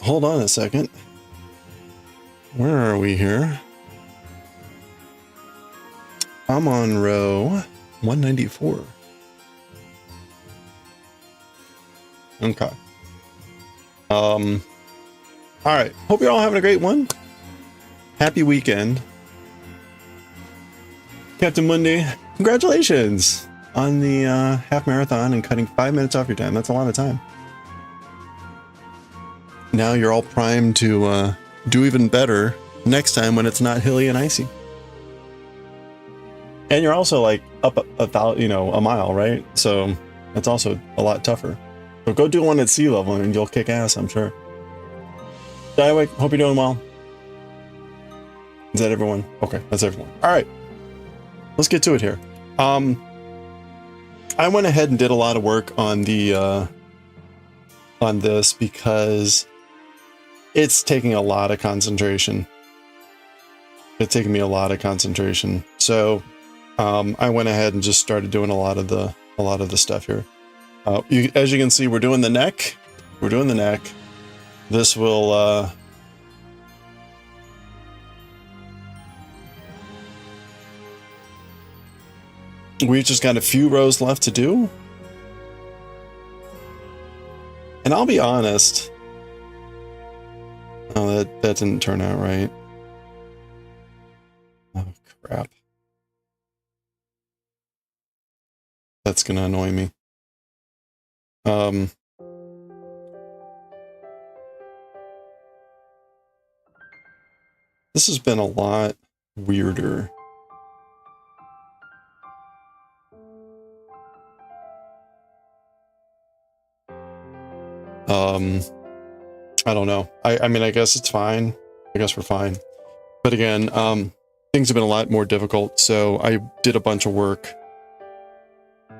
hold on a second. Where are we here? I'm on row 194. Okay. All right. Hope you're all having a great one. Happy weekend. Captain Monday, congratulations on the half marathon and cutting 5 minutes off your time. That's a lot of time. Now you're all primed to do even better next time when it's not hilly and icy. And you're also like up a mile, right? So it's also a lot tougher. So go do one at sea level and you'll kick ass, I'm sure. Daioh, hope you're doing well. Is that everyone? Okay, that's everyone. All right, let's get to it here. I went ahead and did a lot of work on the on this because it's taking a lot of concentration. It's taking me a lot of concentration. So I went ahead and just started doing a lot of the stuff here. As you can see, we're doing the neck. We're doing the neck. This will we've just got a few rows left to do. And I'll be honest. Oh, that didn't turn out right. Oh, crap. That's gonna annoy me. This has been a lot weirder. I don't know. I mean, I guess it's fine. I guess we're fine. But again, things have been a lot more difficult, so I did a bunch of work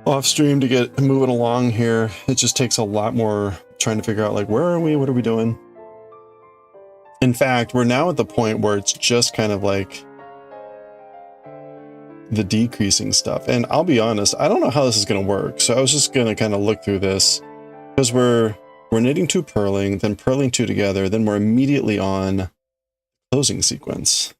off stream to get moving along here. It just takes a lot more trying to figure out, like, where are we? What are we doing? In fact, we're now at the point where it's just kind of like the decreasing stuff. And I'll be honest, I don't know how this is going to work. So I was just going to kind of look through this because we're knitting 2 purling, then purling 2 together, then we're immediately on closing sequence.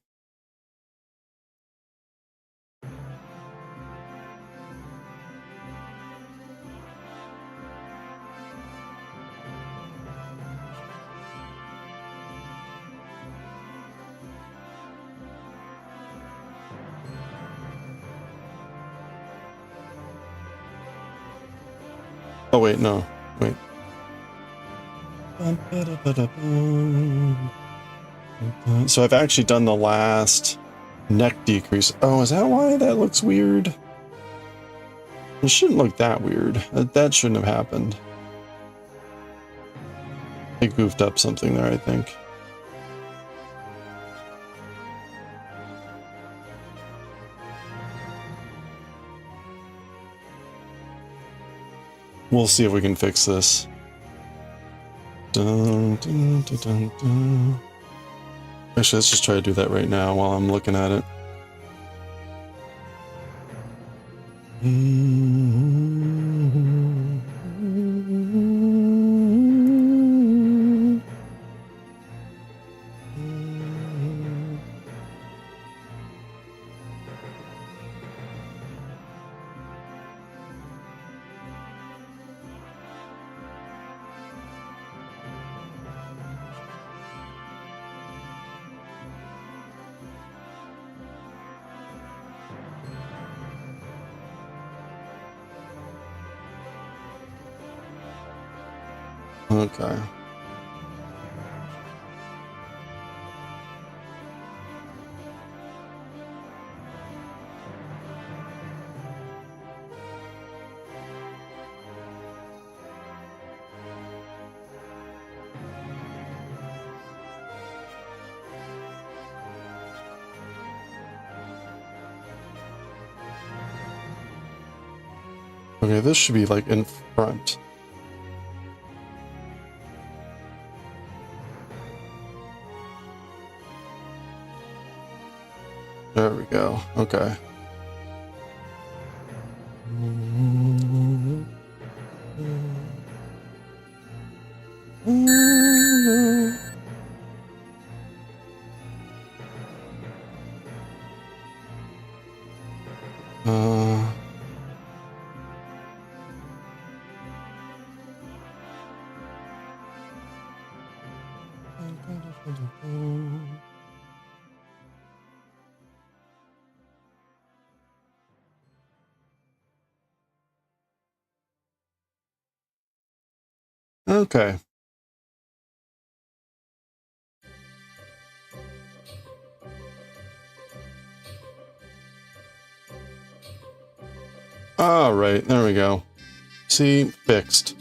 Oh wait, no, wait. So I've actually done the last neck decrease. Oh, is that why that looks weird? It shouldn't look that weird. That shouldn't have happened. I goofed up something there, I think. We'll see if we can fix this. Dun, dun, dun, dun, dun. Actually, let's just try to do that right now while I'm looking at it. Okay. Okay, this should be like in front. There we go. Okay. Okay. All right, there we go. See, fixed.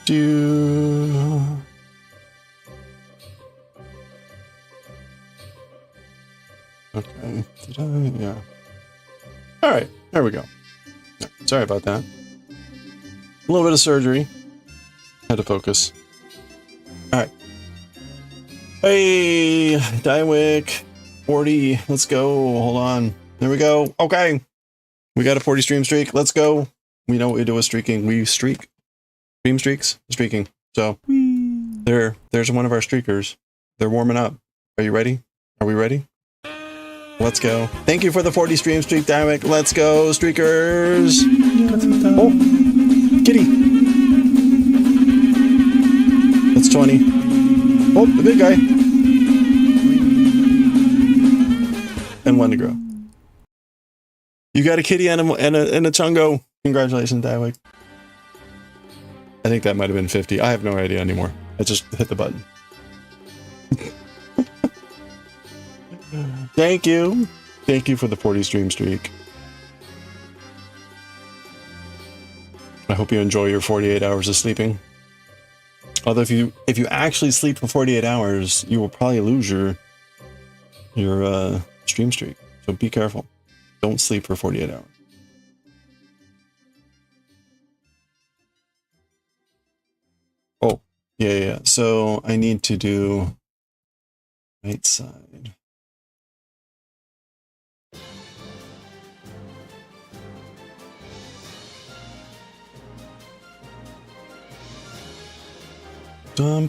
Do. Okay, did I? Yeah. All right, there we go. Sorry about that. A little bit of surgery. Had to focus. All right. Hey, Daioh, 40. Let's go. Hold on. There we go. Okay. We got a 40 stream streak. Let's go. We know what we do with streaking. We streak. Stream streaks, streaking. So there's one of our streakers. They're warming up. Are you ready? Are we ready? Let's go. Thank you for the 40 stream streak, Daioh. Let's go, streakers. Oh, kitty. That's 20. Oh, the big guy. And one to grow. You got a kitty and a chungo. Congratulations, Daioh. I think that might have been 50. I have no idea anymore. I just hit the button. Thank you. Thank you for the 40 stream streak. I hope you enjoy your 48 hours of sleeping. Although if you actually sleep for 48 hours, you will probably lose your stream streak. So be careful. Don't sleep for 48 hours. Oh, yeah. So I need to do right side. All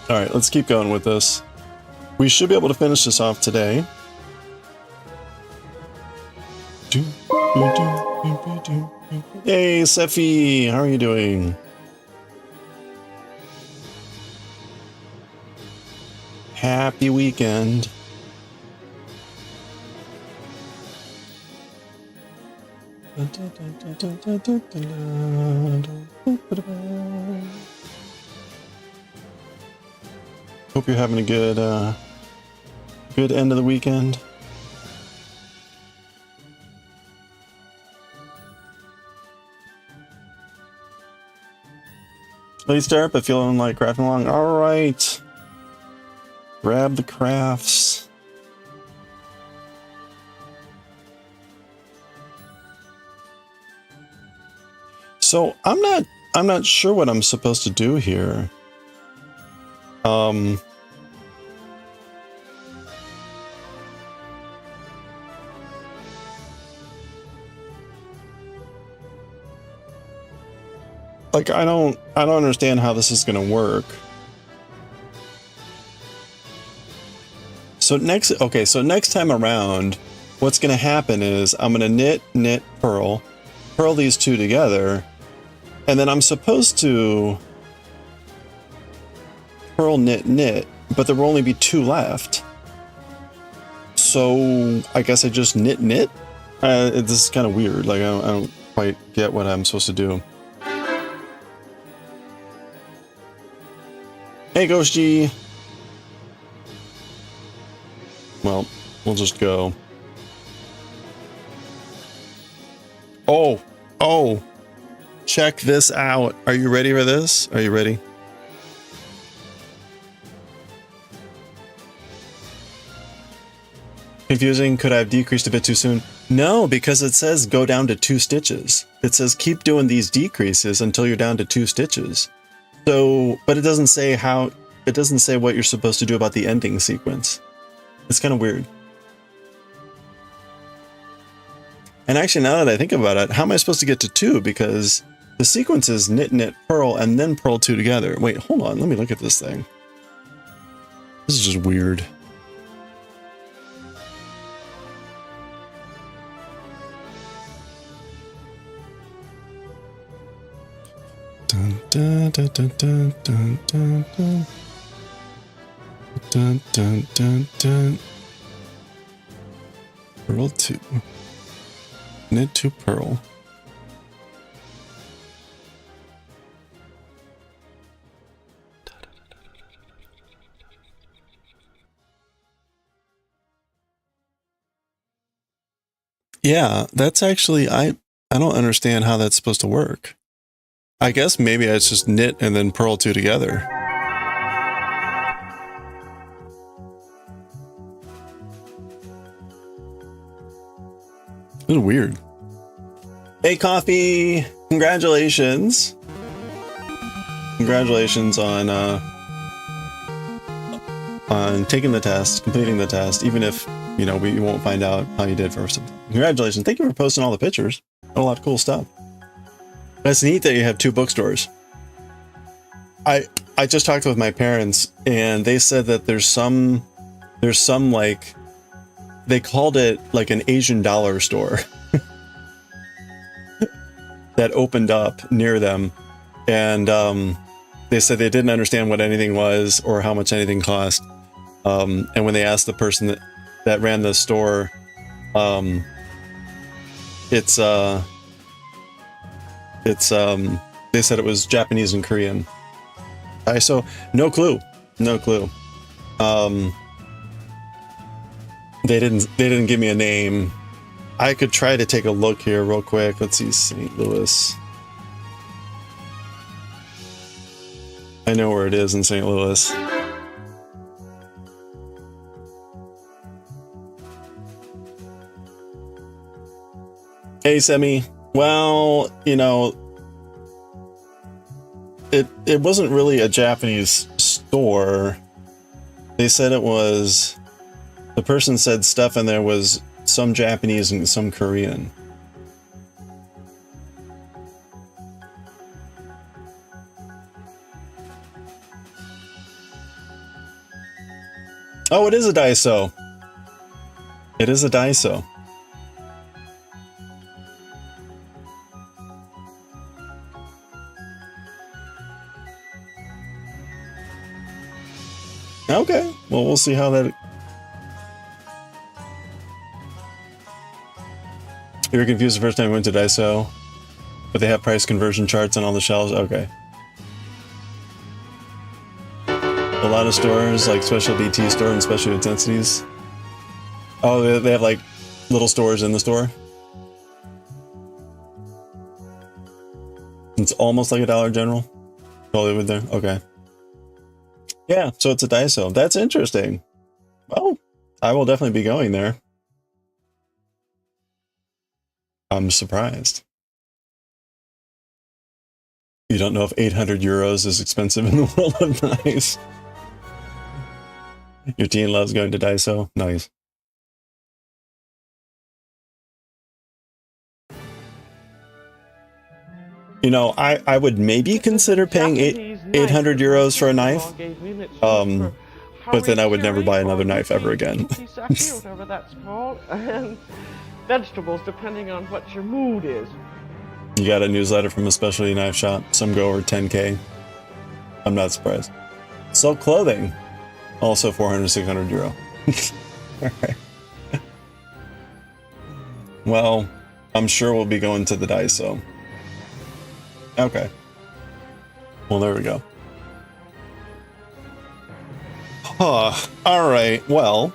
right, let's keep going with this. We should be able to finish this off today. Hey, Sephi, how are you doing? Happy weekend. Hope you're having a good end of the weekend. Late start, but feeling like crafting along. All right. Grab the crafts. So I'm not sure what I'm supposed to do here. Like I don't understand how this is gonna work. So next time around, what's gonna happen is I'm gonna knit, purl these two together, and then I'm supposed to purl, knit, but there will only be two left. So I guess I just knit. This is kind of weird. Like I don't quite get what I'm supposed to do. Hey, Ghosty. Well, we'll just go. Oh, check this out. Are you ready for this? Are you ready? Confusing. Could I have decreased a bit too soon? No, because it says go down to 2 stitches. It says keep doing these decreases until you're down to 2 stitches. So, but it doesn't say how, it doesn't say what you're supposed to do about the ending sequence. It's kind of weird. And actually, now that I think about it, how am I supposed to get to 2? Because the sequence is knit, knit, purl, and then purl 2 together. Wait, hold on. Let me look at this thing. This is just weird. Dun, dun, dun, dun, dun, dun, dun, dun. Dun, dun, dun, dun. Purl 2. Knit to purl. Yeah, that's actually, I don't understand how that's supposed to work. I guess maybe it's just knit and then purl 2 together. This is weird. Hey, Coffee! Congratulations! Congratulations on taking the test, completing the test, even if, you know, we won't find out how you did first. Congratulations. Thank you for posting all the pictures. A lot of cool stuff. That's neat that you have 2 bookstores. I just talked with my parents and they said that there's some like, they called it like an Asian dollar store that opened up near them. And they said they didn't understand what anything was or how much anything cost. And when they asked the person that ran the store, they said it was Japanese and Korean. So no clue. They didn't give me a name. I could try to take a look here real quick. Let's see, St. Louis. I know where it is in St. Louis. Hey, Semi. Well, you know, it wasn't really a Japanese store. They said it was, the person said stuff in there was some Japanese and some Korean. Oh, it is a Daiso. It is a Daiso. Okay, well, we'll see how that... You were confused the first time we went to Daiso, but they have price conversion charts on all the shelves? Okay. A lot of stores, like Special BT store and Special Intensities. Oh, they have like little stores in the store? It's almost like a Dollar General? Totally with there? Okay. Yeah, so it's a Daiso. That's interesting. Well, I will definitely be going there. I'm surprised. You don't know if 800 euros is expensive in the world of nice. Your teen loves going to Daiso? Nice. You know, I would maybe consider paying 800 euros for a knife. But then I would never buy another knife ever again. Whatever that's called. And vegetables, depending on what your mood is. You got a newsletter from a specialty knife shop. Some go over 10K. I'm not surprised. Sell clothing. Also 400, 600 euro. Alright. Well, I'm sure we'll be going to the Daiso. Okay. Well, there we go. Huh. Alright, well.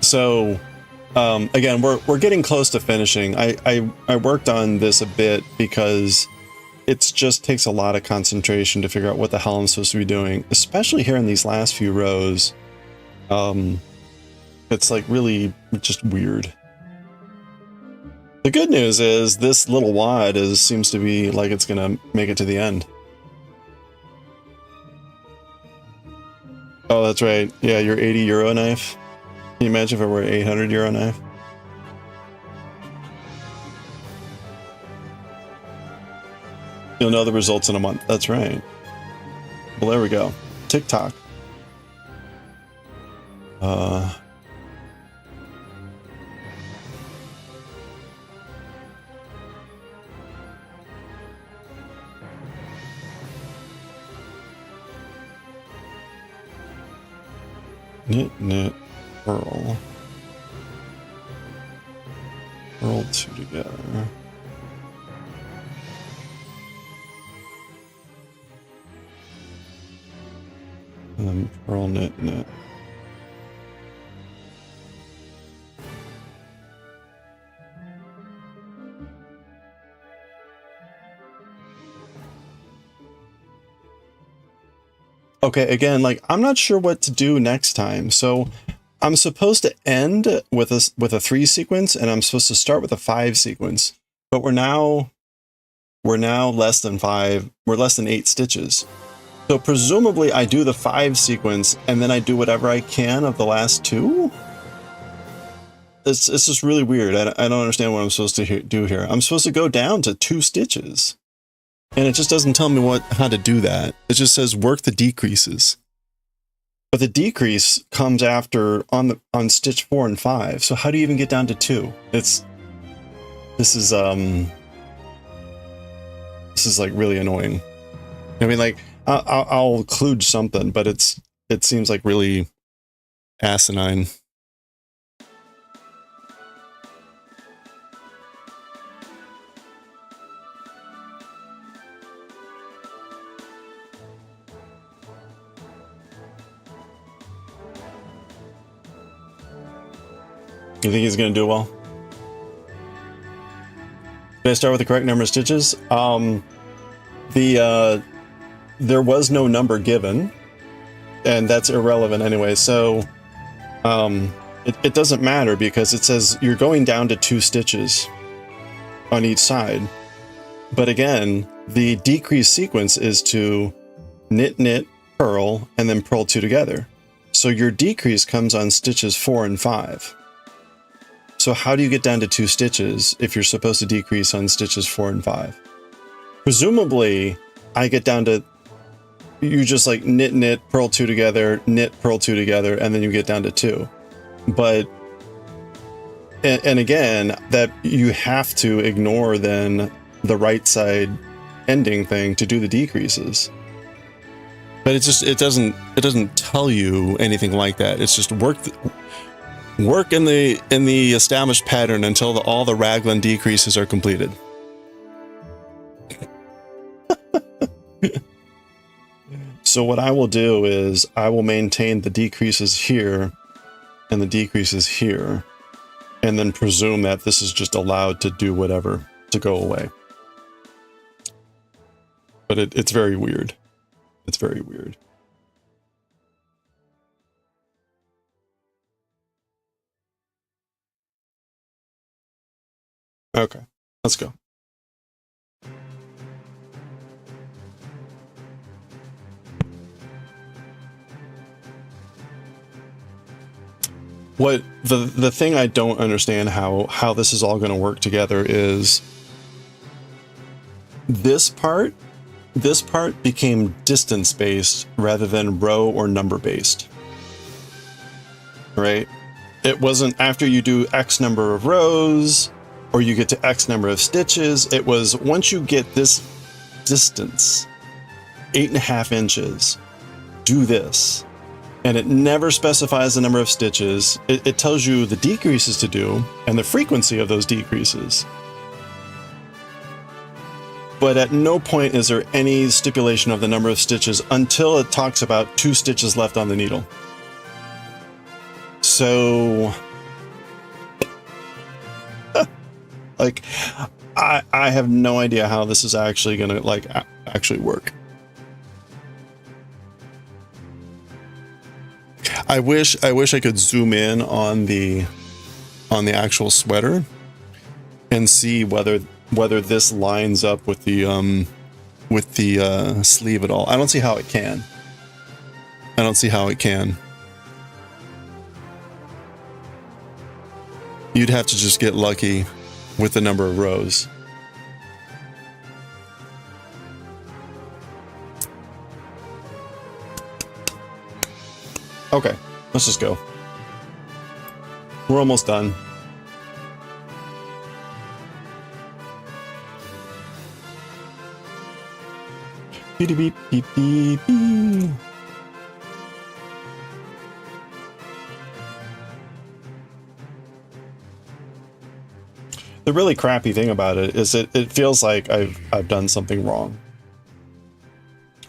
So, again, we're getting close to finishing. I worked on this a bit because it just takes a lot of concentration to figure out what the hell I'm supposed to be doing, especially here in these last few rows. It's like really just weird. The good news is this little wad seems to be like it's gonna make it to the end. Oh, that's right. Yeah, your 80 euro knife. Can you imagine if it were an 800 euro knife? You'll know the results in a month. That's right. Well, there we go. TikTok. Knit, purl. Purl two together. And then purl, knit. Okay, again, like I'm not sure what to do next time. So I'm supposed to end with a 3 sequence, and I'm supposed to start with a 5 sequence. But we're now less than 5. We're less than 8 stitches. So presumably I do the 5 sequence, and then I do whatever I can of the last 2. It's just really weird. I don't understand what I'm supposed to do here. I'm supposed to go down to 2 stitches. And it just doesn't tell me how to do that. It just says work the decreases. But the decrease comes after on stitch 4 and 5. So how do you even get down to 2? This is like really annoying. I mean, like I'll include something, but it seems like really asinine. You think he's going to do well? Did I start with the correct number of stitches? There was no number given, and that's irrelevant anyway. So it doesn't matter because it says you're going down to 2 stitches on each side. But again, the decrease sequence is to knit, purl, and then purl 2 together. So your decrease comes on stitches 4 and 5. So how do you get down to 2 stitches if you're supposed to decrease on stitches 4 and 5? Presumably, I get down to, you just like knit, purl 2 together, knit, purl 2 together, and then you get down to 2. But, and again, that you have to ignore then the right side ending thing to do the decreases. But it doesn't tell you anything like that. It's just work in the established pattern until all the raglan decreases are completed. So what I will do is I will maintain the decreases here and the decreases here, and then presume that this is just allowed to do whatever to go away. But it's very weird. It's very weird. Okay, let's go. What the thing I don't understand how this is all going to work together is this part became distance based rather than row or number based. Right? It wasn't after you do X number of rows or you get to X number of stitches. It was once you get this distance, 8.5 inches, do this. And it never specifies the number of stitches. It tells you the decreases to do and the frequency of those decreases. But at no point is there any stipulation of the number of stitches until it talks about 2 stitches left on the needle. So, like, I have no idea how this is actually gonna actually work. I wish I could zoom in on the actual sweater and see whether this lines up with the sleeve at all. I don't see how it can. I don't see how it can. You'd have to just get lucky with the number of rows. Okay, let's just go. We're almost done. Beep, beep, beep, beep, beep. The really crappy thing about it is it feels like I've done something wrong.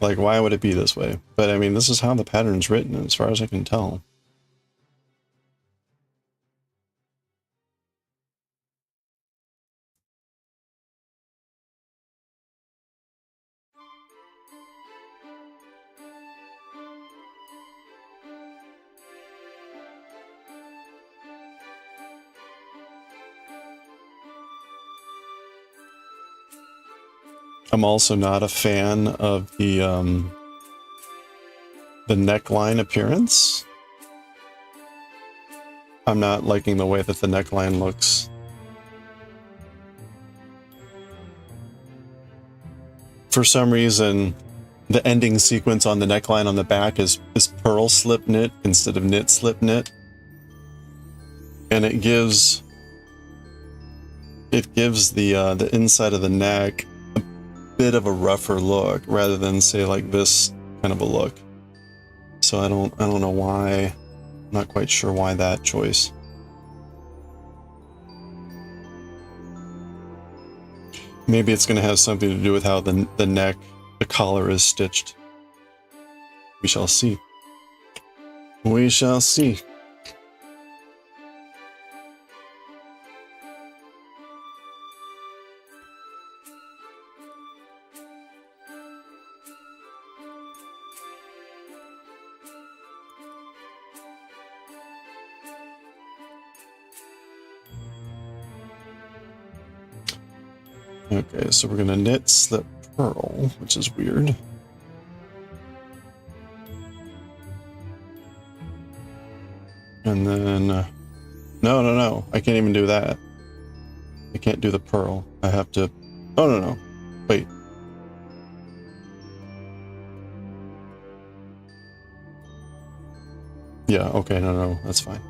Like, why would it be this way? But I mean, this is how the pattern's written, as far as I can tell. I'm also not a fan of the neckline appearance. I'm not liking the way that the neckline looks. For some reason, the ending sequence on the neckline on the back is pearl slip knit instead of knit slip knit. And it gives the inside of the neck bit of a rougher look rather than, say, like this kind of a look. So I don't know why. I'm not quite sure why that choice. Maybe it's going to have something to do with how the neck, the collar is stitched. We shall see. We shall see. Okay, so we're gonna knit slip purl, which is weird. And then, no, I can't even do that. I can't do the purl. I have to, oh, no, wait. Yeah, okay, no, that's fine.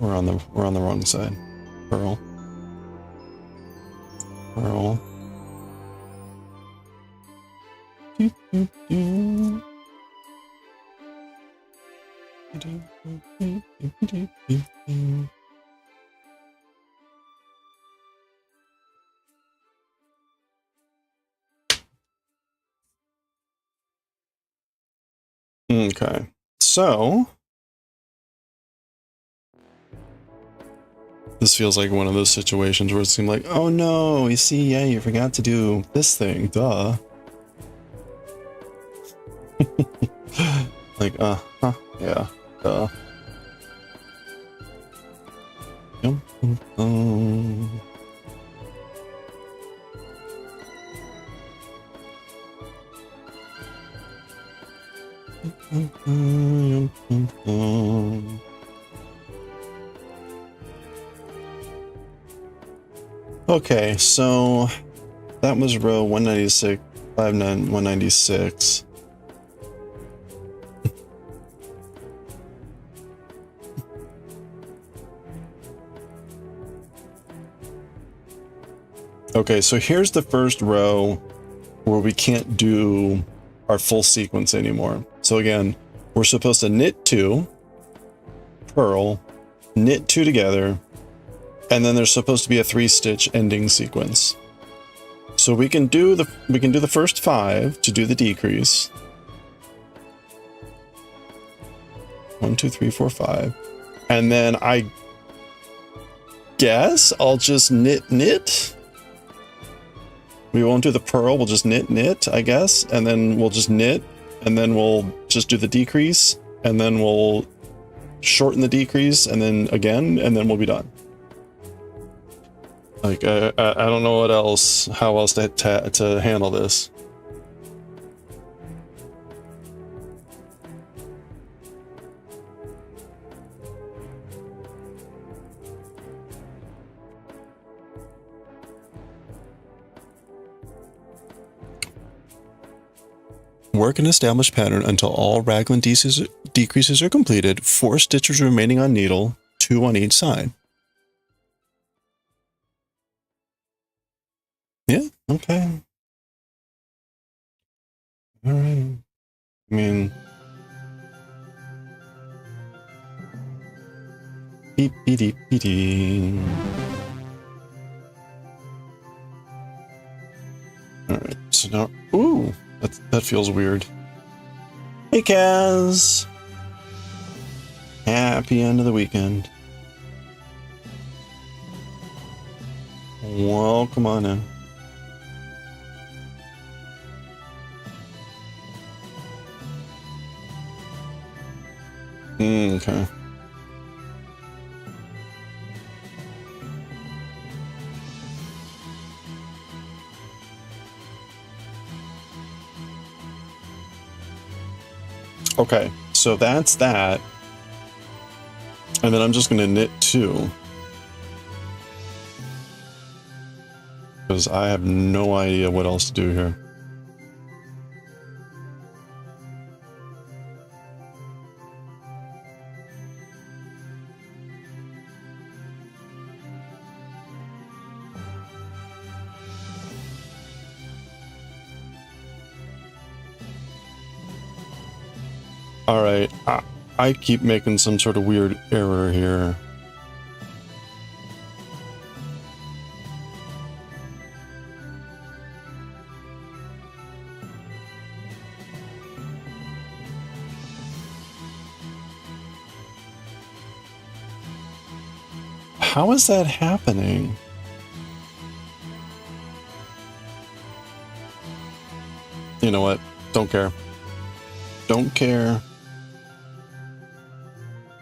We're on the wrong side. Purl. Purl. Okay, so this feels like one of those situations where it seemed like, oh no, you see, yeah, you forgot to do this thing, duh. Like, yeah, duh. Okay, so that was row 196, 196. Okay, so here's the first row where we can't do our full sequence anymore. So again, we're supposed to knit 2, purl, knit 2 together, and then there's supposed to be a 3-stitch ending sequence. So we can do the first 5 to do the decrease. 1, 2, 3, 4, 5. And then I guess I'll just knit. We won't do the purl, we'll just knit, I guess, and then we'll just knit, and then we'll just do the decrease, and then we'll shorten the decrease, and then again, and then we'll be done. Like, I don't know how else to handle this. Work an established pattern until all raglan decreases are completed. 4 stitches remaining on needle, 2 on each side. Yeah, okay. All right. I mean, beep, beep, beep, beep, beep. All right, so now, ooh, that feels weird. Hey, Kaz. Happy end of the weekend. Welcome on in. Okay. Okay, so that's that. And then I'm just going to knit 2. Because I have no idea what else to do here. All right, I keep making some sort of weird error here. How is that happening? You know what? Don't care. Don't care.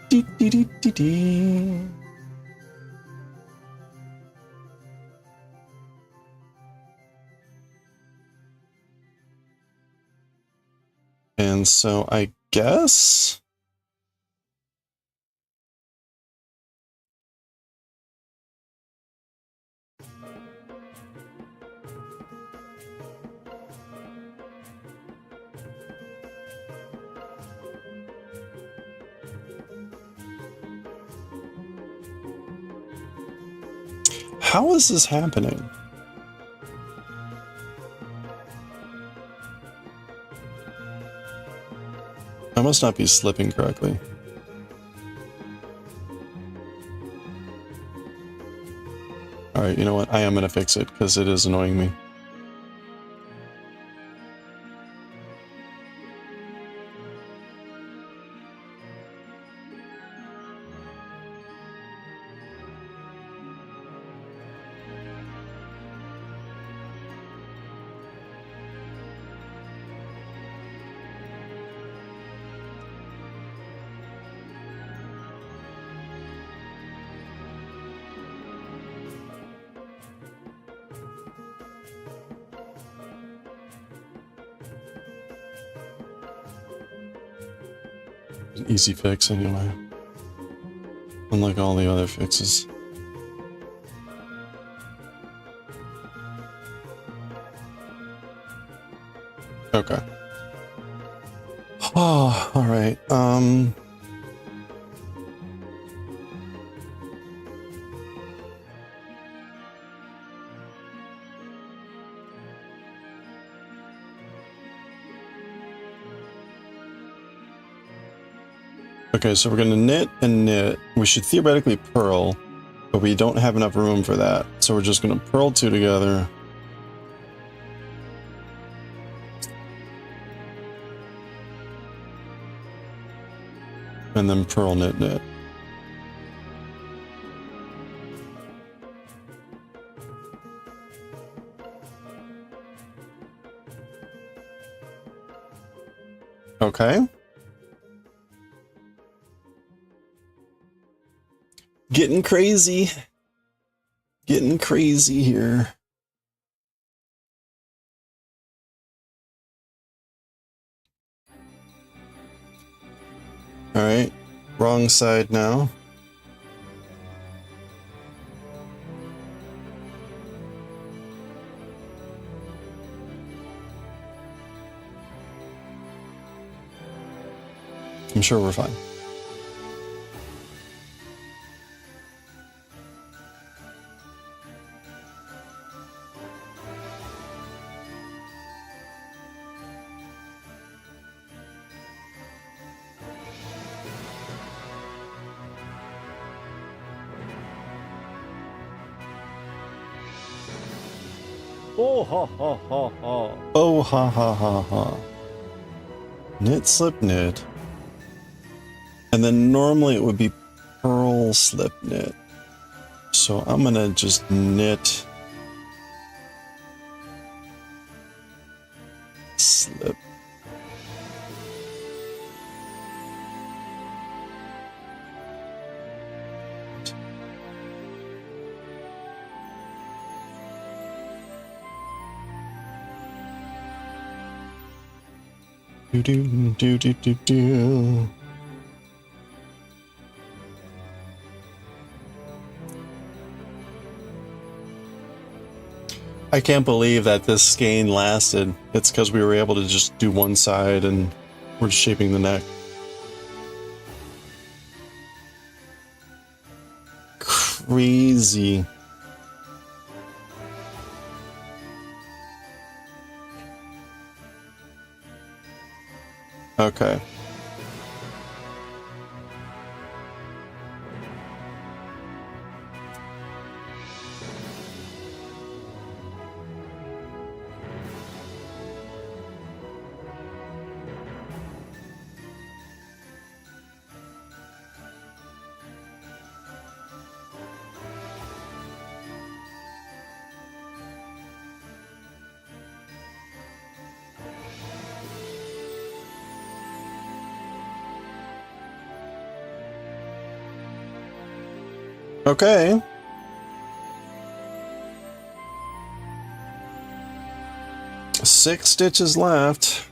Dee, dee, dee, dee, dee. And so I guess... How is this happening? I must not be slipping correctly. Alright, you know what? I am going to fix it because it is annoying me. An easy fix anyway. Unlike all the other fixes. Okay. Oh, alright. Okay, so we're gonna knit and knit. We should theoretically purl, but we don't have enough room for that. So we're just gonna purl 2 together. And then purl, knit, knit. Okay. Getting crazy. getting crazy here. All right, wrong side now. I'm sure we're fine. Oh ha ha ha ha. Oh ha ha ha ha. Knit, slip, knit. And then normally it would be purl, slip, knit. So I'm gonna just knit, slip. Do do do do do do. I can't believe that this skein lasted. It's because we were able to just do one side and we're just shaping the neck. Crazy. Okay. Okay. Six stitches left.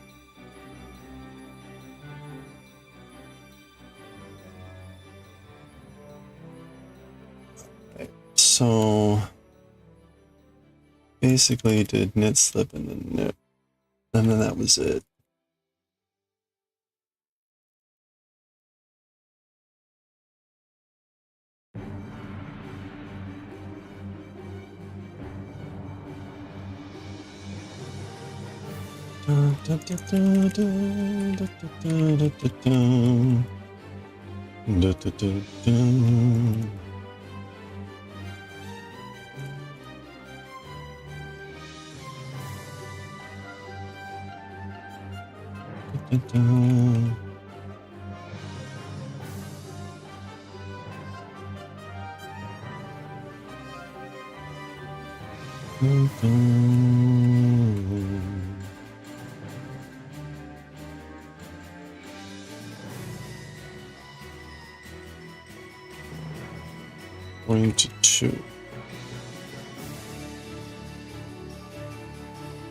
Okay, so basically did knit, slip, and then knit, and then that was it. Going to 2.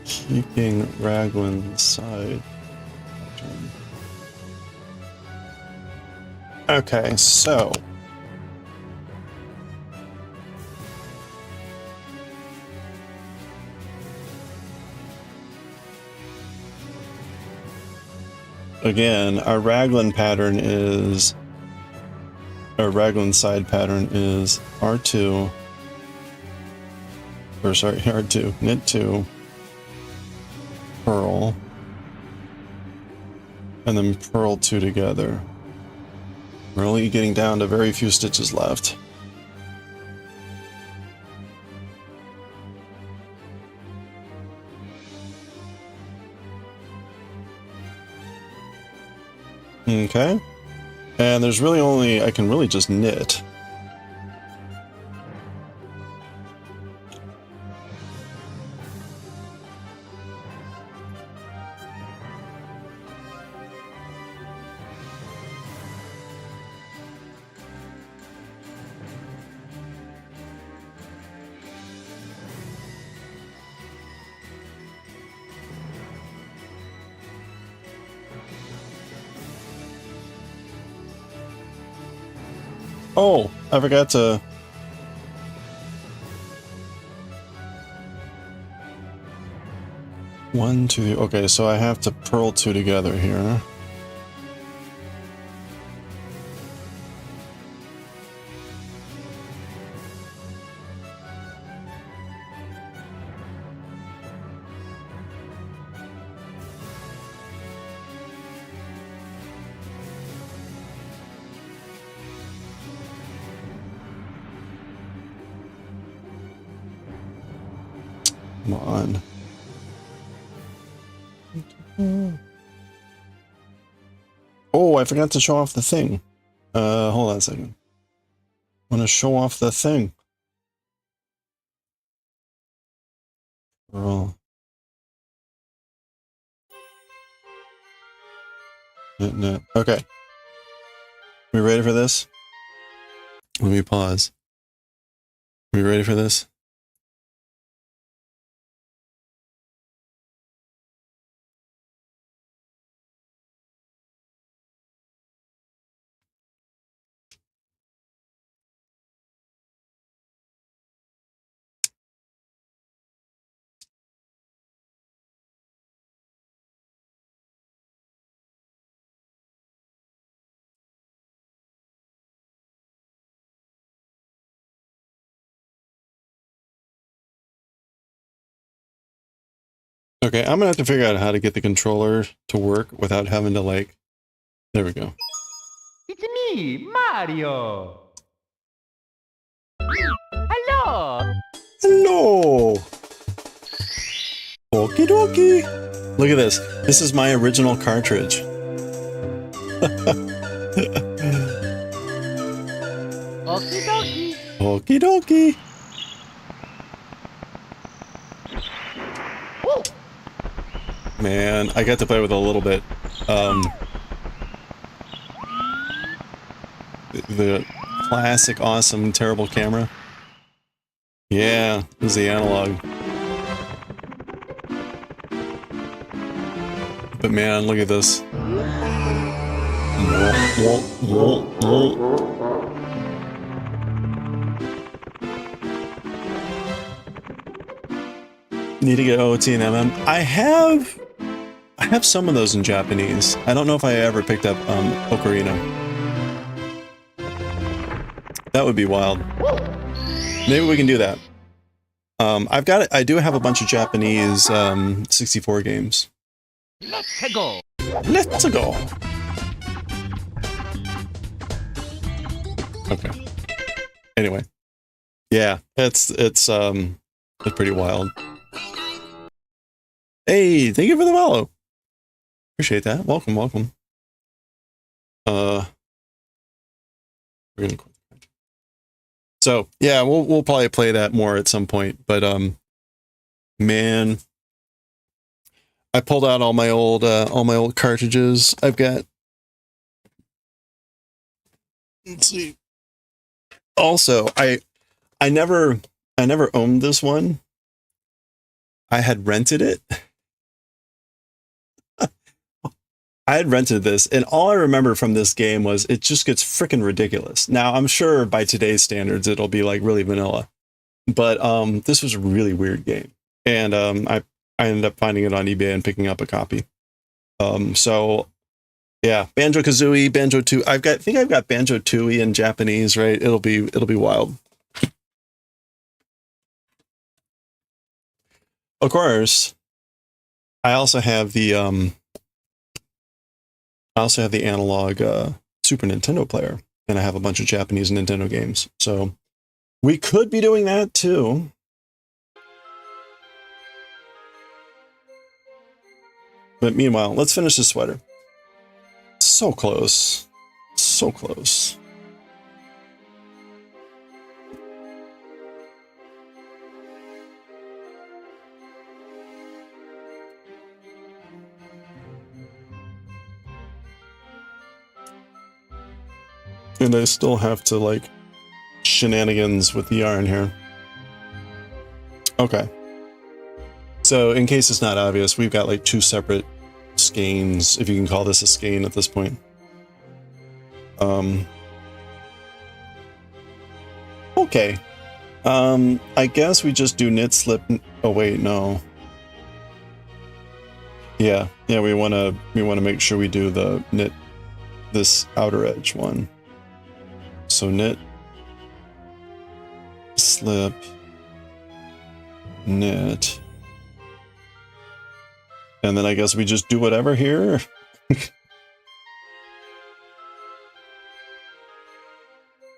Keeping Raglan side. Okay, so again, our Raglan pattern is, our Raglan side pattern is R2, or sorry, R2, knit 2, purl, and then purl 2 together. We're only getting down to very few stitches left. Okay. And there's really only, I can really just knit. Oh, I forgot to... One, two, okay, so I have to pearl two together here. Come on. Oh, I forgot to show off the thing. Hold on a second. I want to show off the thing. Pearl. Okay. We ready for this? Let me pause. We ready for this? Okay, I'm gonna have to figure out how to get the controller to work without having to like... There we go. It's me, Mario. Hello. Hello! Okie dokie! Look at this. This is my original cartridge. Okie dokie. Okie dokie! Man, I got to play with it a little bit. The classic, awesome, terrible camera. Yeah, this is the analog. But man, look at this. Need to get OT and MM. I have some of those in Japanese. I don't know if I ever picked up Ocarina. That would be wild. Maybe we can do that. I do have a bunch of Japanese 64 games. Let's go. Let's go. Okay. Anyway. Yeah, it's pretty wild. Hey, thank you for the follow. Appreciate that. Welcome, welcome. We're gonna quit. So yeah, we'll probably play that more at some point. But man, I pulled out all my old cartridges. I've got. Let's see. Also, I never owned this one. I had rented it. I had rented this, and all I remember from this game was it just gets freaking ridiculous. Now, I'm sure by today's standards, it'll be like really vanilla. But this was a really weird game. And I ended up finding it on eBay and picking up a copy. So, yeah, Banjo-Kazooie, Banjo-Tooie. I think I've got Banjo-Tooie in Japanese, right? It'll be wild. Of course, I also have the analog Super Nintendo player, and I have a bunch of Japanese Nintendo games. So we could be doing that too. But meanwhile, let's finish this sweater. So close. So close. And I still have to, like, shenanigans with the yarn here. Okay. So, in case it's not obvious, we've got, like, two separate skeins, if you can call this a skein at this point. Okay. I guess we just do knit slip. Oh wait, no. Yeah, we want to make sure we do the knit this outer edge one. So knit slip knit. And then I guess we just do whatever here.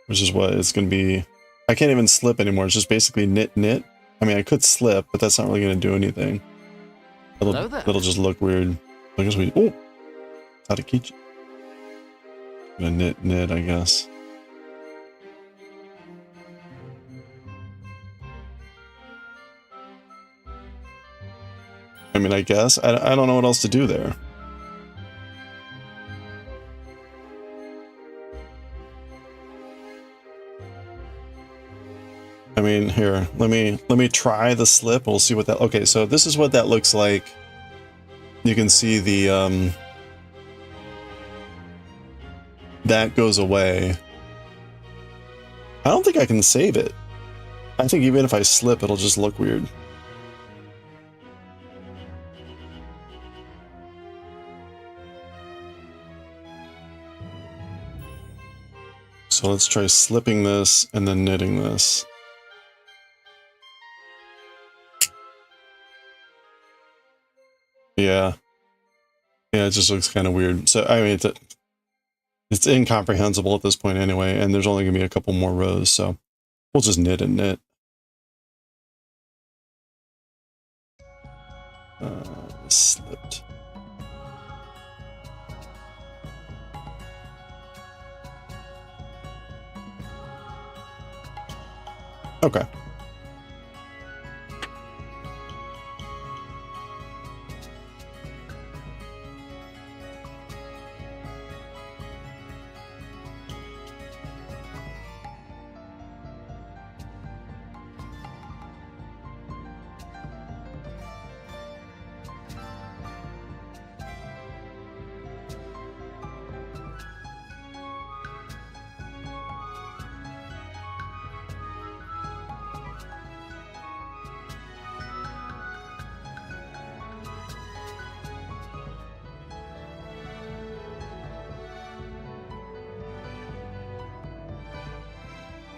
Which is what it's going to be. I can't even slip anymore. It's just basically knit, knit. I mean, I could slip, but that's not really going to do anything. It'll just look weird. I guess we... Oh! Tadakichi. Gonna knit, knit, I guess. I mean, I guess. I don't know what else to do there. I mean, here, let me try the slip. We'll see what that... Okay, so this is what that looks like. You can see the, that goes away. I don't think I can save it. I think even if I slip, it'll just look weird. So let's try slipping this and then knitting this. Yeah. Yeah, it just looks kind of weird. So, I mean, it's incomprehensible at this point anyway, and there's only going to be a couple more rows, so we'll just knit and knit. Slipped. Okay.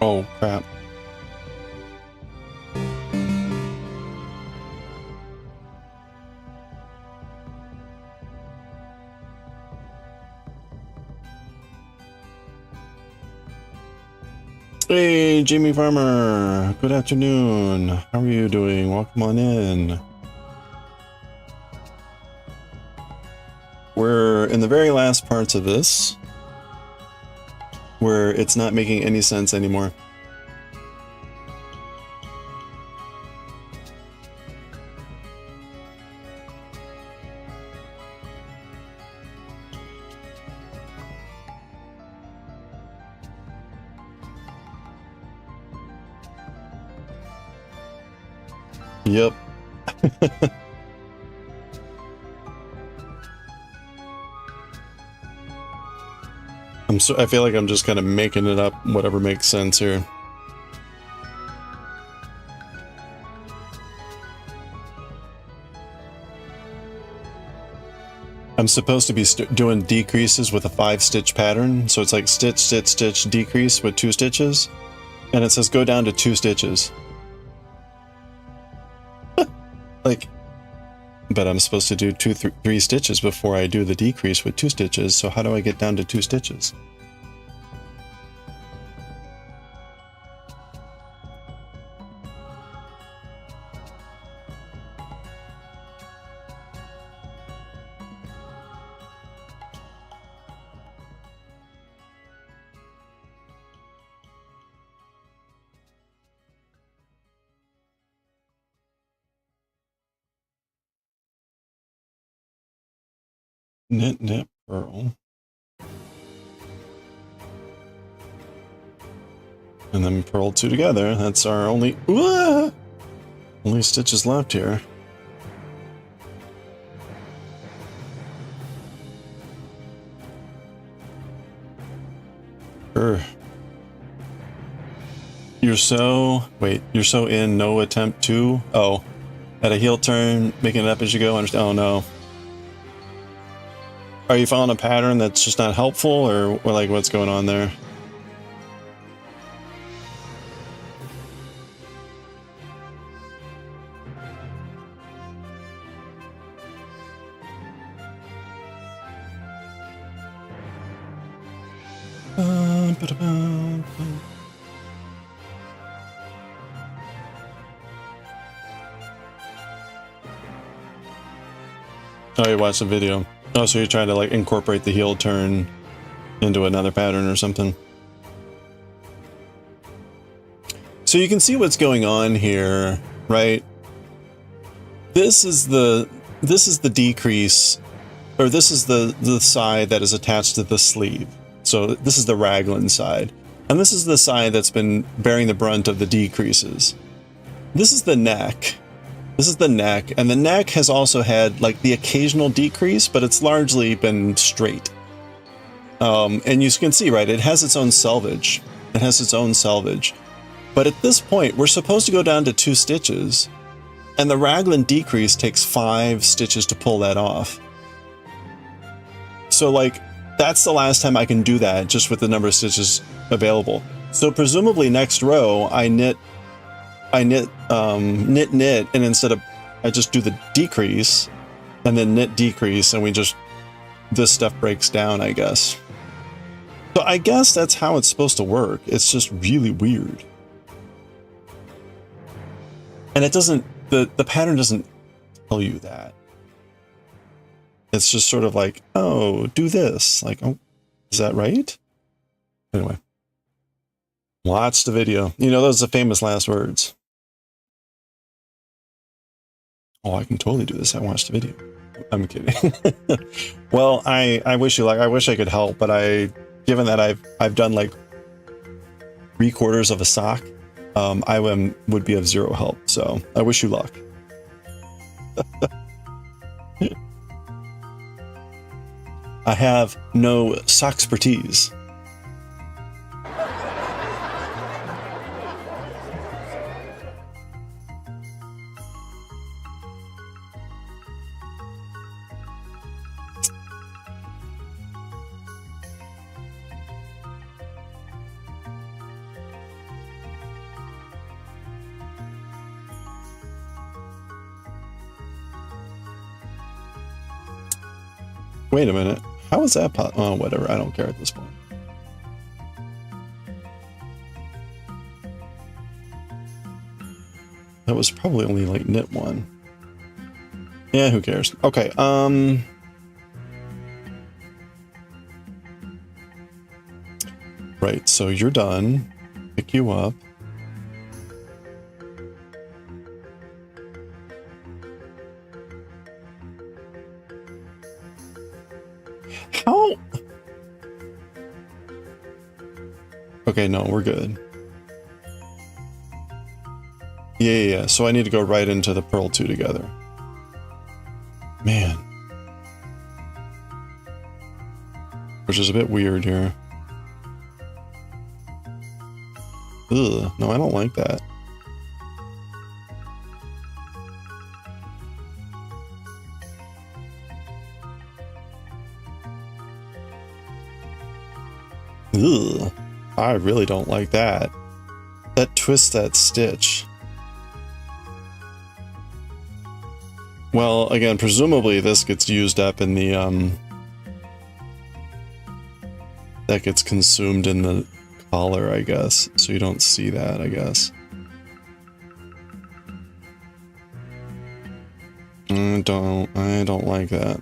Oh, crap. Hey, Jamie Farmer. Good afternoon. How are you doing? Welcome on in. We're in the very last parts of this, where it's not making any sense anymore. Yep. I feel like I'm just kind of making it up, whatever makes sense here. I'm supposed to be doing decreases with a 5-stitch pattern, so it's like stitch, stitch, stitch, decrease with 2 stitches, and it says go down to 2 stitches. Like, but I'm supposed to do 3 stitches before I do the decrease with 2 stitches, so how do I get down to 2 stitches? Knit, knit, purl. And then purl 2 together. That's our only stitches left here. You're so... Wait, you're so in no attempt to... Oh. At a heel turn, making it up as you go. Oh no. Are you following a pattern that's just not helpful, or like what's going on there? Oh, you watched the video. Oh, so you're trying to like incorporate the heel turn into another pattern or something. So you can see what's going on here, right? This is the decrease, or this is the side that is attached to the sleeve. So this is the raglan side. And this is the side that's been bearing the brunt of the decreases. This is the neck. This is the neck, and the neck has also had like the occasional decrease, but it's largely been straight. And you can see, right, it has its own selvage. It has its own selvage. But at this point, we're supposed to go down to 2 stitches, and the raglan decrease takes 5 stitches to pull that off. So like, that's the last time I can do that just with the number of stitches available. So presumably next row, I knit, and instead of, I just do the decrease and then knit decrease, and this stuff breaks down, I guess. So I guess that's how it's supposed to work. It's just really weird. And it doesn't, the pattern doesn't tell you that. It's just sort of like, oh, do this. Like, oh, is that right? Anyway. Watch the video. You know, those are the famous last words. Oh, I can totally do this. I watched the video. I'm kidding. Well, I wish you luck. I wish I could help, but given that I've done like 3/4 of a sock, I would be of zero help. So I wish you luck. I have no sockspertise. Wait a minute. How is that oh, whatever. I don't care at this point. That was probably only like knit 1. Yeah, who cares? Okay, right, so you're done. Pick you up. How? Okay, no, we're good. Yeah. So I need to go right into the purl 2 together. Man. Which is a bit weird here. Ugh, no, I don't like that. Ugh, I really don't like that. That twists that stitch. Well, again, presumably this gets used up in the, that gets consumed in the collar, I guess. So you don't see that, I guess. I don't like that.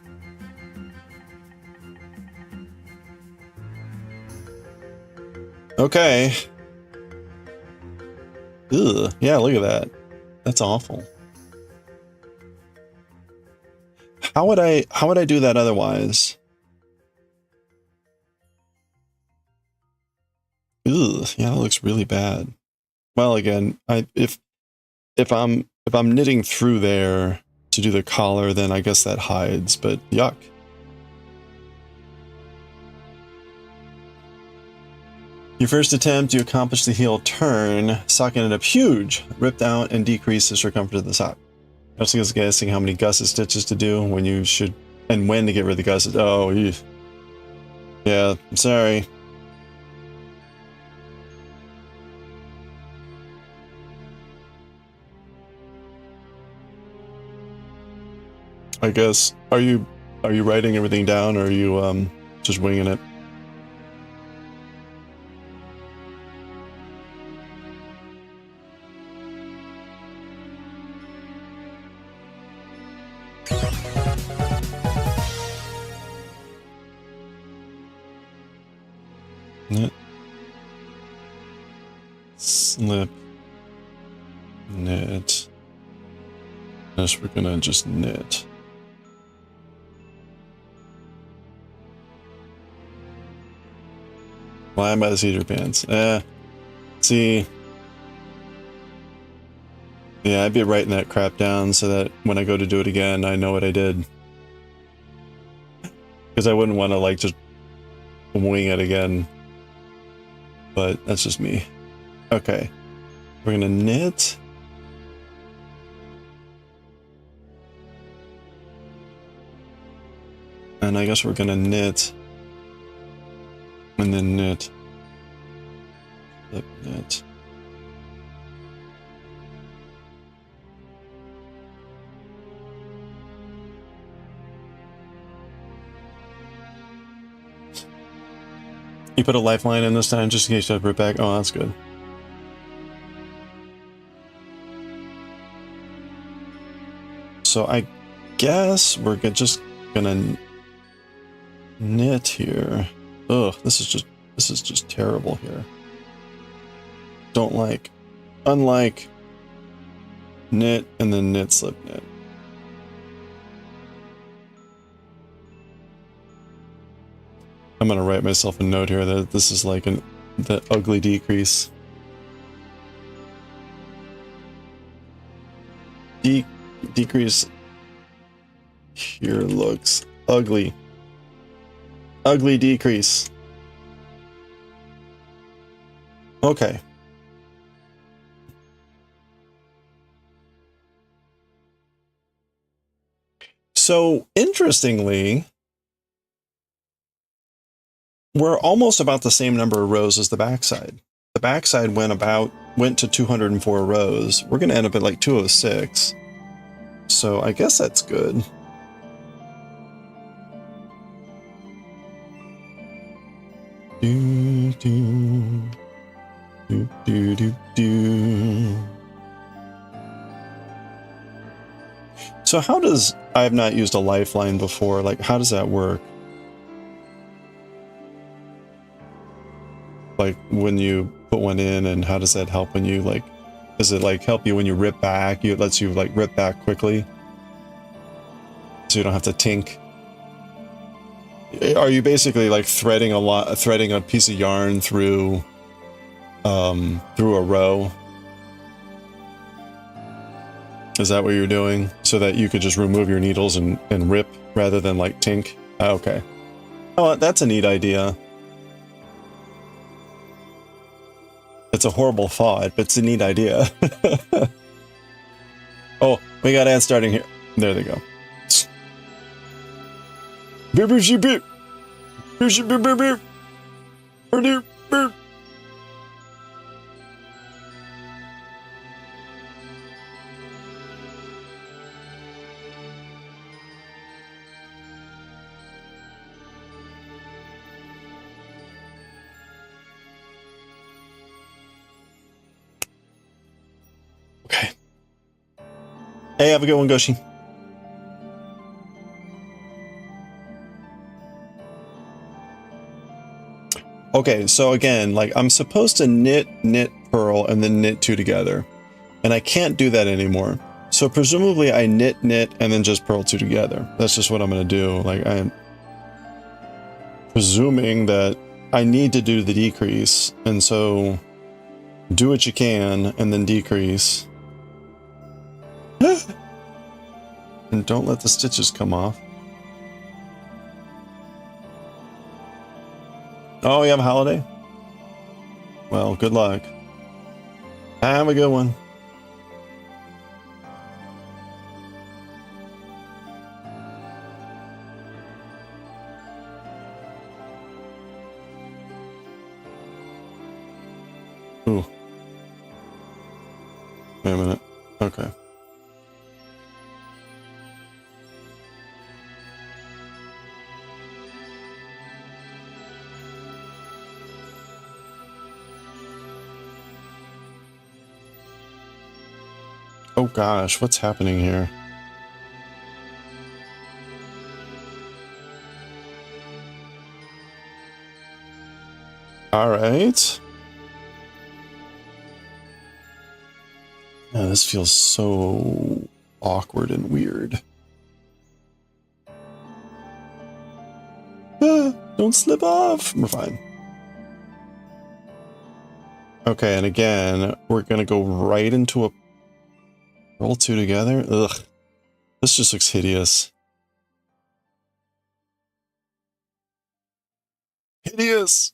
Okay. Ugh, yeah, look at that. That's awful. How would I do that otherwise? Ugh, yeah, that looks really bad. Well, again, if I'm knitting through there to do the collar, then I guess that hides, but yuck. Your first attempt, you accomplish the heel turn. Sock ended up huge. Ripped out and decreased the circumference of the sock. I was guessing how many gusset stitches to do when you should, and when to get rid of the gusset. Oh, yeah, I'm sorry. I guess, are you writing everything down, or are you just winging it? Knit, slip, knit. Yes, we're gonna just knit. Flying by the seat of your pants. See. Yeah, I'd be writing that crap down so that when I go to do it again, I know what I did. Because I wouldn't want to, like, just wing it again. But that's just me. Okay. We're gonna knit. And I guess we're gonna knit. And then knit. Flip knit. You put a lifeline in this time just in case you have to rip back. Oh, that's good. So I guess we're just gonna knit here. Ugh, this is just terrible here. Don't like. Unlike knit and then knit, slip, knit. I'm gonna write myself a note here that this is like the ugly decrease. Decrease here looks ugly. Ugly decrease. Okay. So interestingly, we're almost about the same number of rows as the backside. The backside went to 204 rows. We're gonna end up at like 206. So I guess that's good. Do, do, do, do, do, do. So how does, I have not used a lifeline before, like how does that work? Like when you put one in, and how does that help when you like, does it like help you when you rip back? It lets you like rip back quickly so you don't have to tink. Are you basically like threading a piece of yarn through through a row? Is that what you're doing? So that you could just remove your needles and rip rather than like tink? Okay. Oh, that's a neat idea. It's a horrible thought, but it's a neat idea. Oh, we got ads starting here. There they go. Okay. Hey, have a good one, Goshi. Okay, so again, like I'm supposed to knit, purl, and then knit two together. And I can't do that anymore. So presumably I knit, and then just purl two together. That's just what I'm going to do. Like I'm presuming that I need to do the decrease. And so do what you can and then decrease. And don't let the stitches come off. Oh, you have a holiday? Well, good luck. Have a good one. Ooh. Wait a minute. Okay. Oh gosh, what's happening here? All right. Yeah, this feels so awkward and weird. Don't slip off. We're fine. Okay, and again, we're gonna go right into a roll two together. Ugh, this just looks hideous. Hideous.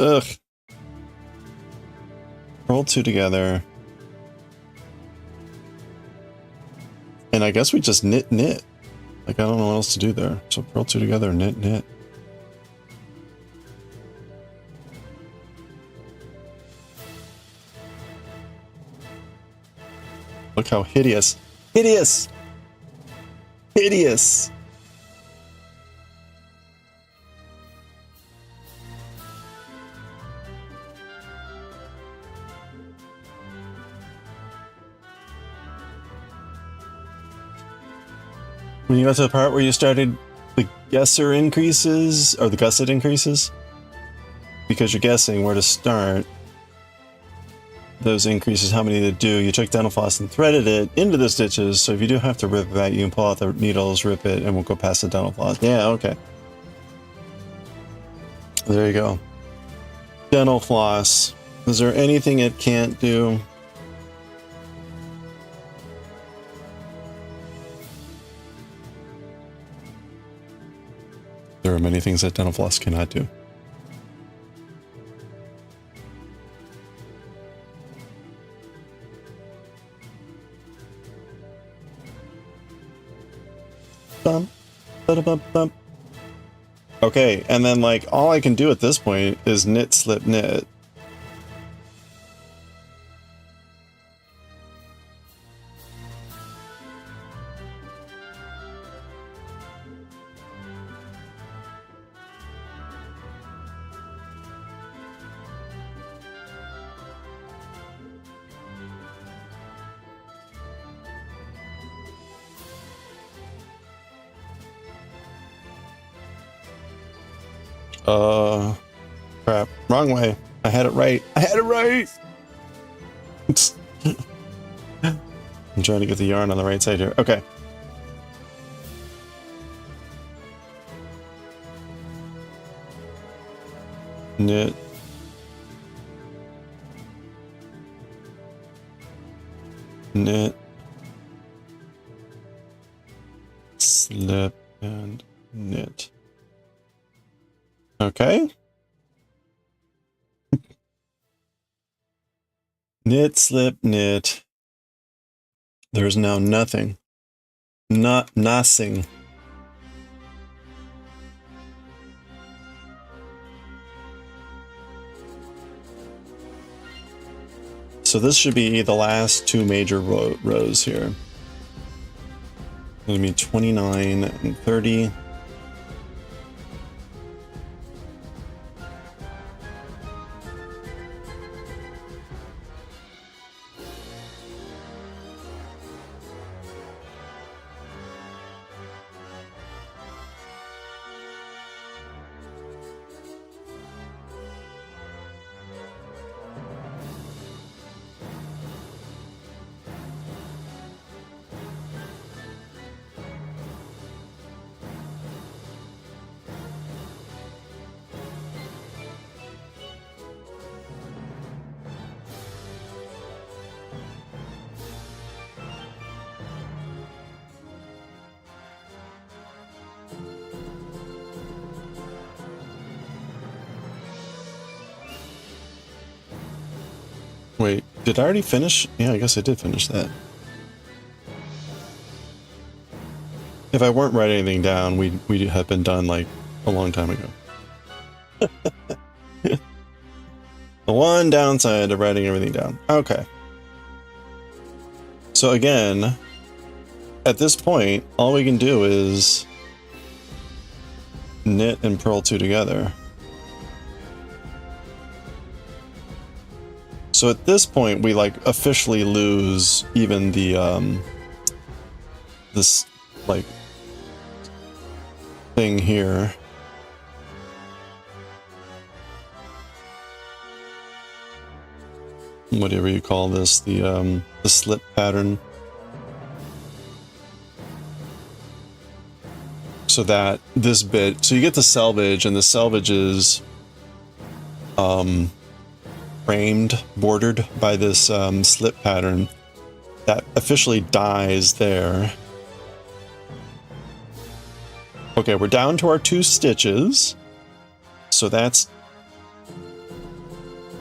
Ugh. Roll two together. And I guess we just knit. Like, I don't know what else to do there. So roll two together, knit. Look how hideous. Hideous! Hideous! When you got to the part where you started the guesser increases, or the gusset increases, because you're guessing where to start, those increases, how many to do, you took dental floss and threaded it into the stitches, so if you do have to rip it back, you can pull out the needles, rip it, and we'll go past the dental floss. Yeah, okay. There you go. Dental floss. Is there anything it can't do? There are many things that dental floss cannot do. Bum, ba-da-bum, bum. Okay, and then like all I can do at this point is knit, slip, knit. Crap. Wrong way. I had it right. I had it right! I'm trying to get the yarn on the right side here. Okay. Knit. Knit. Slip and knit. Okay. Knit, slip, knit. There's now nothing. Not nothing. So this should be the last two major rows here. Gonna be 29 and 30. Wait, did I already finish? Yeah, I guess I did finish that. If I weren't writing anything down, we had been done like a long time ago. The one downside of writing everything down. Okay. So again, at this point, all we can do is knit and purl two together. So at this point, we like officially lose even the this like thing here. Whatever you call this, the slip pattern. So that this bit, so you get the selvage, and the selvage is framed, bordered by this slip pattern that officially dies there. Okay, we're down to our 2 stitches, so that's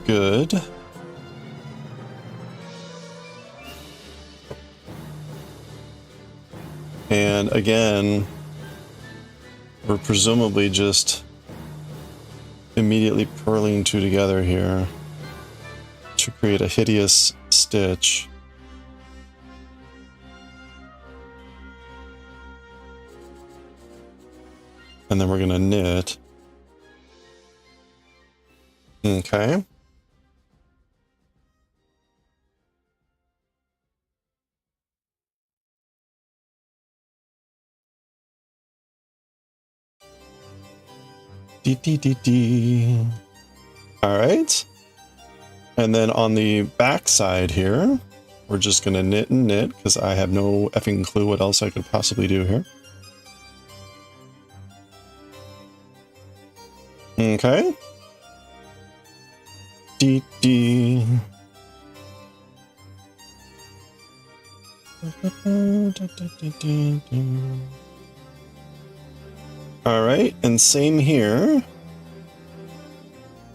good. And again, we're presumably just immediately purling 2 together here to create a hideous stitch. And then we're going to knit. Okay. Dee. All right. And then on the back side here, we're just going to knit and knit because I have no effing clue what else I could possibly do here. Okay. Dee. All right, and same here.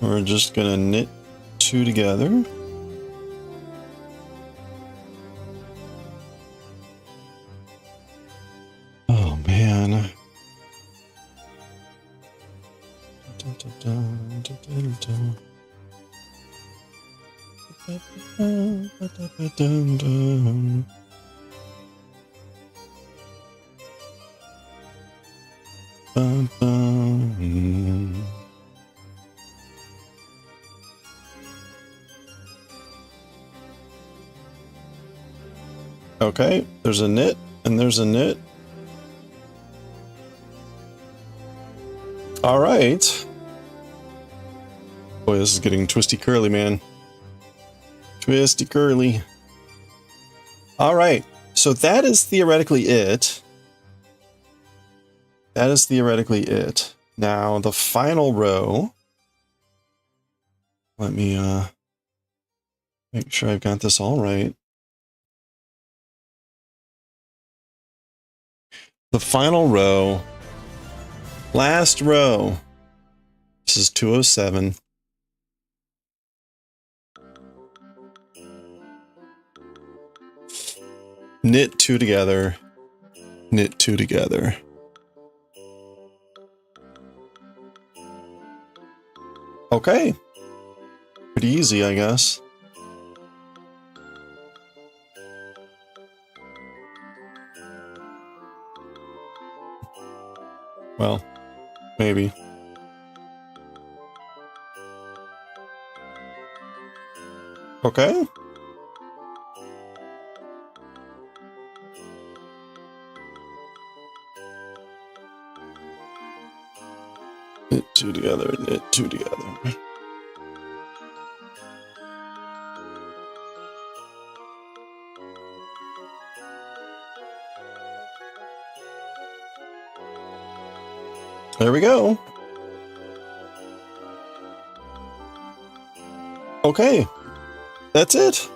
We're just gonna knit 2 together. Oh man. Okay, there's a knit, and there's a knit. All right. Boy, this is getting twisty curly, man. Twisty curly. All right, so that is theoretically it. That is theoretically it. Now, the final row. Let me make sure I've got this all right. The final row. Last row. This is 207. Knit 2 together. Knit 2 together. Okay. Pretty easy, I guess. Well, maybe. Okay. Knit 2 together, knit 2 together. There we go. Okay, that's it.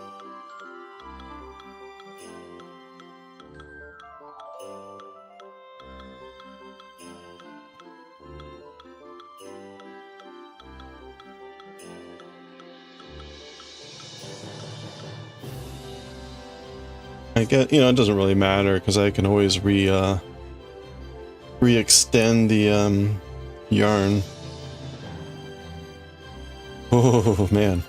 I get, it doesn't really matter because I can always re-extend the yarn. Oh man.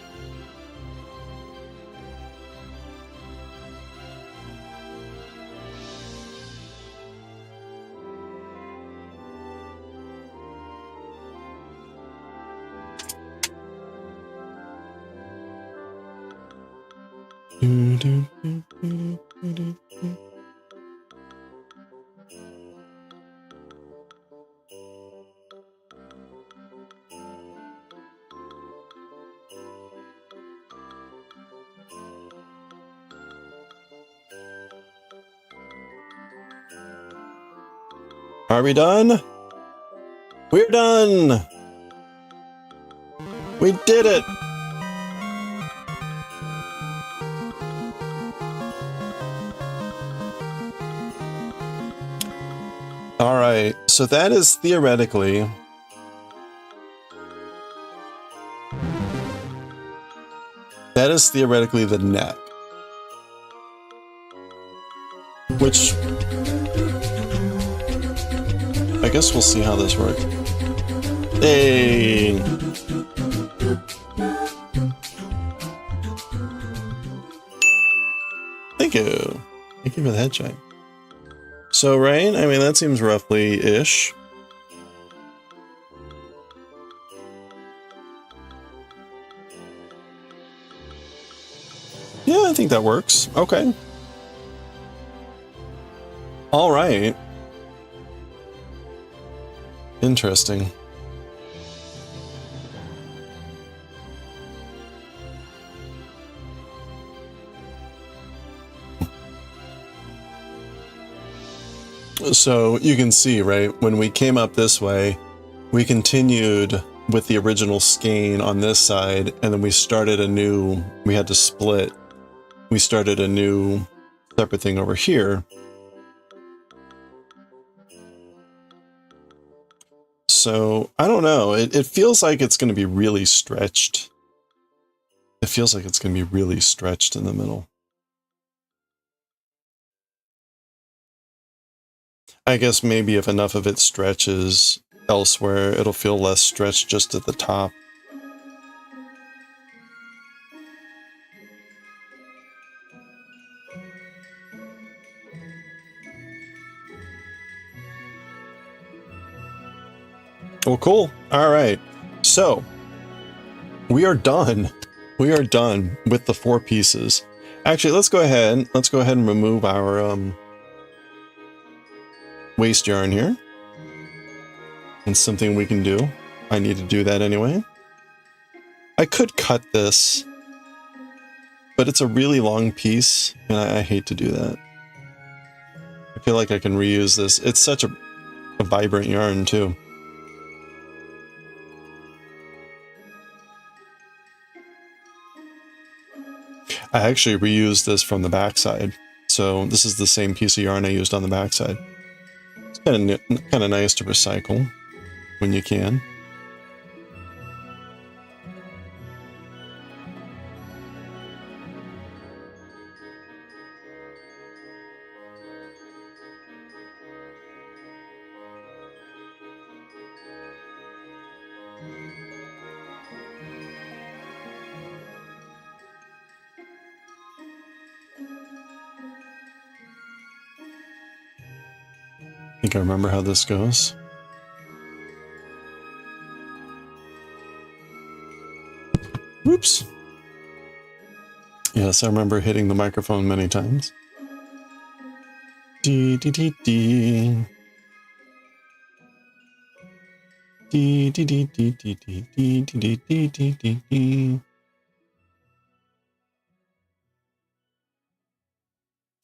Are we done? We're done! We did it! Alright, so that is theoretically... the neck. Which... I guess we'll see how this works. Hey! Thank you. Thank you for the headshot. So, right? I mean, that seems roughly-ish. Yeah, I think that works. Okay. All right. Interesting. So you can see, right, when we came up this way, we continued with the original skein on this side, and then we started a new, we had to split. We started a new separate thing over here. So, I don't know. It feels like it's going to be really stretched. It feels like it's going to be really stretched in the middle. I guess maybe if enough of it stretches elsewhere, it'll feel less stretched just at the top. Well, cool. All right. So we are done. We are done with the 4 pieces. Actually, let's go ahead. Let's go ahead and remove our waste yarn here. And something we can do. I need to do that anyway. I could cut this, but it's a really long piece, and I hate to do that. I feel like I can reuse this. It's such a vibrant yarn, too. I actually reused this from the backside. So this is the same piece of yarn I used on the backside. It's kind of nice to recycle when you can. I think I remember how this goes. Whoops. Yes, I remember hitting the microphone many times. Dee dee dee dee. Dee dee dee dee dee dee dee dee dee dee dee dee.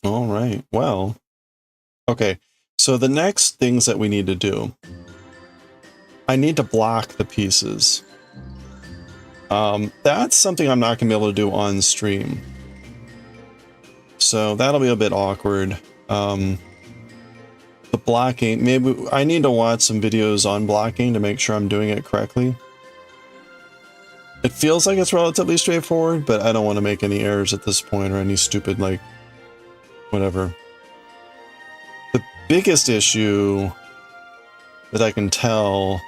All right. Well. Okay. So the next things that we need to do, I need to block the pieces. That's something I'm not going to be able to do on stream. So that'll be a bit awkward. The blocking, maybe I need to watch some videos on blocking to make sure I'm doing it correctly. It feels like it's relatively straightforward, but I don't want to make any errors at this point or any stupid, like, whatever. The biggest issue that I can tell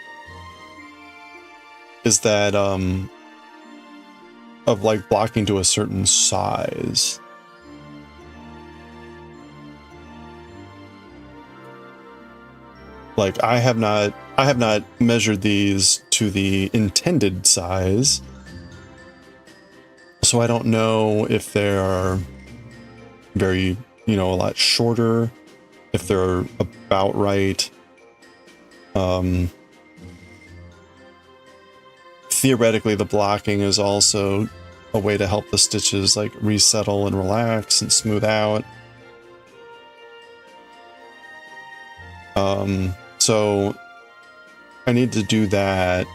is that of like blocking to a certain size. Like I have not measured these to the intended size, so I don't know if they're very, a lot shorter, if they're about right. Theoretically, the blocking is also a way to help the stitches like resettle and relax and smooth out. So I need to do that.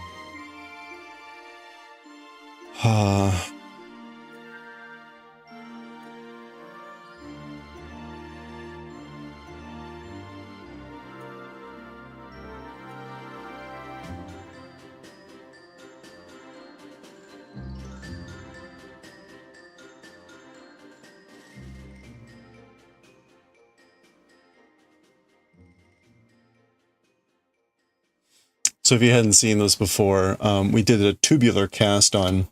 So if you hadn't seen this before, we did a tubular cast on.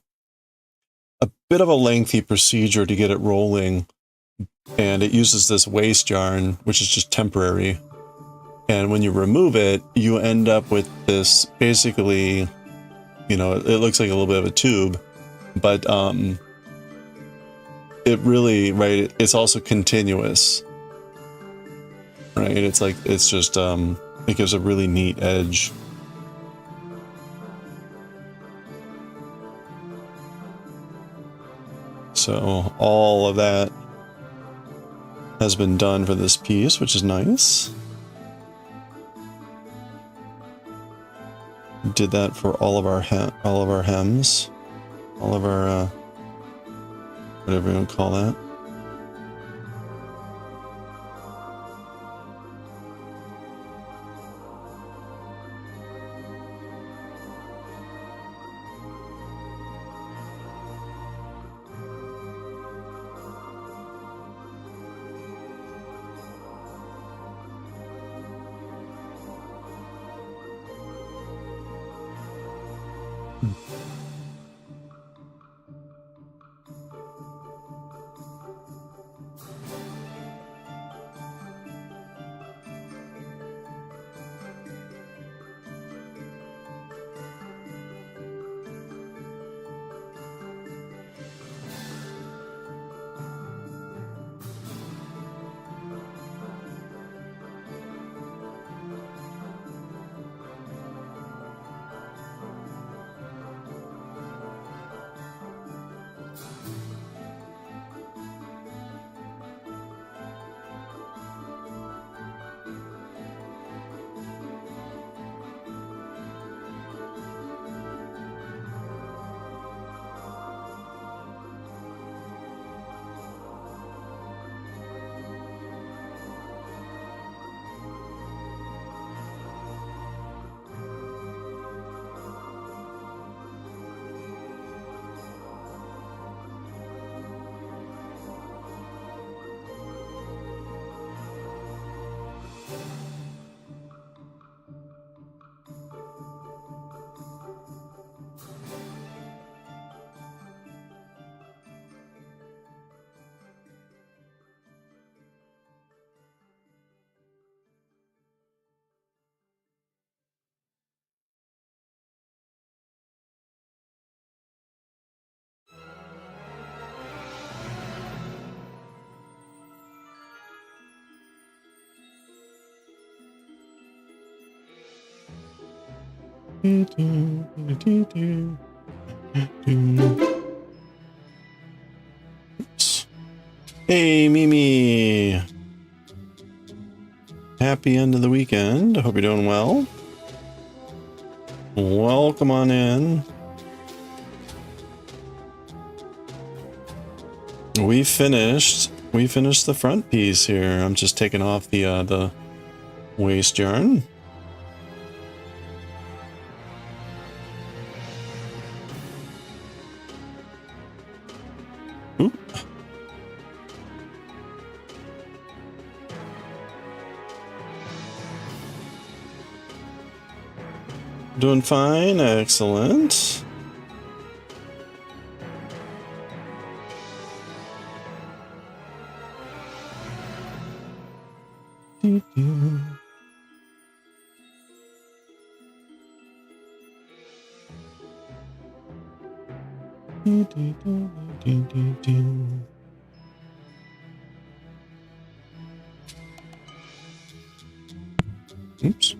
A bit of a lengthy procedure to get it rolling, and it uses this waste yarn, which is just temporary. And when you remove it, you end up with this basically, it looks like a little bit of a tube, but it really, right, it's also continuous, right? It's like, it's just, it gives a really neat edge. So all of that has been done for this piece, which is nice. Did that for all of our hems, all of our whatever you want to call that. Oops. Hey, Mimi. Happy end of the weekend. I hope you're doing well. Welcome on in. We finished the front piece here. I'm just taking off the waste yarn. Doing fine, excellent. Oops.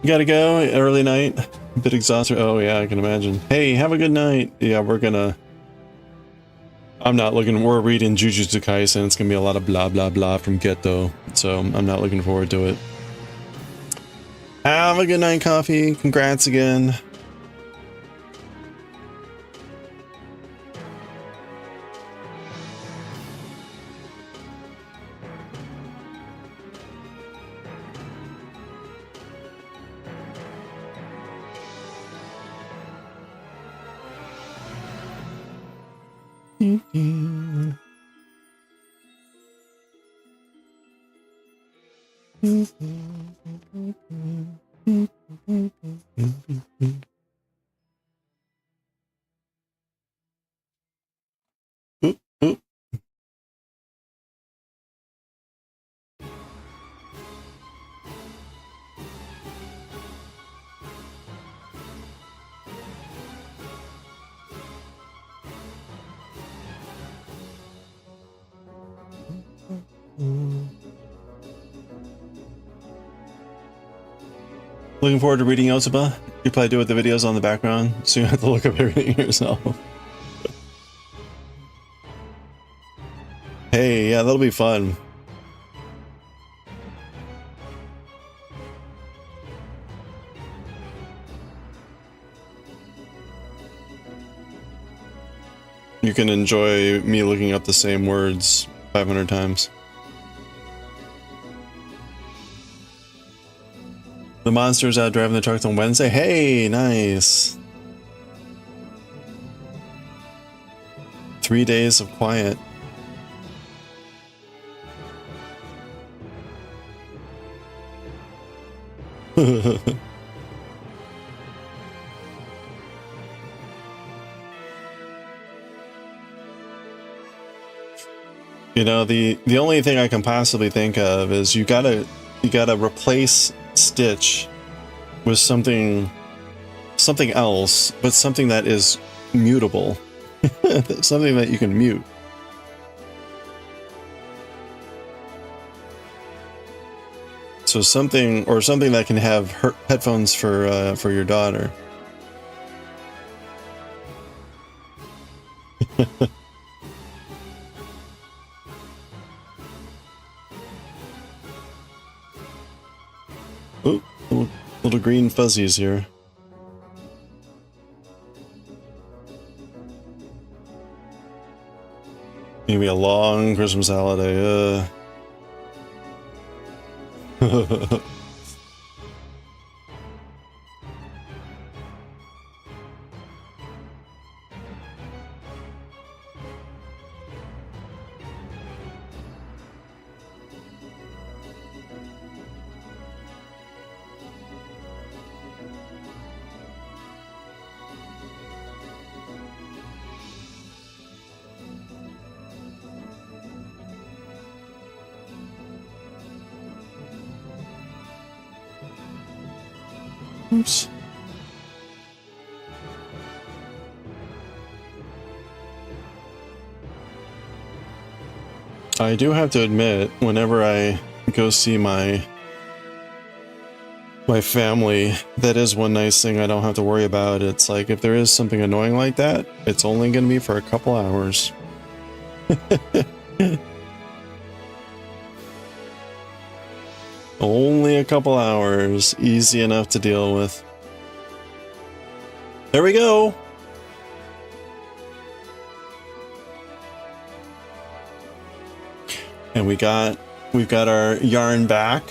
Gotta go, early night, a bit exhausted. Oh yeah, I can imagine. Hey, have a good night. Yeah, I'm not looking, we're reading Jujutsu Kaisen. It's gonna be a lot of blah blah blah from Geto, so I'm not looking forward to it. Have a good night, Coffee. Congrats again. Oop, oop. Looking forward to reading Yosuba. You probably do with the videos on the background, so you have to look up everything yourself. Hey, yeah, that'll be fun. You can enjoy me looking up the same words 500 times. The monster's out driving the trucks on Wednesday. Hey, nice. 3 days of quiet. You know, the only thing I can possibly think of is you gotta replace Stitch with something else, but something that is mutable. Something that you can mute. So something that can have headphones for your daughter. Oh, little green fuzzies here. Gonna be a long Christmas holiday. Oops. I do have to admit, whenever I go see my family, that is one nice thing I don't have to worry about. It's like, if there is something annoying like that, it's only going to be for a couple hours. Only a couple hours. Easy enough to deal with. There we go. And we've got our yarn back.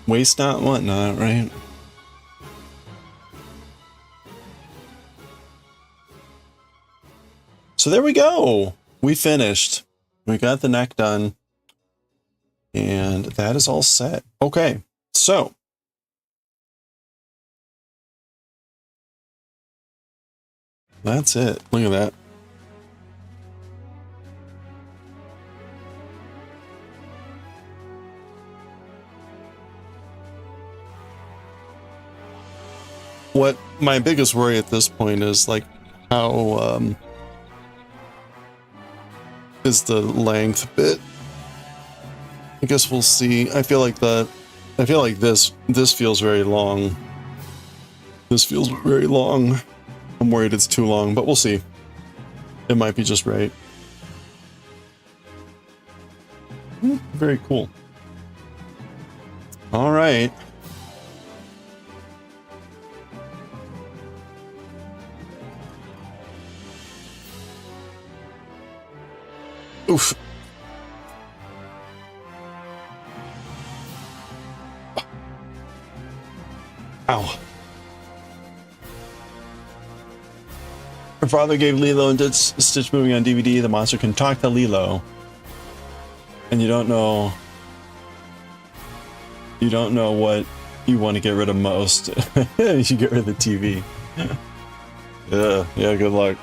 Waste not, want not, right? So there we go. we finished. We got the neck done. And that is all set. Okay, so. That's it. Look at that. What my biggest worry at this point is like how is the length bit. I guess we'll see. I feel like this feels very long. This feels very long. I'm worried it's too long, but we'll see. It might be just right. Very cool. All right. Oof. Ow. Her father gave Lilo and Stitch movie on DVD. The monster can talk to Lilo. And you don't know what you want to get rid of most. You should get rid of the TV. Yeah, good luck.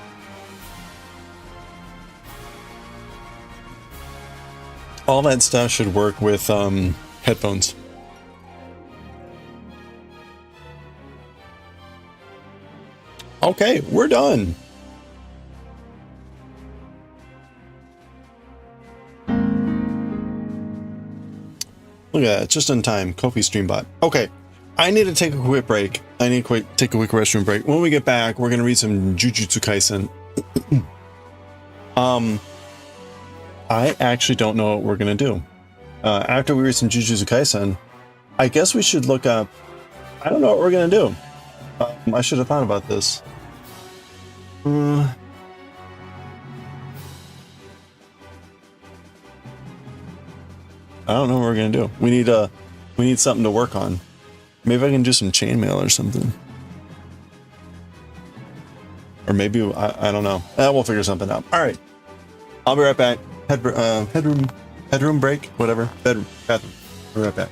All that stuff should work with headphones. Okay, we're done. Look at that, just in time. Kofi stream bot. Okay, I need to take a quick break. I need to take a quick restroom break. When we get back, we're gonna read some Jujutsu Kaisen. I actually don't know what we're gonna do. After we read some Jujutsu Kaisen, I guess we should look up. I don't know what we're gonna do. I should have thought about this. I don't know what we're gonna do. We need something to work on. Maybe I can do some chainmail or something. Or maybe I don't know. We'll figure something out. All right, I'll be right back. Headroom break, whatever. Bathroom. I'll be right back.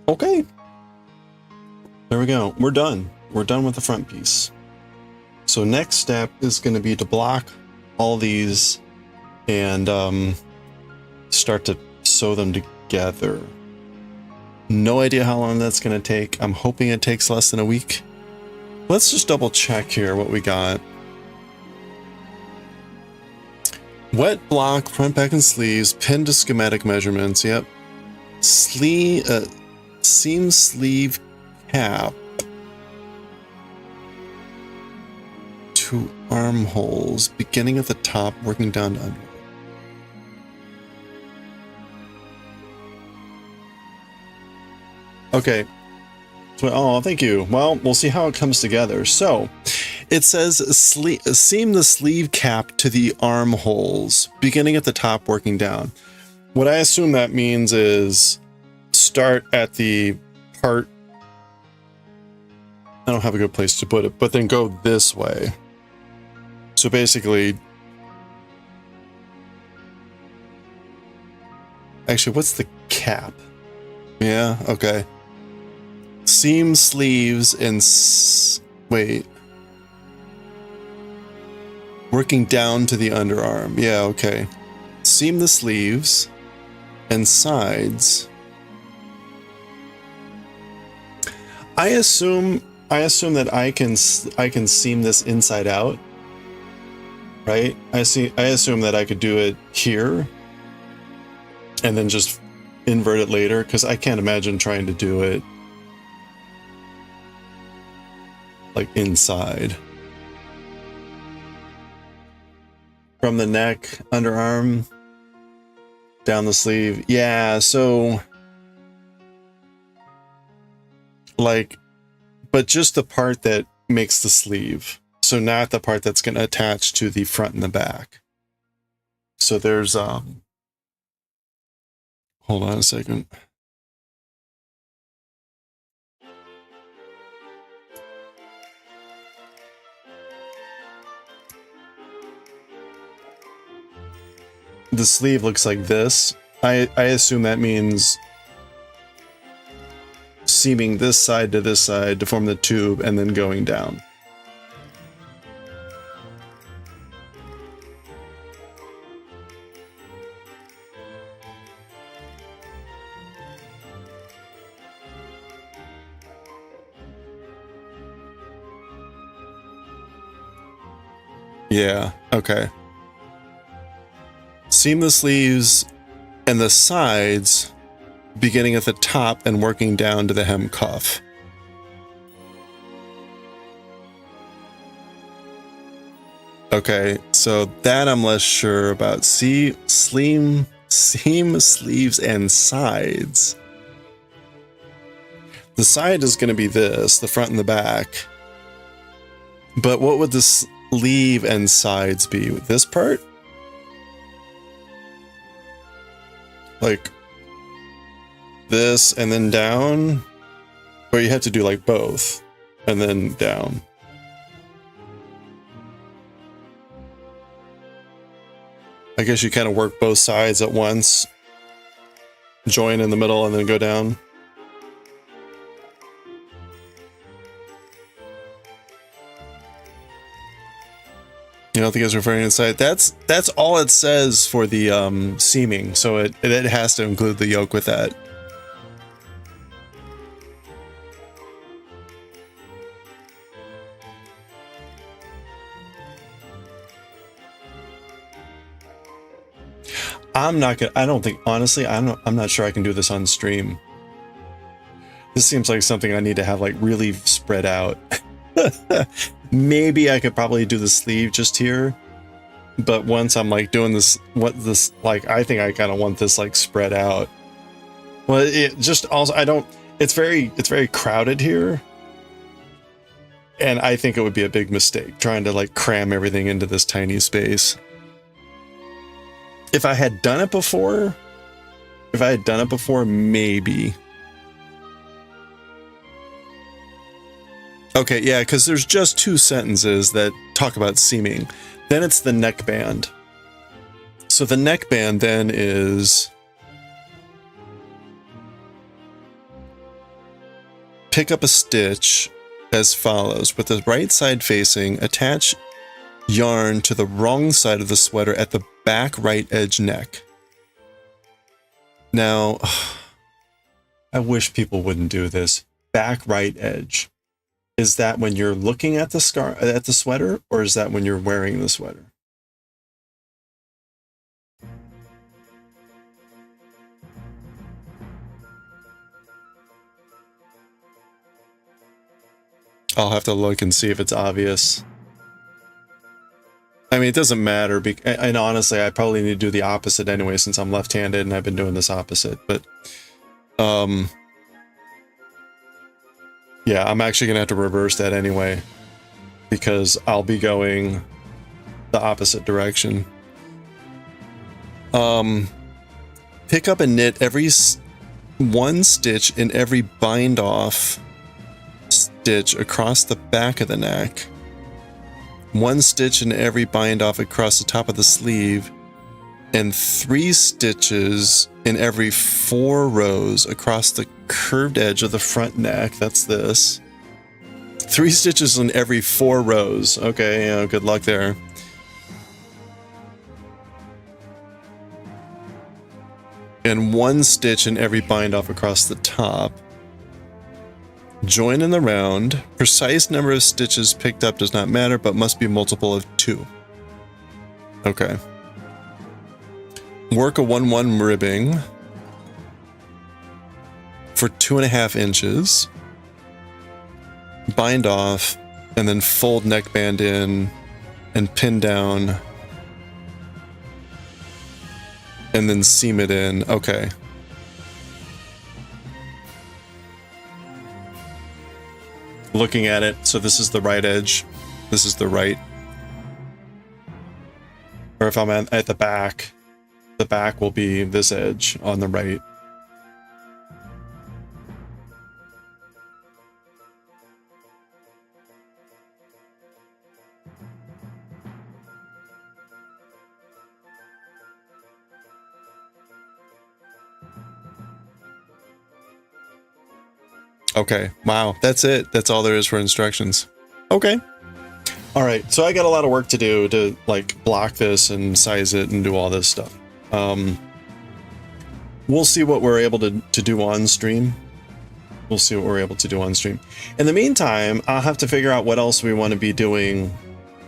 Okay. There we go. We're done. We're done with the front piece. So next step is going to be to block all these and start to sew them together. No idea how long that's going to take. I'm hoping it takes less than a week. Let's just double check here what we got. Wet block, front, back, and sleeves, pinned to schematic measurements. Yep. Seam sleeve cap to armholes, beginning at the top, working down to under. Okay. So, oh, thank you. Well, we'll see how it comes together. So, it says seam the sleeve cap to the armholes, beginning at the top, working down. What I assume that means is start at the part I don't have a good place to put it, but then go this way. So basically, actually, what's the cap? Yeah, okay. Seam, sleeves, and wait. Working down to the underarm. Yeah, okay. Seam the sleeves and sides. I assume that I can seam this inside out. Right? I assume that I could do it here and then just invert it later, because I can't imagine trying to do it like inside. From the neck, underarm, down the sleeve. Yeah, so like, but just the part that makes the sleeve. So not the part that's going to attach to the front and the back. So there's, hold on a second. The sleeve looks like this. I assume that means seaming this side to this side to form the tube and then going down. Yeah, okay. Seam the sleeves and the sides, beginning at the top and working down to the hem cuff. Okay, so that I'm less sure about. Seam, sleeves, and sides. The side is going to be this, the front and the back. But what would the sleeve and sides be? This part? Like this and then down? Or you have to do like both and then down. I guess you kind of work both sides at once. Join in the middle and then go down. You don't think it's referring inside? That's all it says for the seaming, so it has to include the yoke with that. I'm not sure I can do this on stream. This seems like something I need to have like really spread out. Maybe I could probably do the sleeve just here, but once I'm like doing this, I think I kind of want this like spread out. Well, it just also, it's very crowded here. And I think it would be a big mistake trying to like cram everything into this tiny space. If I had done it before, maybe. Okay, yeah, because there's just 2 sentences that talk about seaming. Then it's the neckband. So the neckband then is pick up a stitch as follows. With the right side facing, attach yarn to the wrong side of the sweater at the back right edge neck. Now, I wish people wouldn't do this. Back right edge. Is that when you're looking at the sweater, or is that when you're wearing the sweater? I'll have to look and see if it's obvious. I mean, it doesn't matter, and honestly, I probably need to do the opposite anyway, since I'm left-handed and I've been doing this opposite, but, yeah, I'm actually gonna have to reverse that anyway, because I'll be going the opposite direction. Pick up and knit one stitch in every bind off stitch across the back of the neck, 1 stitch in every bind off across the top of the sleeve, and 3 stitches in every 4 rows across the curved edge of the front neck. That's this. 3 stitches in every 4 rows. Okay, good luck there. And 1 stitch in every bind off across the top. Join in the round. Precise number of stitches picked up does not matter, but must be multiple of 2. Okay. Work a 1-1 ribbing for 2.5 inches. Bind off, and then fold neckband in and pin down. And then seam it in. Okay. Looking at it, so this is the right edge. This is the right. Or if I'm at the back will be this edge on the right. Okay, wow, that's it. That's all there is for instructions. Okay. All right, so I got a lot of work to do to like block this and size it and do all this stuff. We'll see what we're able to do on stream. We'll see what we're able to do on stream. In the meantime, I'll have to figure out what else we want to be doing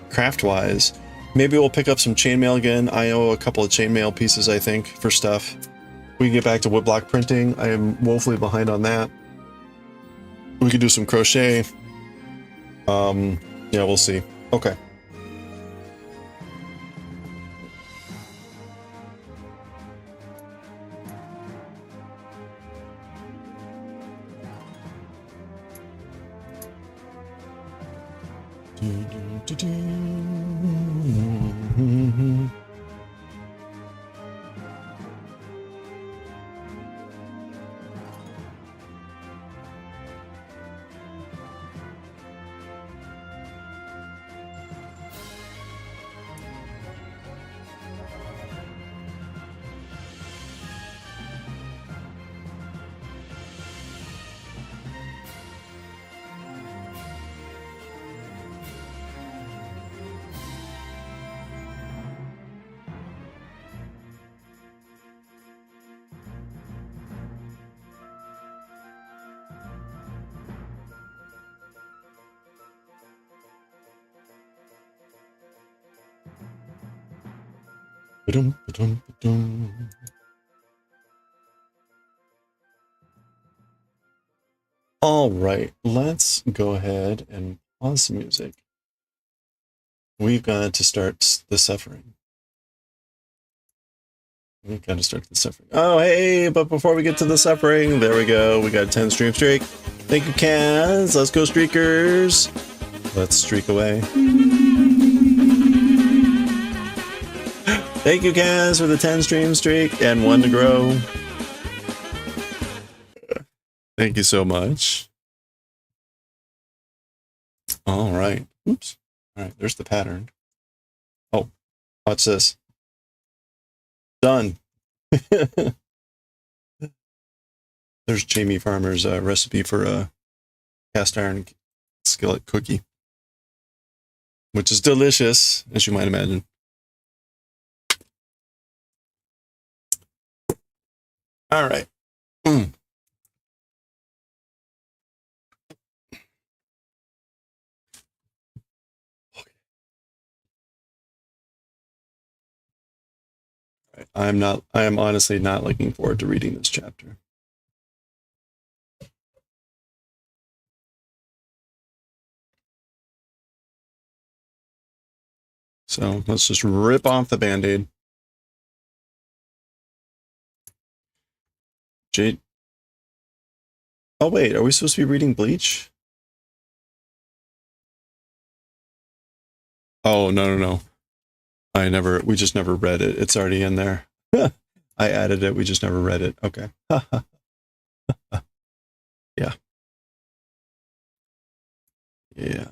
craft-wise. Maybe we'll pick up some chainmail again. I owe a couple of chainmail pieces, I think, for stuff. We can get back to woodblock printing. I am woefully behind on that. We could do some crochet. Yeah, we'll see. Okay. All right, let's go ahead and pause the music. We've got to start the suffering. We've got to start the suffering. Oh, hey, but before we get to the suffering, there we go. We got a 10 stream streak. Thank you, Kaz. Let's go, streakers. Let's streak away. Thank you, Kaz, for the 10 stream streak and 1 to grow. Thank you so much. All right. Oops. All right, there's the pattern. Oh, watch this. Done. There's Jamie Farmer's recipe for a cast iron skillet cookie, which is delicious, as you might imagine. All right. I am honestly not looking forward to reading this chapter. So let's just rip off the Band-Aid. Jade. Oh wait, are we supposed to be reading Bleach? Oh, no. We just never read it. It's already in there. I added it, we just never read it. Okay. Yeah. Yeah.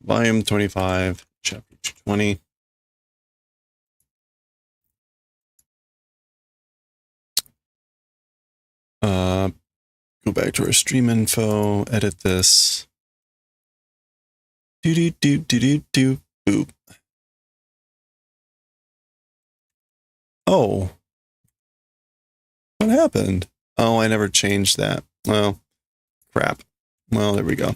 Volume 25, chapter 220. Go back to our stream info, edit this. Boop. Oh. What happened? Oh, I never changed that. Well, crap. Well, there we go.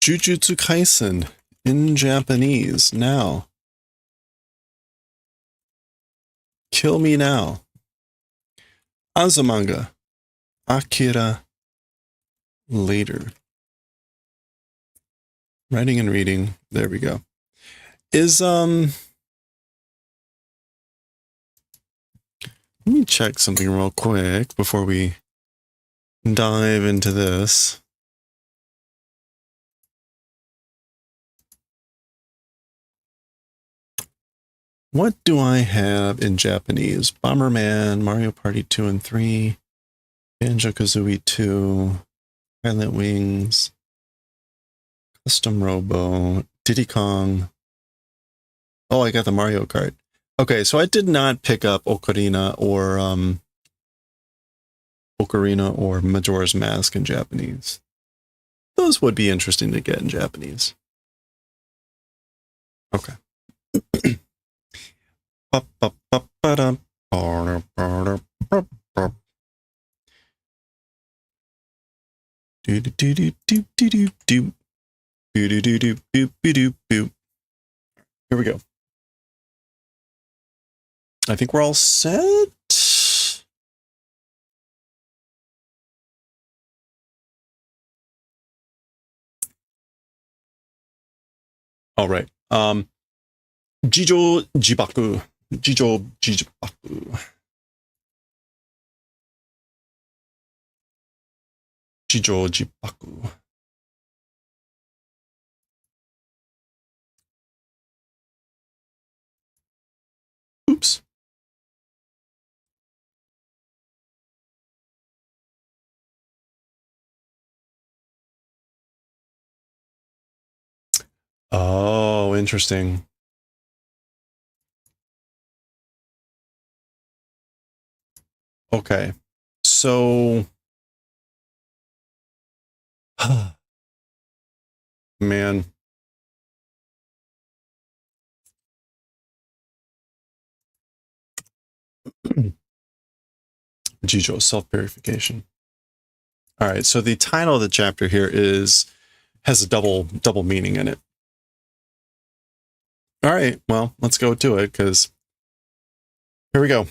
Jujutsu Kaisen in Japanese now. Kill me now. Azumanga. Akira later. Writing and reading. There we go. Let me check something real quick before we dive into this. What do I have in Japanese? Bomberman, Mario Party 2 and 3, Banjo-Kazooie 2, Pilot Wings, Custom Robo, Diddy Kong. Oh, I got the Mario Kart. Okay, so I did not pick up Ocarina or Majora's Mask in Japanese. Those would be interesting to get in Japanese. Okay. Here we go. I think we're all set. All right. Jijo Jibaku. Jijo Jibaku. Jijo Jibaku. Oops. Oh, interesting. Okay. So man. Jijo, self-purification. All right, so the title of the chapter here has a double meaning in it. All right, well, let's go to it, because here we go.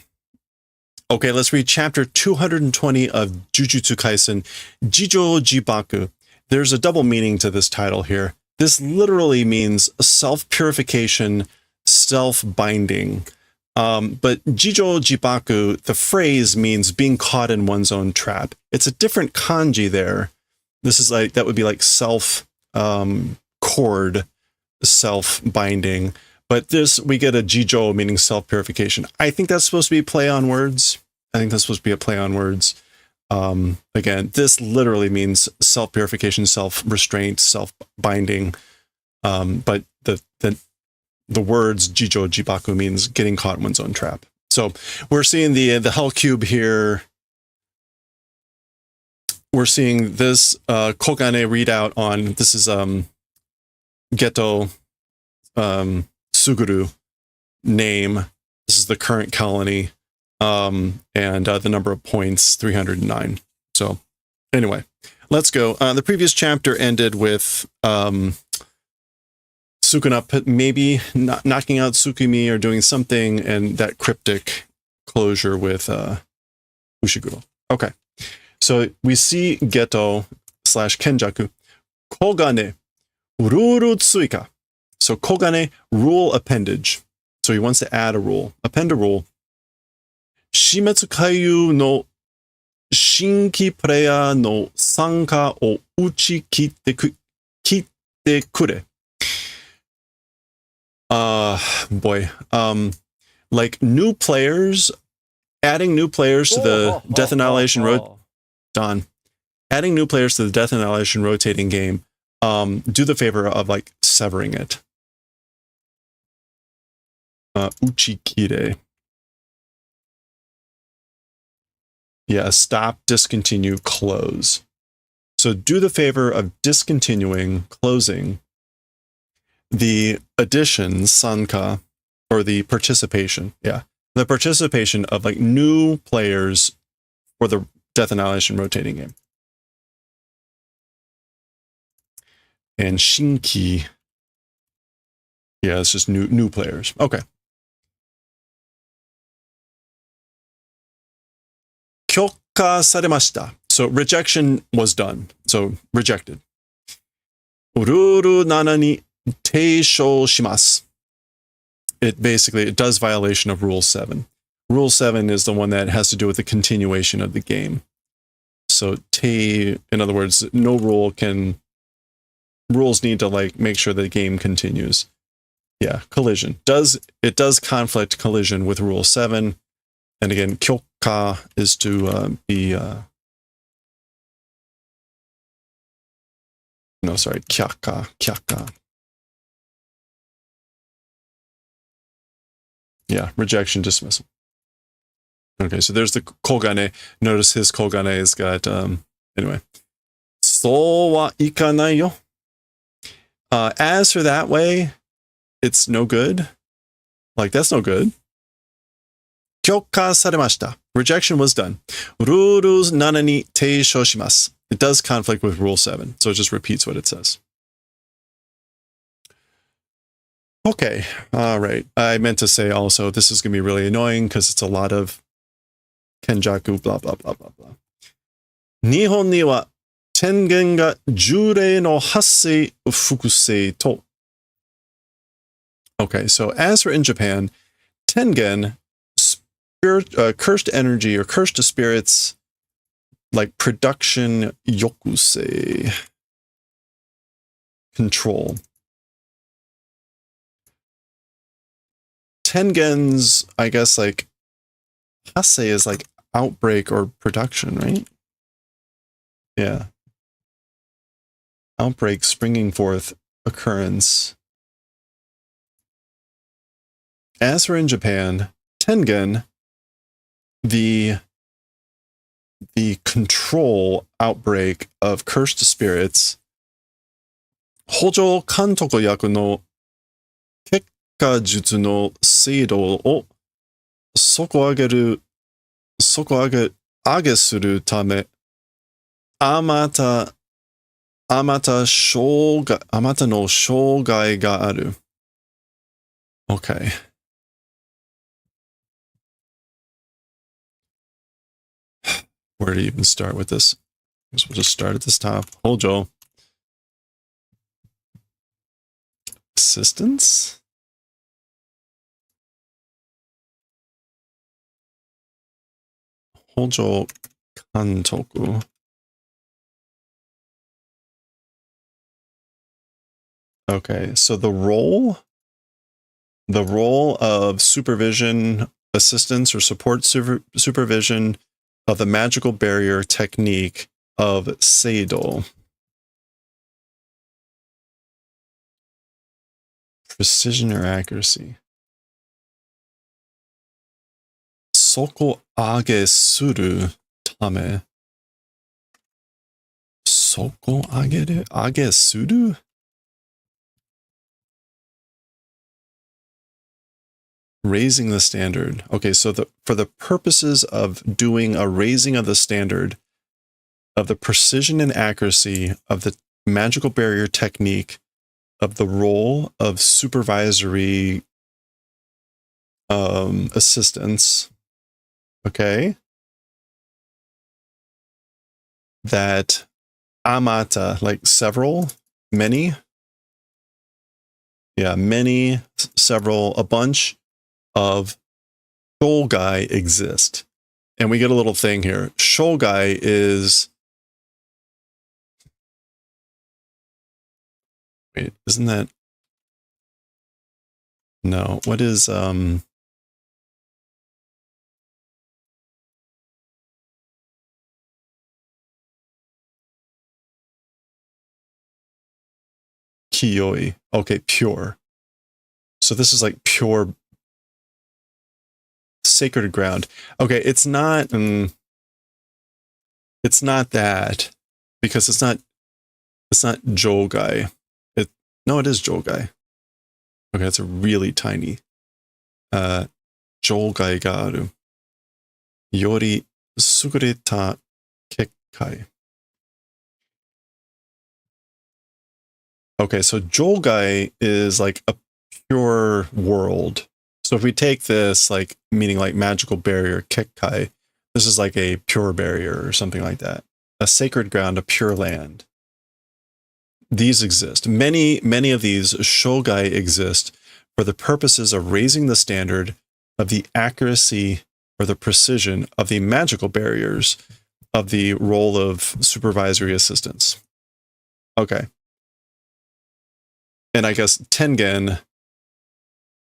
Okay, let's read chapter 220 of Jujutsu Kaisen, Jijo Jibaku. There's a double meaning to this title here. This literally means self-purification, self-binding. But Jijo Jibaku, the phrase means being caught in one's own trap. It's a different kanji there. This is like, that would be like cord, self-binding. But this, we get a Jijo meaning self-purification. I think that's supposed to be a play on words. Again, this literally means self-purification, self-restraint, self-binding. But the words Jijo Jibaku means getting caught in one's own trap. So we're seeing the Hell Cube here. We're seeing this Kokane readout on, this is Geto Suguru name. This is the current colony. And the number of points, 309. So anyway, let's go. The previous chapter ended with Sukuna maybe knocking out Tsukimi or doing something, and that cryptic closure with Ushiguro. Okay. So we see Geto slash kenjaku. Kogane, ruru tsuika. So kogane, rule appendage. So he wants to add a rule, append a rule. Shimetsu Kaiyu no shinki player no sanka o uchi kitte kure. Boy. Like new players, adding new players to the Death Annihilation adding new players to the Death Annihilation rotating game, do the favor of like severing it. Uchikire. Yeah, stop, discontinue, close. So do the favor of discontinuing, closing the addition, sanka, or the participation. Yeah, the participation of like new players for the Death Annihilation rotating game. And shinki. Yeah, it's just new players. Okay. Kyoka saremashita. So rejection was done. So rejected. Ruru nana ni teishou shimasu. It does violation of Rule 7. Rule 7 is the one that has to do with the continuation of the game. So in other words, no rule can, rules need to like make sure the game continues. Yeah, collision. It does conflict collision with Rule 7. And again, kyoka is to be, kyaka. Yeah, rejection, dismissal. Okay, so there's the kogane. Notice his kogane has got, anyway. So wa ikanai yo. As for that way, it's no good. Like, that's no good. Kyoka saremashita. Rejection was done. Ruru nana ni teishou shimasu. It does conflict with Rule 7, so it just repeats what it says. Okay, all right. I meant to say also, this is going to be really annoying because it's a lot of kenjaku, blah, blah, blah, blah, blah. Nihon ni wa tengen ga jurei no hassei fukusei to. Okay, so as for in Japan, tengen, cursed energy or cursed spirits, like production yokusei, control. Tengen's, I guess, like, Hase is like outbreak or production, right? Yeah. Outbreak, springing forth, occurrence. As for in Japan, Tengen, the control outbreak of cursed spirits, Hojo Kantoku yaku no Jutsu no seido o sokoage suru tame amata no shougai ga aru. Okay. Where to even start with this? I guess we'll just start at this top. Hojo. Assistance? Hojo Kantoku. Okay, so the role of supervision, assistance, or support supervision of the magical barrier technique of Seido. Precision or accuracy. Soko age suru tame. Soko age suru? Raising the standard. Okay, so for the purposes of doing a raising of the standard of the precision and accuracy of the magical barrier technique of the role of supervisory assistance. Okay. That Amata, like several, many. Yeah, many, several, a bunch of Shogai exist. And we get a little thing here. Shogai is... Wait, isn't that... No, what is... Kiyoi. Okay, pure. So this is like pure sacred ground. Okay, it's not that, because it's not Jogai. No, it is Jogai. Okay, it's a really tiny Jogai ga aru. Yori sugureta kekkai. Okay, so Jogai is like a pure world. So if we take this, like, meaning like magical barrier, kekkai, this is like a pure barrier or something like that. A sacred ground, a pure land. These exist. Many of these shogai exist for the purposes of raising the standard of the accuracy or the precision of the magical barriers of the role of supervisory assistance. Okay. And I guess Tengen,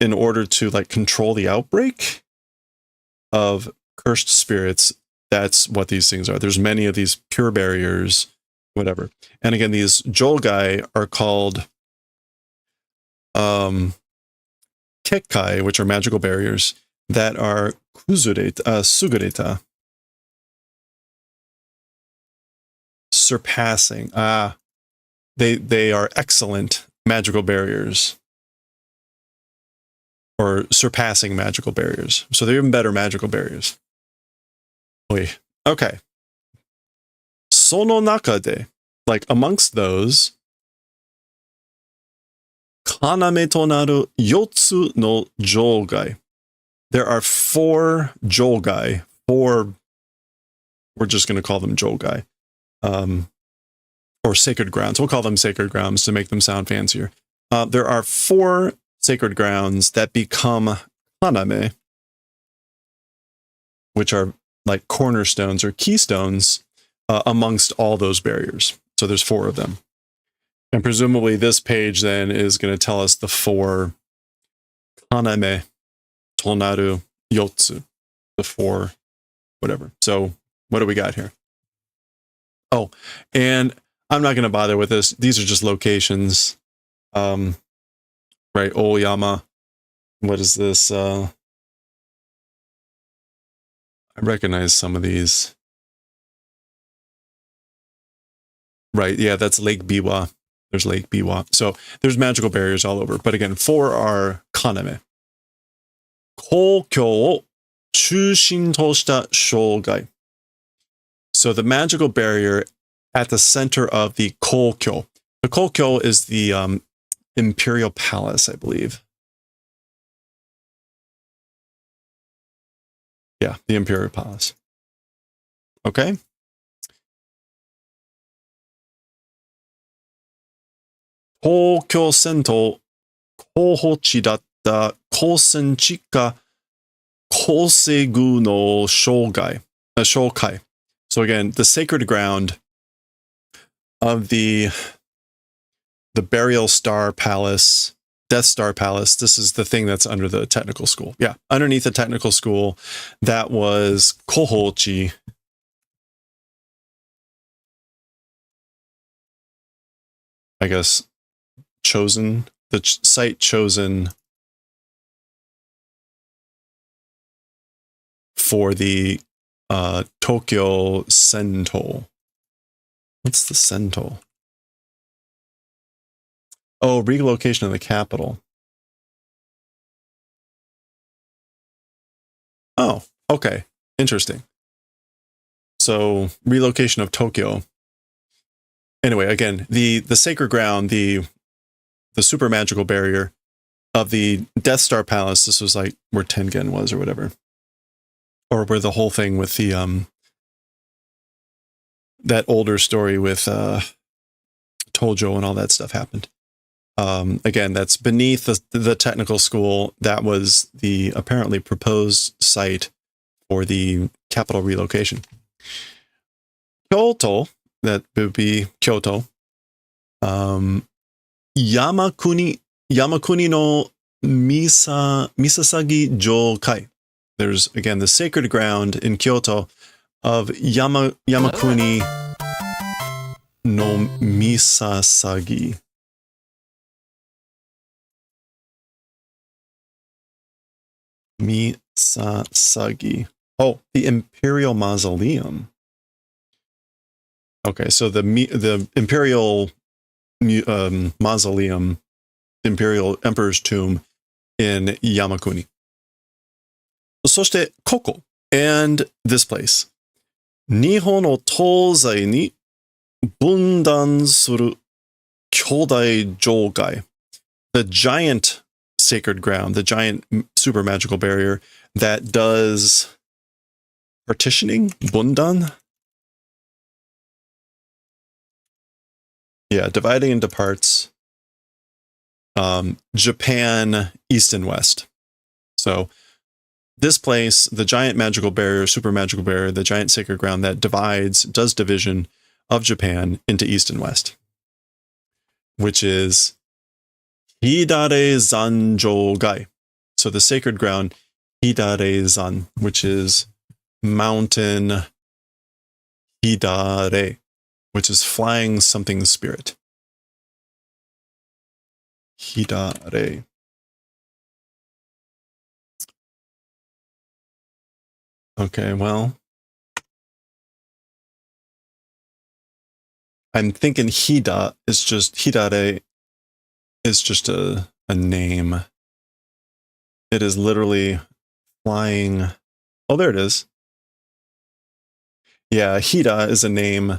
in order to like control the outbreak of cursed spirits, that's what these things are. There's many of these pure barriers, whatever. And again, these Jogai are called Kekkai, which are magical barriers that are Sugureta, surpassing. They are excellent magical barriers, or surpassing magical barriers. So they're even better magical barriers. Okay. Sono nakade, like amongst those, kaname to naru yotsu no jogai. There are 4 jogai. 4, we're just going to call them jogai. Or sacred grounds. We'll call them sacred grounds to make them sound fancier. There are 4 sacred grounds that become kaname, which are like cornerstones or keystones amongst all those barriers. So there's 4 of them. And presumably this page then is going to tell us the 4 kaname tonaru yotsu, the 4 whatever. So what do we got here? Oh, and I'm not going to bother with this. These are just locations. Right, Oyama. What is this? I recognize some of these. Right, yeah, that's Lake Biwa. There's Lake Biwa. So there's magical barriers all over. But again, 4 are kaname. Kokyo o chushin to shita shogai. So the magical barrier at the center of the Kokyo. The Kokyo is the Imperial Palace, I believe. Yeah, the Imperial Palace. Okay. Tokyo Sento Kohochi datta Kosenchi ga Kosegu no Shogai. Shokai. So again, the sacred ground of the Burial Star Palace, Death Star Palace. This is the thing that's under the technical school. Yeah, underneath the technical school, that was Kohochi. I guess chosen, the site chosen for the Tokyo Sento. What's the Sento? Oh, relocation of the capital. Oh, okay. Interesting. So, relocation of Tokyo. Anyway, again, the sacred ground, the super magical barrier of the Death Star Palace, this was like where Tengen was or whatever. Or where the whole thing with the that older story with Tojo and all that stuff happened. Again, that's beneath the technical school. That was the apparently proposed site for the capital relocation. Kyoto, that would be Kyoto. Yamakuni no Misasagi Jokai. There's, again, the sacred ground in Kyoto of Yamakuni no Misasagi. Misasagi. Oh, the Imperial Mausoleum. Okay, so the Imperial Mausoleum, Imperial Emperor's Tomb in Yamakuni. そしてここ and this place. 日本の東西に分断する巨大城外. The giant sacred ground, the giant super magical barrier that does partitioning, bundan. Yeah, dividing into parts. Japan, east and west. So this place, the giant magical barrier, super magical barrier, the giant sacred ground that does division of Japan into east and west, which is Hidare Zanjogai. So the sacred ground, Hidare Zan, which is mountain Hidare, which is flying something spirit. Hidare. Okay, well, I'm thinking Hidare is just a name. It is literally flying. Oh, there it is. Yeah, Hida is a name.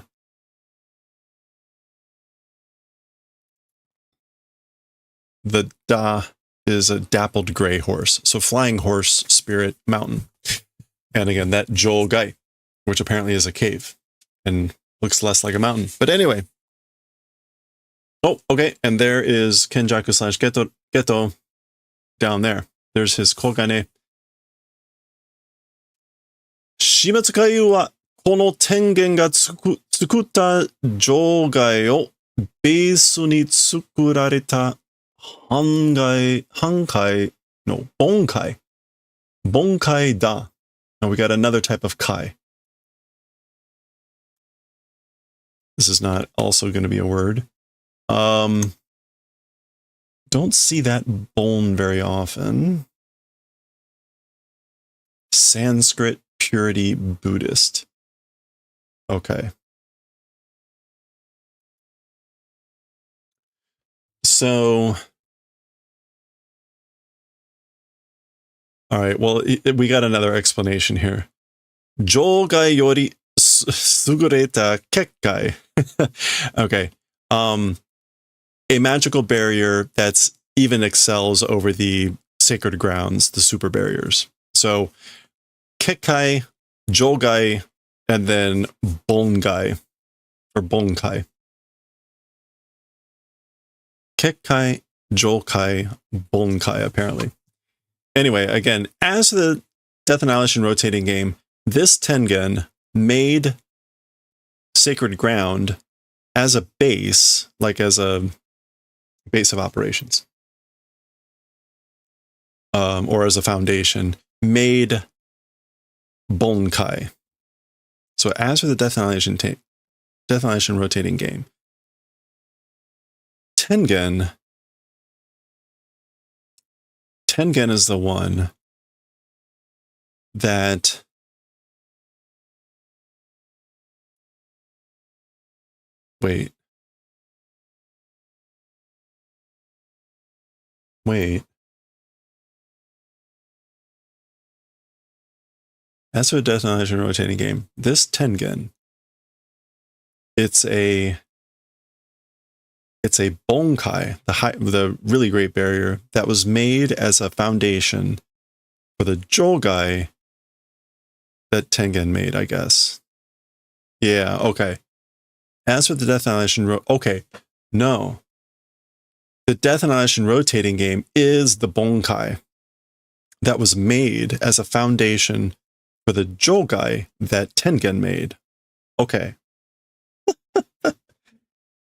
The Da is a dappled gray horse. So flying horse, spirit, mountain. And again, that Jogai, which apparently is a cave and looks less like a mountain. But anyway. Oh, okay. And there is Kenjaku / Geto down there. There's his Kogane. Shimatsukai wa kono tengen ga tsukutta jogai o base ni tsukurareta bonkai da. Now we got another type of kai. This is not also going to be a word. Don't see that bone very often. Sanskrit purity Buddhist. Okay. So, all right, well, we got another explanation here. Jogai yori sugureta kekkai. Okay. A magical barrier that's even excels over the sacred grounds, the super barriers. So, kekkai, jogai, and then bongai, or bonkai. Kekkai, jokai, bonkai, apparently. Anyway, again, as the Death Annihilation rotating game, this Tengen made Sacred Ground as a base, like as a base of operations, or as a foundation, made Bonkai. So as for the Death Annihilation rotating game, Tengen is the one that wait. As for the Death Annihilation rotating game, this Tengen, it's a bonkai, the really great barrier that was made as a foundation for the jogai that Tengen made, I guess. Yeah, okay. As for the Death Annihilation, okay, no. The Death Annihilation rotating game is the Bonkai that was made as a foundation for the Jogai that Tengen made. Okay.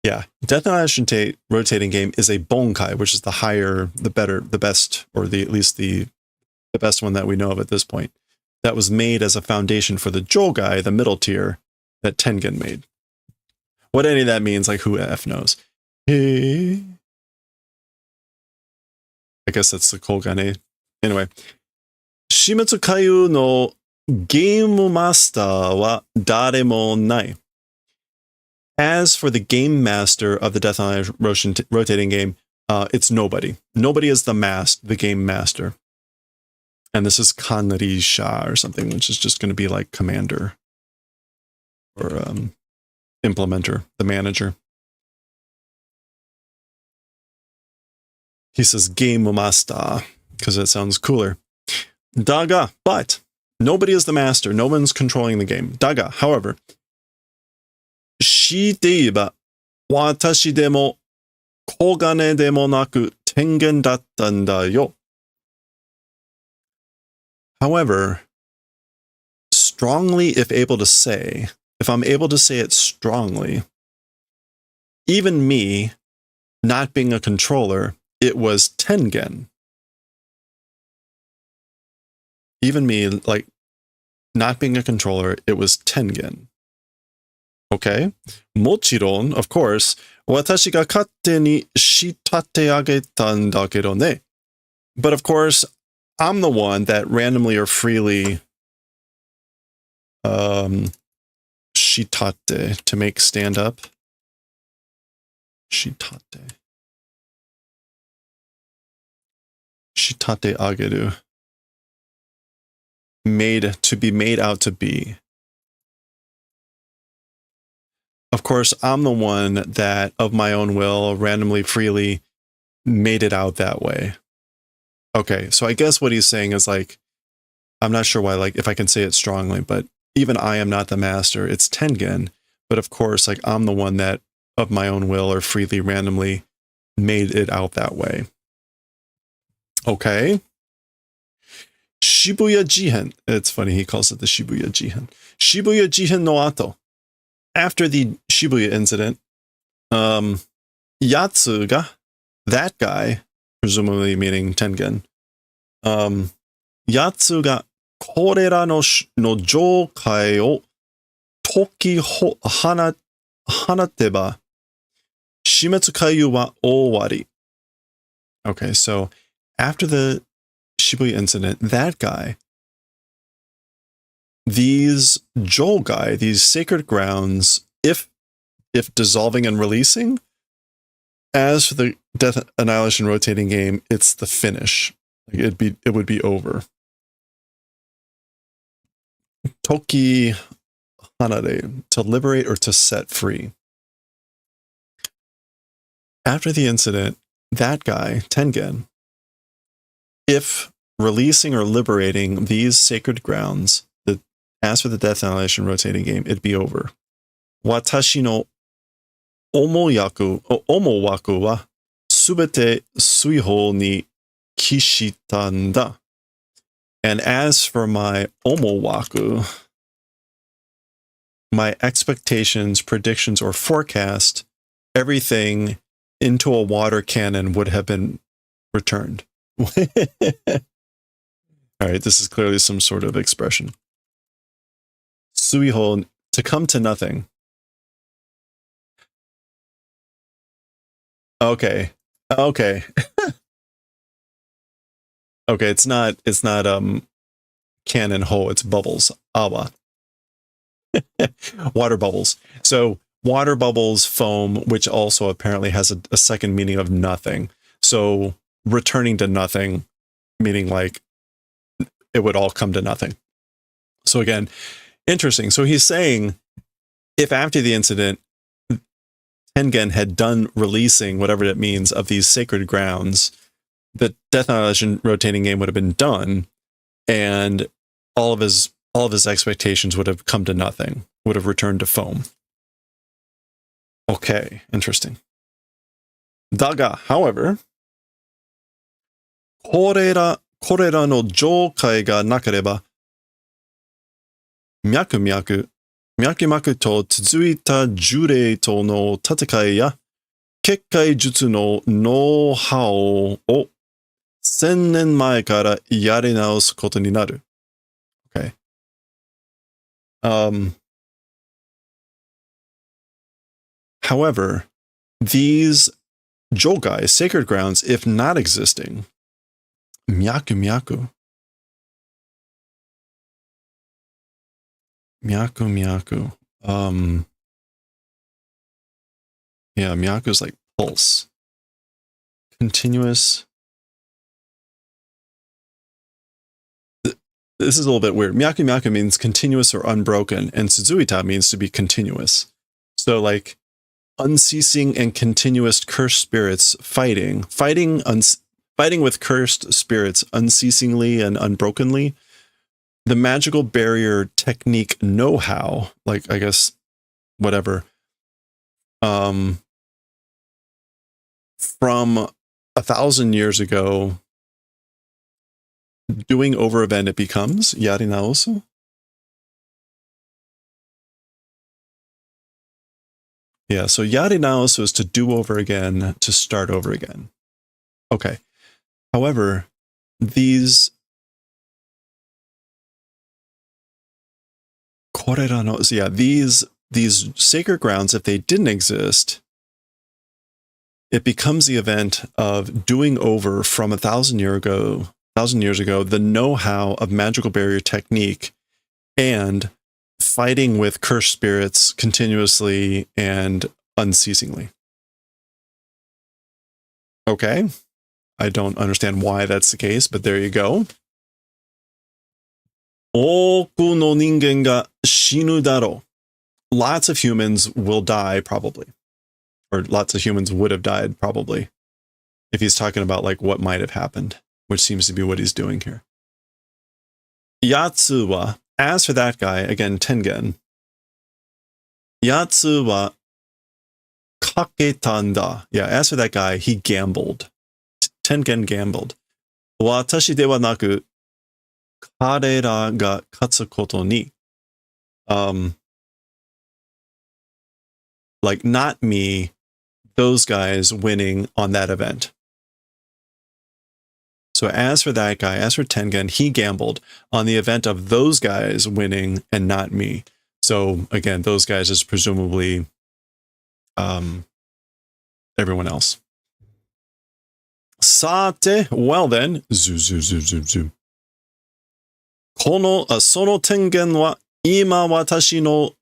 Yeah, Death Annihilation rotating game is a Bonkai, which is the higher, the better, the best, or at least the best one that we know of at this point. That was made as a foundation for the Jogai, the middle tier, that Tengen made. What any of that means, like, who F knows? Hey. I guess that's the Kogane. Anyway. Shimetsu Kayu no Game Master wa dare mo nai. As for the game master of the Death Annihilation rotating game, it's nobody. Nobody is the game master. And this is Kanrisha or something, which is just going to be like commander or implementer, the manager. He says game master because it sounds cooler. Daga, but nobody is the master. No one's controlling the game. Daga, however, shite watashi demo kogane demo naku tengen dattan da yo. However, strongly, if I'm able to say it strongly, even me, not being a controller, it was Tengen. Even me, like, not being a controller, it was Tengen. Okay? Mochiron, of course, watashi ga katte ni shitate agetan da kedo ne. But of course, I'm the one that randomly or freely shitate, to make stand up. Shitate ageru. To be made out to be. Of course, I'm the one that, of my own will, randomly, freely made it out that way. Okay, so I guess what he's saying is, like, I'm not sure why, like, if I can say it strongly, but even I am not the master. It's Tengen. But of course, like, I'm the one that, of my own will or freely, randomly made it out that way. Okay. Shibuya Jihen. It's funny, he calls it the Shibuya Jihen. Shibuya Jihen no ato. After the Shibuya incident, Yatsuga, that guy, presumably meaning Tengen, Yatsuga korera no joukai o toki hanateba shimetsu kayu wa owari. Okay, so after the Shibuya incident, that guy, these Jogai, these sacred grounds, if dissolving and releasing, as for the Death Annihilation rotating game, it's the finish. Like it would be over. Toki hanare, to liberate or to set free. After the incident, that guy, Tengen, if releasing or liberating these sacred grounds, as for the Death Annihilation rotating game, it'd be over. Watashi no omowaku wa subete suihou ni kishita n da. And as for my omowaku, my expectations, predictions, or forecast, everything into a water cannon would have been returned. All right, this is clearly some sort of expression. Suihou, to come to nothing. Okay. Okay, it's not cannon hole, it's bubbles. Awa. Water bubbles. So water bubbles, foam, which also apparently has a second meaning of nothing. So returning to nothing, meaning like it would all come to nothing. So again, interesting. So he's saying if after the incident, Tengen had done releasing, whatever that means, of these sacred grounds, the Death Annihilation rotating game would have been done, and all of his expectations would have come to nothing, would have returned to foam. Okay, interesting. Daga, however, これらの状態がなければ、脈々と続いた呪霊との戦いや、結界術のノウハウを1000年前からやり直すことになる。Okay. However, these jogai, sacred grounds, if not existing, myaku. Yeah, myaku is like pulse. Continuous. This is a little bit weird. Myaku means continuous or unbroken, and Suzuita means to be continuous. So like unceasing and continuous cursed spirits fighting with cursed spirits unceasingly and unbrokenly. The magical barrier technique know-how, like I guess whatever, from 1,000 years ago, doing over event it becomes yarinaosu. Yeah, so yarinaosu is to do over again, to start over again. Okay. However, these these sacred grounds, if they didn't exist, it becomes the event of doing over from 1,000 years ago, the know-how of magical barrier technique and fighting with cursed spirits continuously and unceasingly. Okay. I don't understand why that's the case, but there you go. Oku no ningen ga shinu daro. Lots of humans will die, probably. Or lots of humans would have died, probably. If he's talking about like what might have happened, which seems to be what he's doing here. Yatsu wa, as for that guy, again, Tengen. Yatsu wa kaketanda. Yeah, as for that guy, he gambled. Tengen gambled. Watashi de wa naku, karera ga katsu koto ni. Like, not me, those guys winning on that event. So as for that guy, as for Tengen, he gambled on the event of those guys winning and not me. So again, those guys is presumably everyone else. Sate, well then, zu. Sono Tengen wa ima watashi no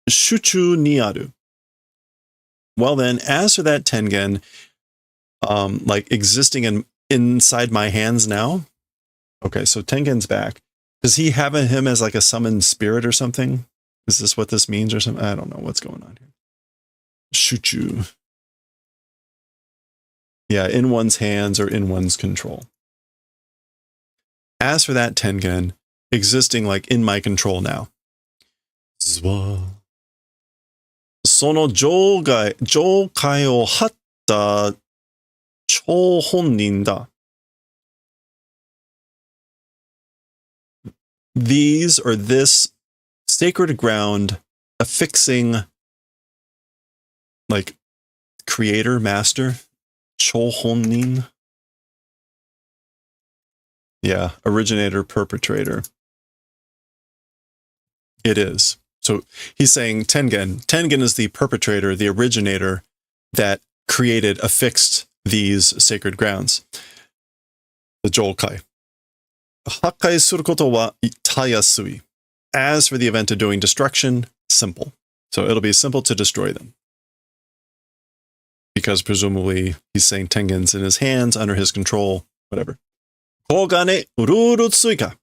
shuchu ni aru. Well then, as for that Tengen, like existing inside my hands now. Okay, so Tengen's back. Does he have him as like a summoned spirit or something? Is this what this means or something? I don't know what's going on here. Shuchu. Yeah, in one's hands or in one's control. As for that Tengen, existing like in my control now. Zwa. Sono joukai o hatta chohonnin da. These or this sacred ground affixing like creator, master, chohonnin. Yeah, originator, perpetrator. It is. So he's saying Tengen. Tengen is the perpetrator, the originator that created, affixed these sacred grounds. The Joukai. Hakkai suru koto wa tayasui. As for the event of doing destruction, simple. So it'll be simple to destroy them. Because presumably he's saying Tengen's in his hands, under his control, whatever. Kogane ruru tsuika.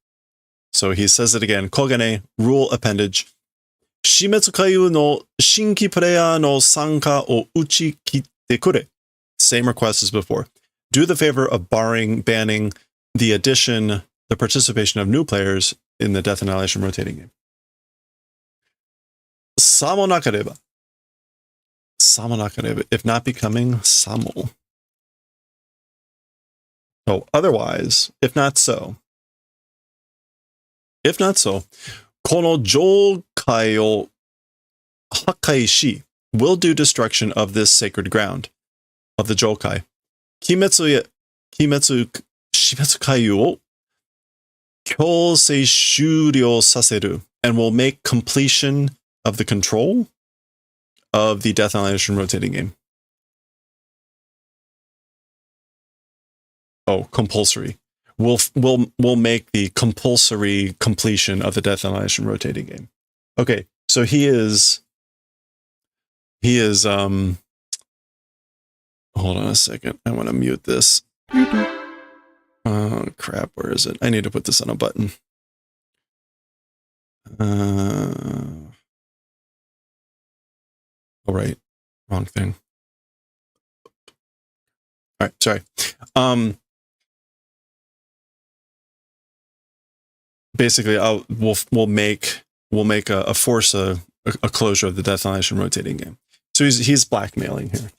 So he says it again. Kogane, rule appendage. Shimetsu Kaiu no shinki player no sanka o uchi kitte kure. Same request as before. Do the favor of banning the addition, the participation of new players in the Death Annihilation rotating game. Samo nakareba. samonakare, if not becoming samo. Oh, otherwise, if not so, この上界を破壊し will do destruction of this sacred ground, of the Jokai. 死滅回を強制終了させる and will make completion of the control of the Death Annihilation rotating game. Oh, compulsory. We'll make the compulsory completion of the Death Annihilation rotating game. Okay, so he is hold on a second. I want to mute this. Oh crap, where is it? I need to put this on a button. Oh right. Wrong thing. All right, sorry. Basically, we'll make force a closure of the Death Annihilation rotating game. So he's blackmailing here.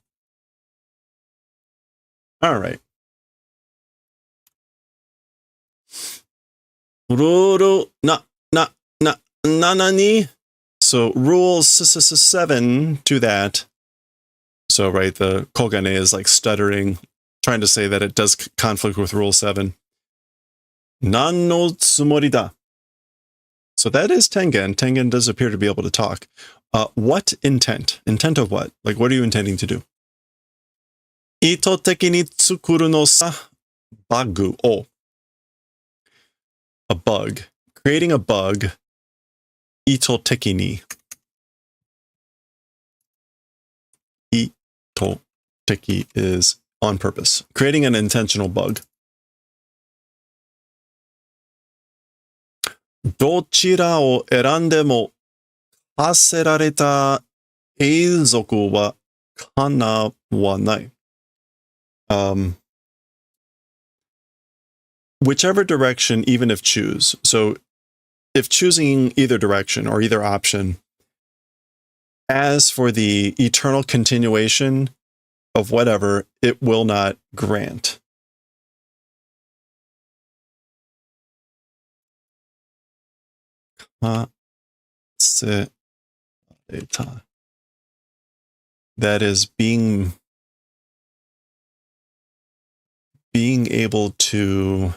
All right. Rule nanani. So rule 7 to that. So right, the Kogane is like stuttering, trying to say that it does conflict with rule 7. Nan no tsumori da. So that is Tengen. Tengen does appear to be able to talk. What intent? Intent of what? Like, what are you intending to do? Ito teki ni tsukuru no sa bagu o. A bug. Creating a bug. Ito teki ni. Ito teki is on purpose. Creating an intentional bug. どちらを選んでも課せられた永続は叶わない。Whichever direction, even if choose. So if choosing either direction or either option, as for the eternal continuation of whatever, it will not grant. That is being able to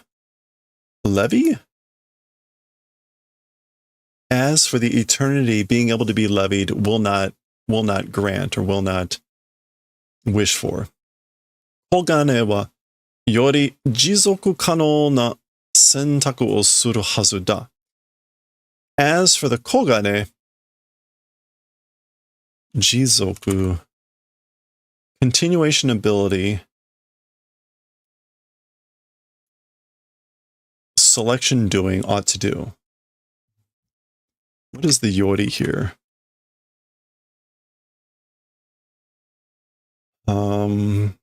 levy. As for the eternity, being able to be levied will not grant or will not wish for. Kogane wa yori jizoku kanou na sentaku o suru hazu da. As for the Kogane, Jizoku, continuation ability, selection doing ought to do. What is the Yori here? I'm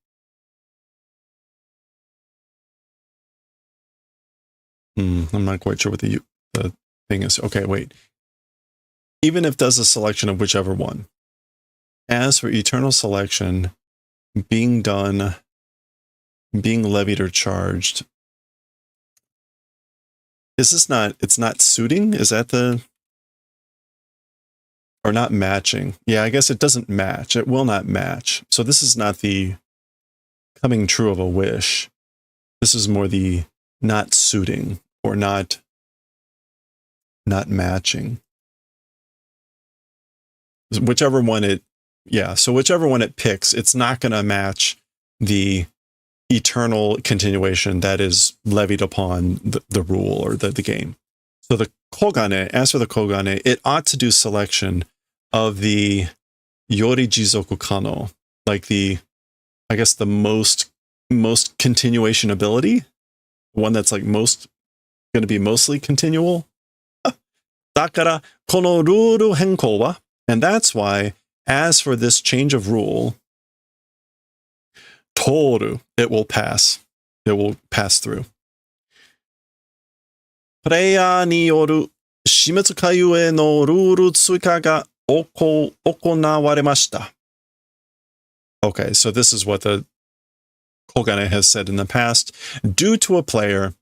not quite sure what the thing is. Okay, wait. Even if does a selection of whichever one. As for eternal selection, being done, being levied or charged. Is this not, it's not suiting? Is that the, or not matching? Yeah, I guess it doesn't match. It will not match. So this is not the coming true of a wish. This is more the not suiting or not matching. Whichever one it, yeah, so whichever one it picks, it's not going to match the eternal continuation that is levied upon the rule or the game. So the Kogane, as for the Kogane, it ought to do selection of the Yori Jizoku Kano, like the, I guess the most continuation ability, one that's like most going to be mostly continual. Dakara kono ruru henkou wa, and that's why, as for this change of rule, toru, it will pass. It will pass through. Player ni yoru shimetsu kaiu e no ruru tsuika ga okonawaremashita. Okay, so this is what the Kogane has said in the past. Due to a player,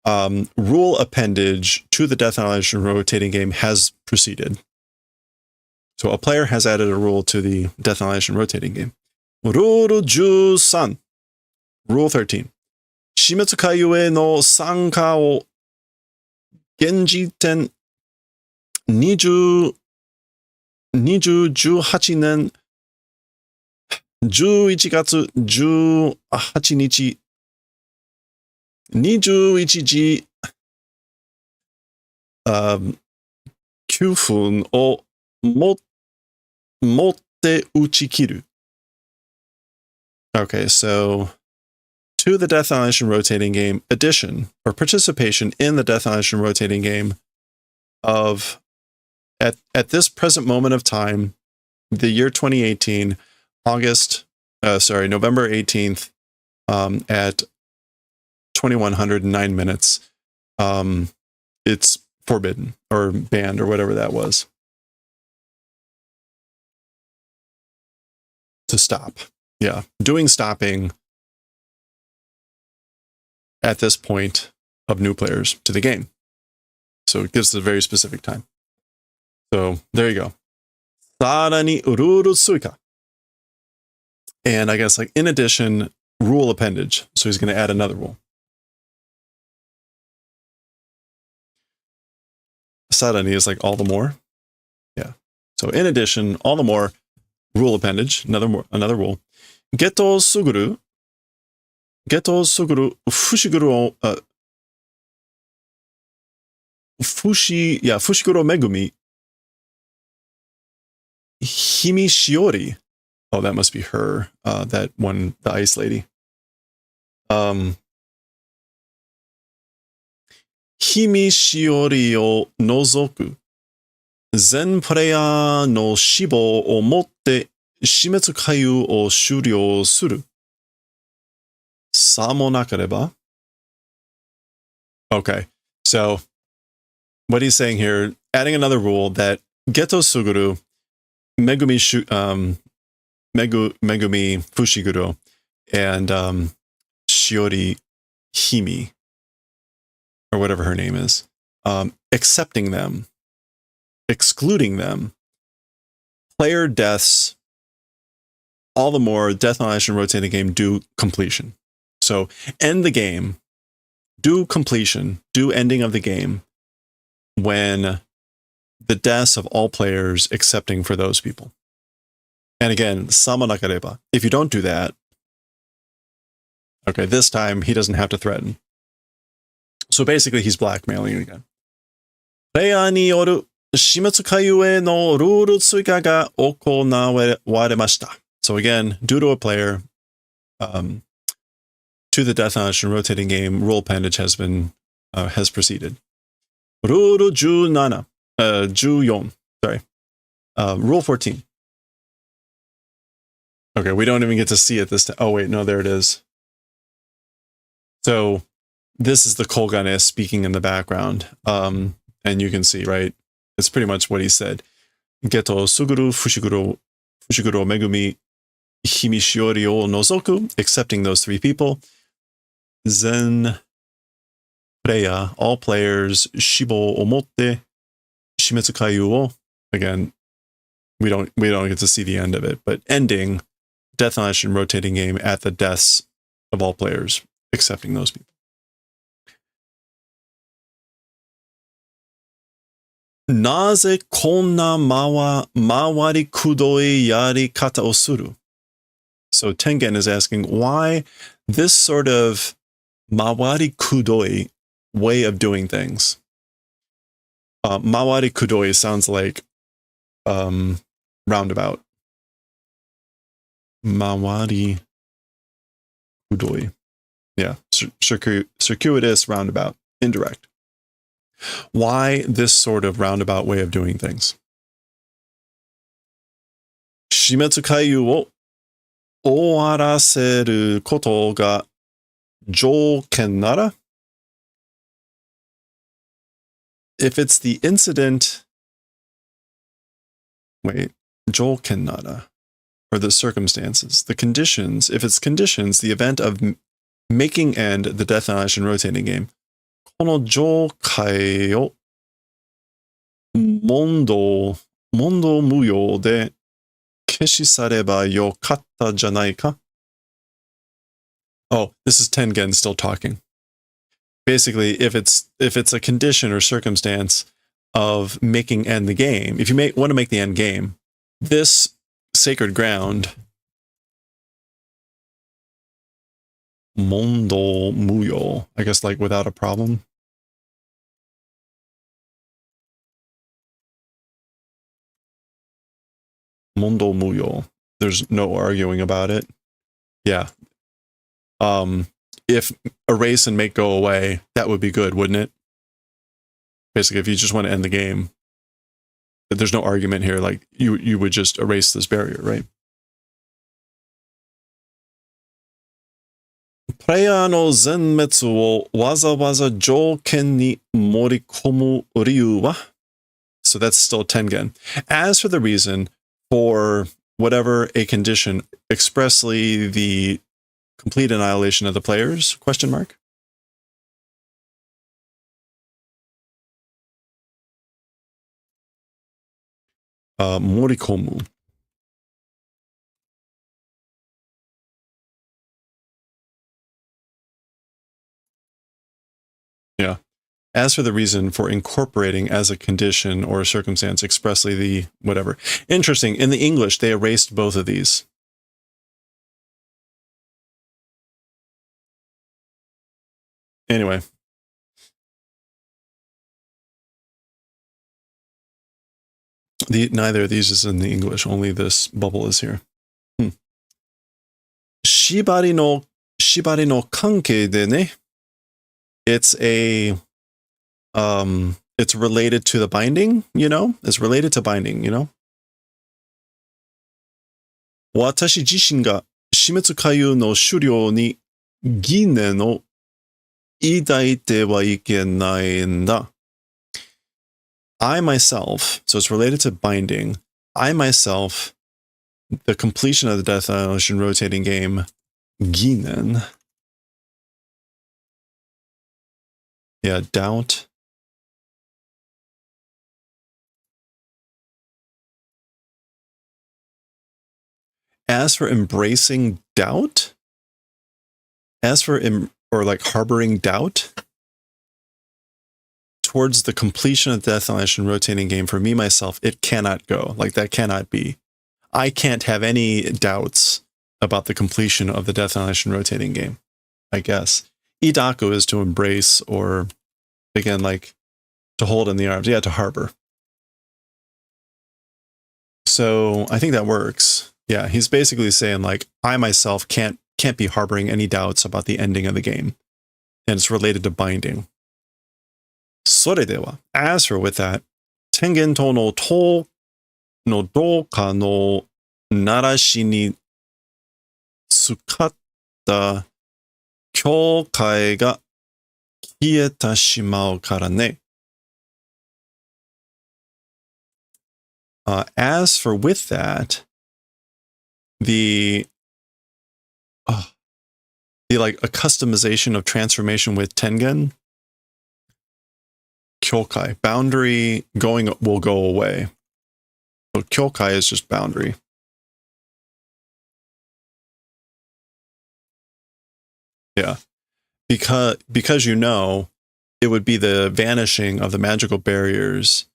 rule appendage to the Death Annihilation rotating game has proceeded. So a player has added a rule to the Death Annihilation rotating game. Rule 13. Rule 13. 死滅回遊への参加を現時点2018年11月18日21時9分をもって打ち切る. Okay, so to the Death Annihilation rotating game addition or participation in the Death Annihilation rotating game of at this present moment of time, the year 2018, November 18th, at 2109 minutes, it's forbidden or banned or whatever that was. To stop. Yeah. Doing stopping at this point of new players to the game. So it gives a very specific time. So there you go. さらにルール追加. And I guess like in addition, rule appendage. So he's going to add another rule. さらに is like all the more. Yeah. So in addition, all the more, rule appendage, another rule. ゲトスグルフシグルをフシグルめぐみヒミシオリ. Oh, that must be her. That one, the ice lady. ヒミシオリを除く全プレイヤーの死亡をもって死滅回遊を終了する。さもなければ. Okay, so what he's saying here, adding another rule that Geto Suguru, Megumi Fushiguro, and Shiori Himi, or whatever her name is, accepting them, excluding them, player deaths, all the more Death Annihilation rotating game do completion. So end the game, do completion, do ending of the game when the deaths of all players excepting for those people. And again, sama nakareba. If you don't do that, okay, this time he doesn't have to threaten. So basically he's blackmailing again. プレイヤーによる死滅回遊へのルール追加が行われました. So again, due to a player, to the Death Annihilation rotating game, rule appendage has proceeded. Rule 14, sorry. Rule 14. Okay, we don't even get to see it this time. Oh wait, no, there it is. So this is the Kogane speaking in the background. And you can see, right? It's pretty much what he said. Geto Suguru, Fushiguro Megumi, Himishiori o Nozoku, excepting those three people. Zen Preya, all players, Shibo Omotte, Shimetsu Kaiu o. Again, we don't get to see the end of it, but ending Death Annihilation rotating game at the deaths of all players, excepting those people. なぜこんな回りくどいやり方をする? So Tengen is asking why this sort of mawari kudoi way of doing things. Mawari kudoi sounds like roundabout. Mawari kudoi. Yeah, circuitous roundabout, indirect. Why this sort of roundabout way of doing things? Shimetsu Kaiyu wo owaraseru koto ga jouken nara? If it's the incident... Wait, jouken nara. or the circumstances, the conditions. If it's conditions, the event of making end the death annihilation rotating game. この状態を問答無用で消し去ればよかったじゃないか? Oh, this is Tengen still talking. Basically, if it's a condition or circumstance of making end the game, if you want to make the end game, this sacred ground, mondo muyo, I guess like without a problem. Mondo muyo. There's no arguing about it. Yeah. If erase and make go away, that would be good, wouldn't it? Basically, if you just want to end the game, but there's no argument here. Like you would just erase this barrier, right? Player no zenmetsu wo waza jouken ni morikomu ryu wa? So that's still Tengen. As for the reason for whatever a condition, expressly the complete annihilation of the players, question mark? Morikomu. Yeah. As for the reason for incorporating as a condition or a circumstance expressly the whatever. Interesting. In the English, they erased both of these. Anyway. Neither of these is in the English. Only this bubble is here. Shibari no kanke de ne. It's it's related to the binding, you know? It's related to binding, you know? Watashi jishin ga shimetsu kayu no shuryo ni gine no idaite wa ikenai n da. I myself, so it's related to binding, I myself, the completion of the Death Annihilation rotating game, ginen. Yeah, doubt. As for embracing doubt, or like harboring doubt towards the completion of the Death Annihilation rotating game, for me, myself, it cannot go. Like, that cannot be. I can't have any doubts about the completion of the Death Annihilation rotating game, I guess. Idaku is to embrace, or again, like to hold in the arms. Yeah, to harbor. So I think that works. Yeah, he's basically saying like, I myself can't be harboring any doubts about the ending of the game. And it's related to binding. それでは, as for with that, Tengen to no to no doka no narashi ni tsukatta kyoukai ga kieta shimau kara ne. As for with that, the like a customization of transformation with Tengen, kyokai, boundary will go away. So kyokai is just boundary. Yeah. Because you know, it would be the vanishing of the magical barriers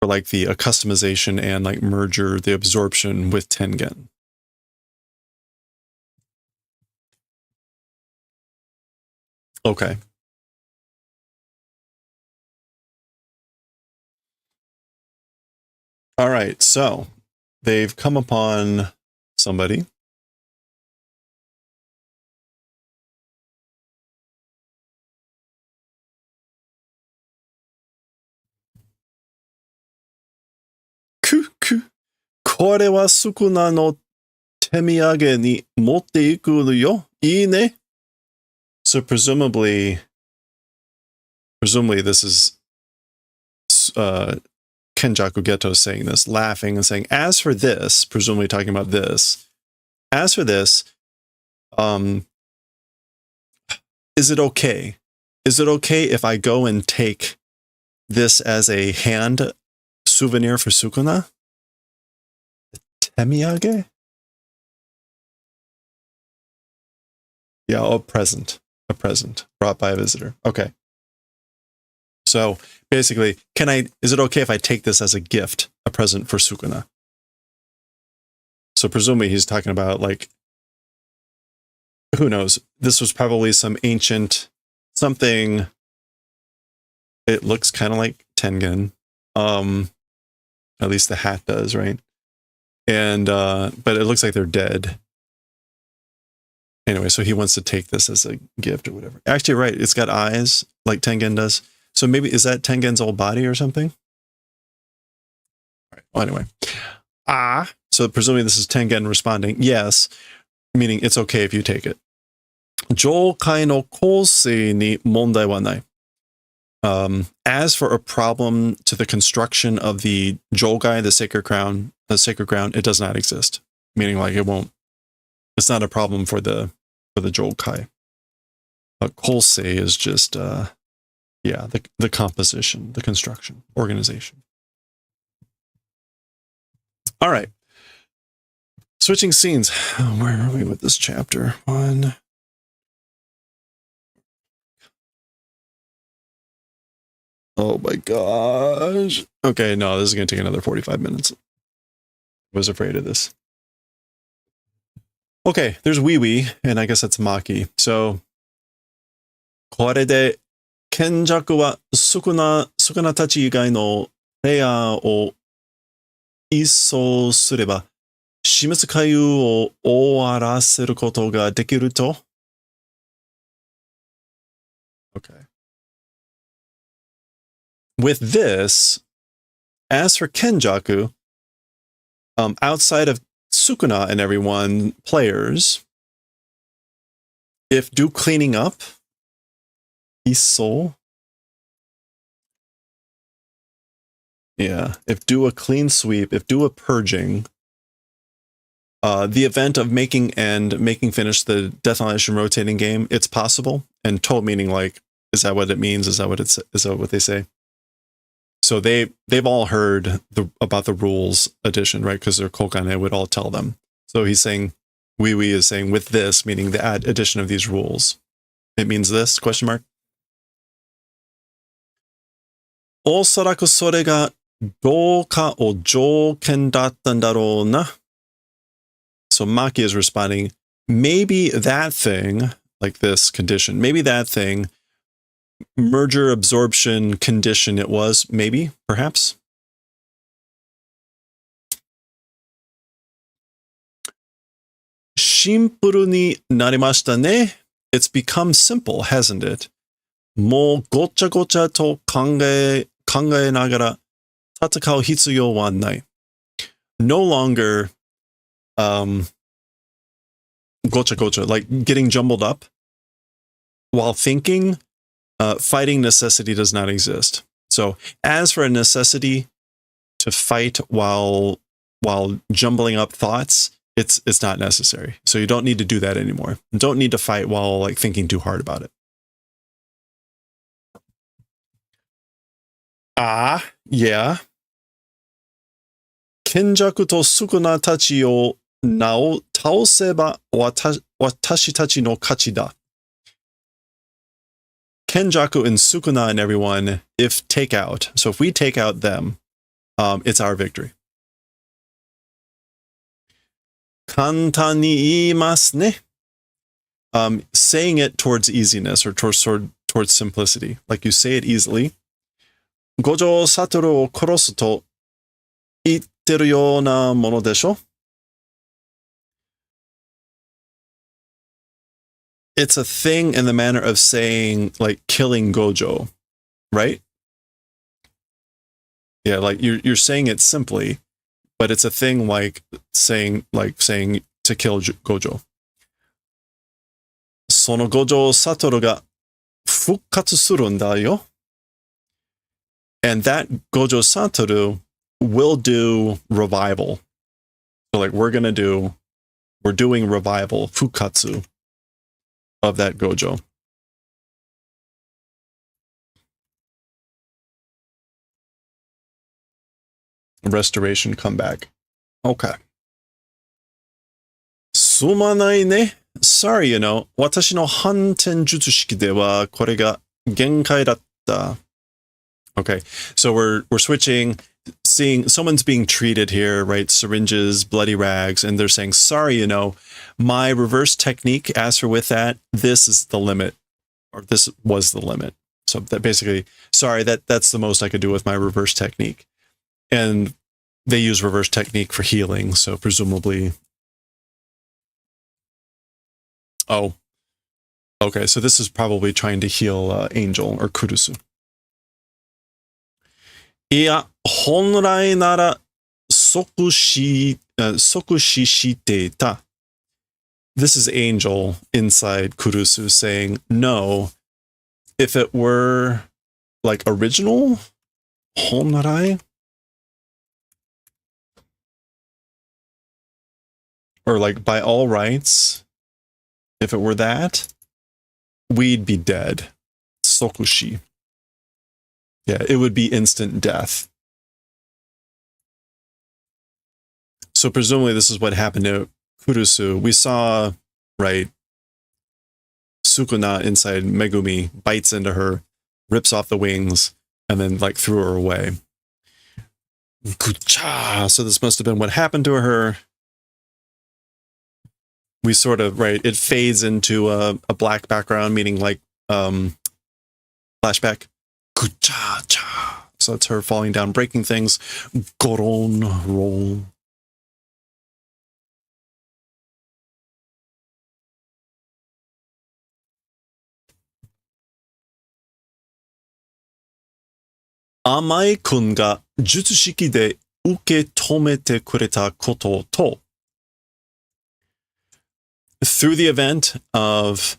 for like the customization and like merger, the absorption with Tengen. Okay. All right, so they've come upon somebody. Kore wa sukuna no temiyage ni motte iku yo. Ii ne? So presumably this is Kenjaku Geto is saying this, laughing and saying, as for this, presumably talking about this, as for this, is it okay? Is it okay if I go and take this as a hand souvenir for Sukuna? Temiyage? Yeah, a present brought by a visitor. Okay. So basically, is it okay if I take this as a gift, a present for Sukuna? So presumably he's talking about, like, who knows? This was probably some ancient something. It looks kind of like Tengen. At least the hat does, right? And but it looks like they're dead. Anyway, so he wants to take this as a gift or whatever. Actually, right, it's got eyes like Tengen does. So maybe, is that Tengen's old body or something? All right. Well, anyway. So presumably this is Tengen responding, yes, meaning it's okay if you take it. Joukai no kousei ni mondai wa nai. As for a problem to the construction of the Jougai, the sacred ground, it does not exist. Meaning, like, it's not a problem for the Joukai. Kousei is just the composition, the construction, organization. All right. Switching scenes. Where are we with this chapter? Oh my gosh. Okay, no, this is going to take another 45 minutes. I was afraid of this. Okay, there's Wee Wee, and I guess that's Maki. So, これで、賢弱は少なたち以外のプレイヤーを一掃すれば、死滅回遊を終わらせることができると? Okay. With this, as for Kenjaku, outside of Sukuna and everyone, players, if do cleaning up, Iso, yeah, if do a clean sweep, if do a purging, the event of making finish the Death Annihilation rotating game, it's possible. And to meaning, like, is that what it means? Is that what they say? So they've all heard about the rules edition, right? Because their Kokane would all tell them. So he's saying, Wee Wee is saying, with this, meaning the addition of these rules, it means this, question mark? おそらくそれがどうかを条件だったんだろうな. So Maki is responding, maybe that thing, like this condition, maybe that thing, merger absorption condition it was, maybe, perhaps. Shimpuru ni narimashita ne. It's become simple, hasn't it? もうごちゃごちゃと考えながら戦う必要はない. No longer gocha, like getting jumbled up while thinking, fighting necessity does not exist. So as for a necessity to fight while jumbling up thoughts, it's not necessary. So you don't need to do that anymore. You don't need to fight while, like, thinking too hard about it. Yeah. Kenjaku to Sukuna tachi o nao taoseba watashi tachi no kachi da. Kenjaku and Sukuna and everyone, if take out. So if we take out them, it's our victory. Kantan ni iimasu ne. Saying it towards easiness or towards simplicity. Like, you say it easily. Gojo Satoru o korosu to itteru you na mono desho? It's a thing in the manner of saying, like, killing Gojo, right? Yeah, like you're saying it simply, but it's a thing like saying to kill Gojo. Sono Gojo Satoru ga fukkatsu suru n da yo. And that Gojo Satoru we'll do revival. So like we're doing revival, fukatsu, of that gojo. Restoration comeback. Okay. Sumanai ne. Sorry, watashi no hanten jutsu shiki de wa kore ga genkai datta. Okay, so we're switching, seeing someone's being treated here, right? Syringes, bloody rags, and they're saying, sorry, my reverse technique, as for with that, this is the limit, or this was the limit. So that basically, sorry, that's the most I could do with my reverse technique. And they use reverse technique for healing, so presumably. Oh, okay, so this is probably trying to heal Angel or Kurusu. いや、本来なら即死していた. This is Angel inside Kurusu saying, no, if it were like original, 本来? Or like by all rights, if it were that, we'd be dead. Sokushi. Yeah, it would be instant death. So presumably this is what happened to Kurusu. We saw, right, Sukuna inside Megumi bites into her, rips off the wings, and then like threw her away. Kucha! So this must have been what happened to her. We sort of, right, it fades into a black background, meaning like flashback. Kucha-cha. So it's her falling down, breaking things. Goron roll. Amai-kun ga jutsushiki de uketomete kureta koto to. Through the event of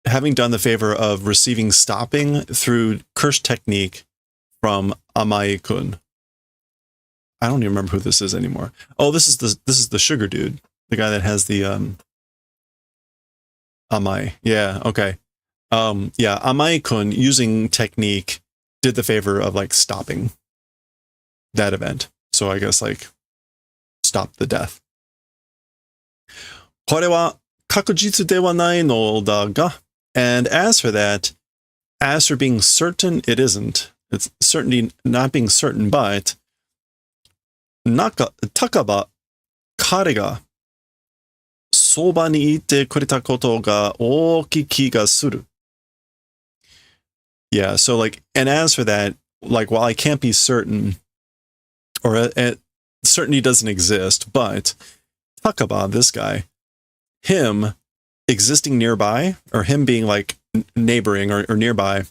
having done the favor of receiving stopping through curse technique from Amai-kun. I don't even remember who this is anymore. Oh, this is the sugar dude, the guy that has the Amai. Yeah, okay. Yeah, Amai-kun using technique did the favor of like stopping that event. So I guess like stop the death. これは確実ではないのだが. And as for that, as for being certain, it isn't. It's certainly not being certain, but Takaba, 彼がそばにいてくれたことが大きい気がする. Yeah, so like, and as for that, like, while I can't be certain, or certainty doesn't exist, but Takaba, this guy, him existing nearby, or him being like neighboring or nearby,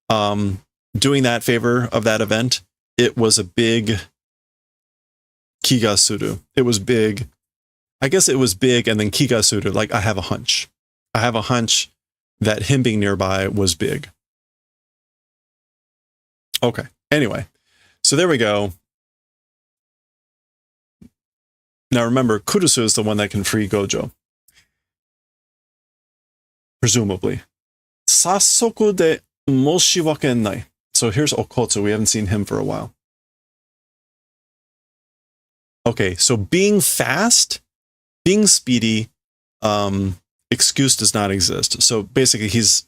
doing that favor of that event, it was a big kigasuru. It was big. I guess it was big, and then kigasuru, like I have a hunch. I have a hunch that him being nearby was big. Okay, anyway, so there we go. Now remember, Kurusu is the one that can free Gojo. Presumably. Sasoku de moshiwake nai. So here's Okotsu. We haven't seen him for a while. Okay, so being fast, being speedy, excuse does not exist. So basically he's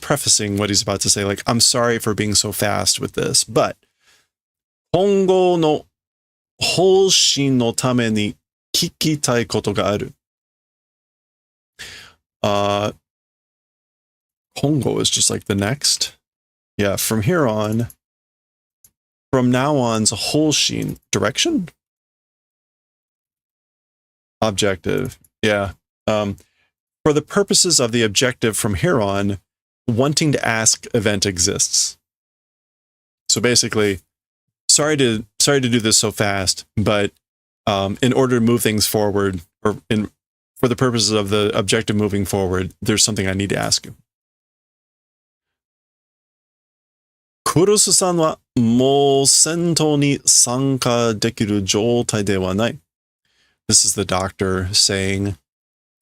prefacing what he's about to say, like, I'm sorry for being so fast with this, but hongo no houshin no tame ni kikitai koto ga aru. Hongo is just like the next. Yeah, from here on, from now on's houshin, direction? Objective, yeah. For the purposes of the objective from here on, wanting to ask event exists. So basically, sorry to do this so fast, but in order to move things forward, or for the purposes of the objective moving forward, there's something I need to ask you. Kurusu-san wa もう戦闘に参加できる状態ではない。This is the doctor saying,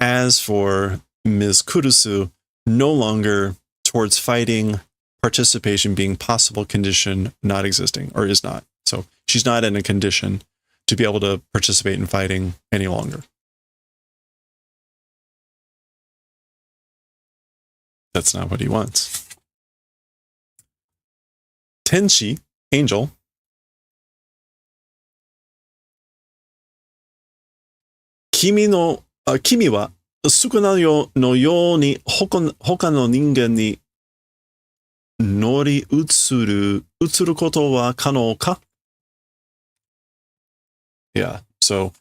as for Ms. Kurusu, no longer towards fighting, participation being possible condition not existing, or is not. So she's not in a condition to be able to participate in fighting any longer. That's not what he wants. Tenshi, angel. Kimi wa Sukuna no you ni hoka no ningen ni nori utsuru koto wa kano ka? Yeah, so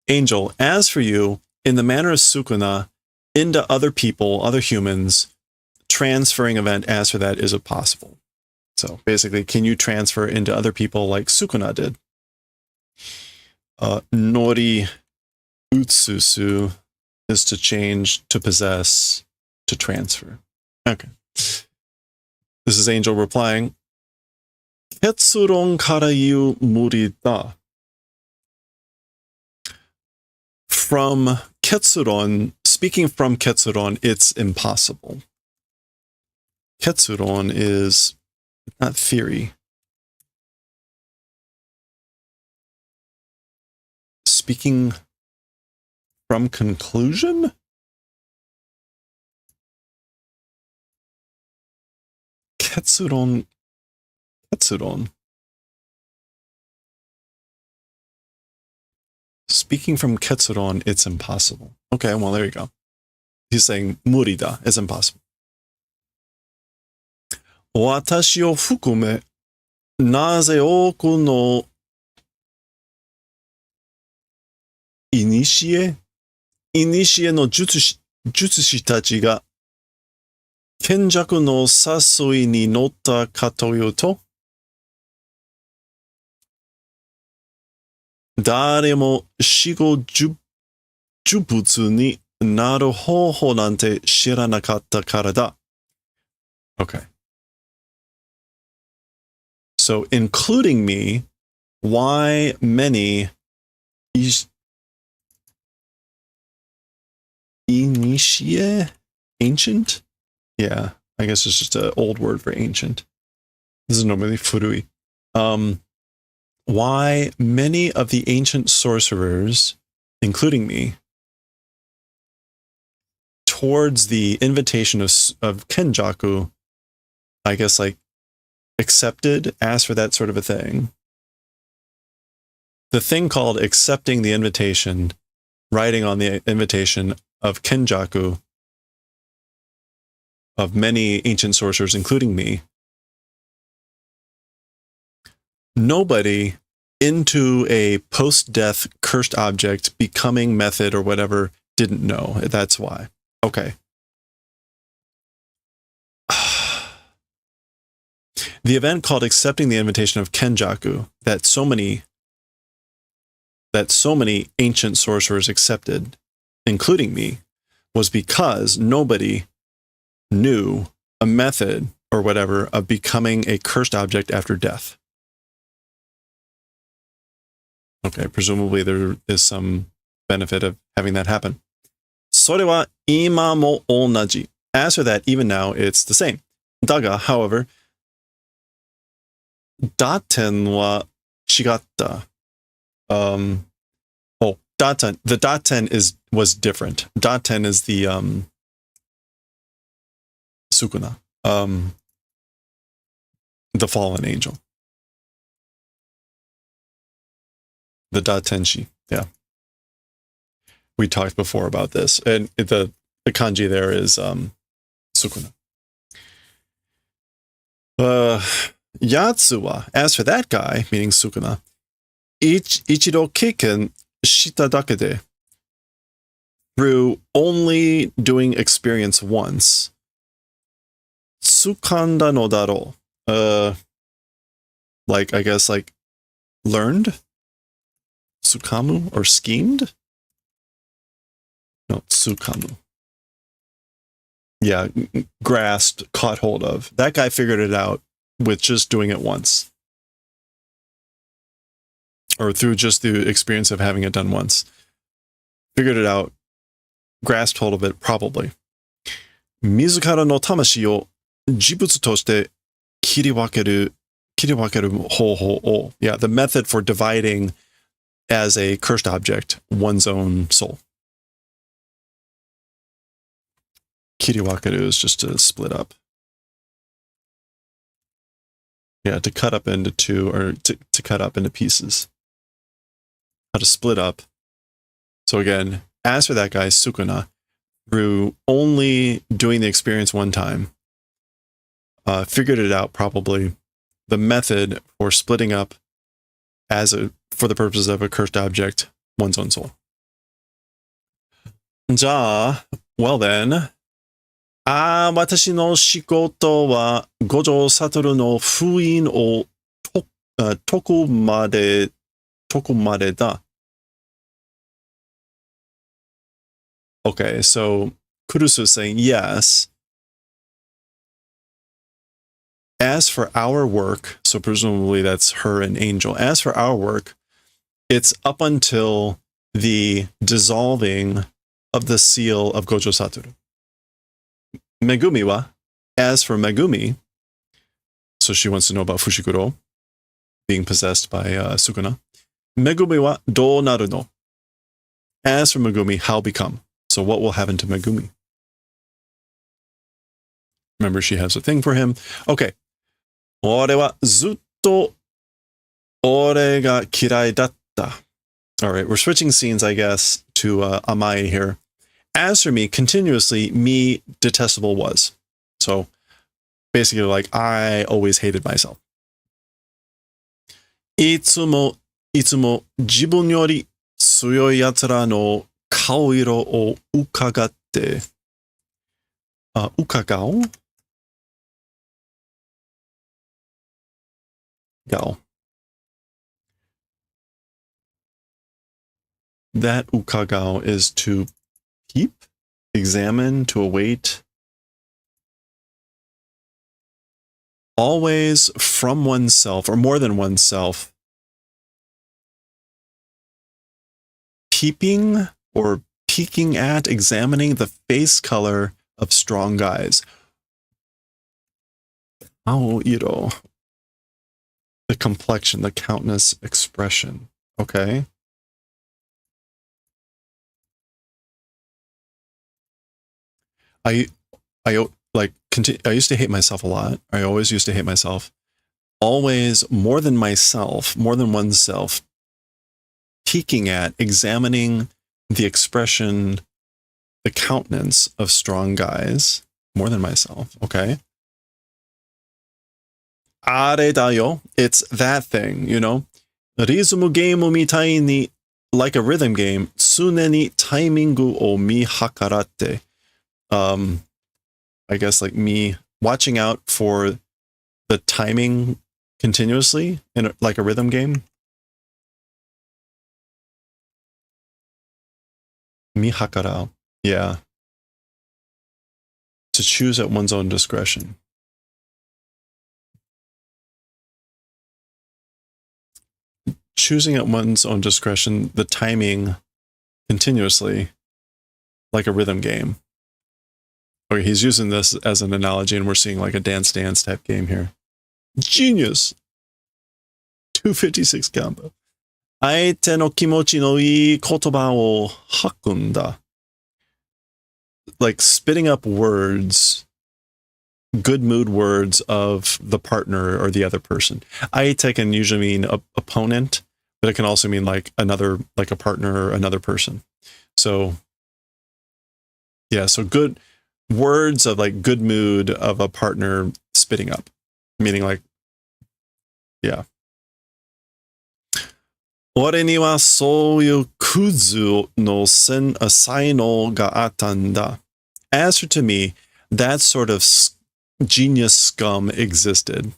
angel, as for you, in the manner of Sukuna, into other people, other humans, transferring event as for that is possible. So basically, can you transfer into other people like Sukuna did? Nori utsusu is to change, to possess, to transfer. Okay. This is Angel replying. Ketsuron kara iu muri da. From Ketsuron, speaking from Ketsuron, it's impossible. Ketsuron is not theory. Speaking from conclusion? Ketsuron. Speaking from Ketsuron, it's impossible. Okay, well, there you go. He's saying murida is impossible. Watashi o fukume, naze oku no inishie no jutsushi tachi ga kenjaku no sasui ni notta ka toyu to? Dare mo shigo jubutsu ni naru hoho nante shiranakatta kara da. Okay. So, including me, why many initiate? Ancient? Yeah, I guess it's just an old word for ancient. This is normally furui. Why many of the ancient sorcerers, including me, towards the invitation of Kenjaku, I guess like accepted, asked for that sort of a thing. The thing called accepting the invitation, writing on the invitation of Kenjaku, of many ancient sorcerers, including me, nobody into a post-death cursed object becoming method or whatever didn't know. That's why. Okay. The event called accepting the invitation of Kenjaku that so many ancient sorcerers accepted, including me, was because nobody knew a method or whatever of becoming a cursed object after death. Okay, presumably there is some benefit of having that happen. それは今も同じ. As for that, even now, it's the same. だが, however, 打点は違った. Daten. The Daten was different. Daten is the Sukuna. The fallen angel. The Datenshi. Yeah. We talked before about this. And the kanji there is Sukuna. Yatsuwa, as for that guy, meaning Sukuna, ichido kiken shita dakede, through only doing experience once, tsukanda no daro, like, I guess, like, learned? Tsukamu, or schemed? No, tsukamu. Yeah, grasped, caught hold of. That guy figured it out with just doing it once. or through just the experience of having it done once. Figured it out, grasped hold of it, probably. Mizukara no tamashi o jibutsu toshite kiriwakeru ho o. Yeah, the method for dividing as a cursed object one's own soul. Kiriwakeru is just to split up. Yeah, to cut up into two, or to cut up into pieces. How to split up. So again, as for that guy, Sukuna, through only doing the experience one time, figured it out probably, the method for splitting up for the purposes of a cursed object, one's own soul. Ja, well then, 私の仕事は五条悟の封印を解くまでだ. Okay, so Kurusu is saying, yes. As for our work, so presumably that's her and Angel. As for our work, it's up until the dissolving of the seal of Gojo Satoru. Megumi wa, as for Megumi, so she wants to know about Fushiguro being possessed by Sukuna. Megumi wa do naru no. As for Megumi, how become? So what will happen to Megumi? Remember, she has a thing for him. Okay. 俺はずっと俺が嫌いだった. All right, we're switching scenes, I guess, to Amae here. As for me, continuously, me detestable was. So basically, like, I always hated myself. いつも自分より強い奴らの顔色を伺って、伺う? Gao. That ukagao is to peep, examine, to await. Always from oneself, or more than oneself, peeping or peeking at, examining the face color of strong guys. Aoiro. The complexion, the countenance, expression. Okay. I used to hate myself a lot. I always used to hate myself. Always more than myself, more than oneself, peeking at, examining the expression, the countenance of strong guys, more than myself. Okay. Are Daioh, it's that thing, you know. Rizumu game mitai ni, like a rhythm game, tsune ni taimingu o mi hakarate. I guess like me watching out for the timing continuously in like a rhythm game. Mi hakara, yeah. To choose at one's own discretion. Choosing at one's own discretion, the timing continuously, like a rhythm game. Okay, he's using this as an analogy, and we're seeing like a dance type game here. Genius! 256 combo. 相手の気持ちのいい言葉を吐くんだ. Like spitting up words, good mood words of the partner or the other person. Aite can usually mean opponent, but it can also mean like another, like a partner or another person. So, yeah, so good words of like good mood of a partner spitting up, meaning like, yeah. 俺にはそういうクズの才能があったんだ. As for to me, that sort of genius scum existed.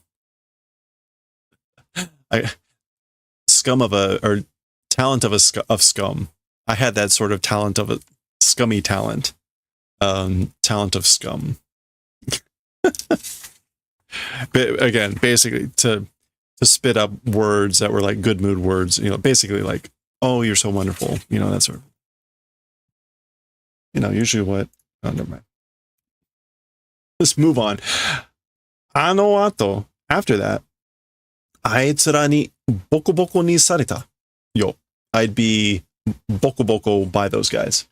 Scum of or talent of scum. I had that sort of talent of a scummy talent. Talent of scum. But again, basically to to spit up words that were like good mood words, basically like, oh, you're so wonderful, that sort of, usually what, oh, never mind. Let's move on. Ato, after that, aitsura ni boko boko ni sareta. Yo, I'd be boko boko by those guys.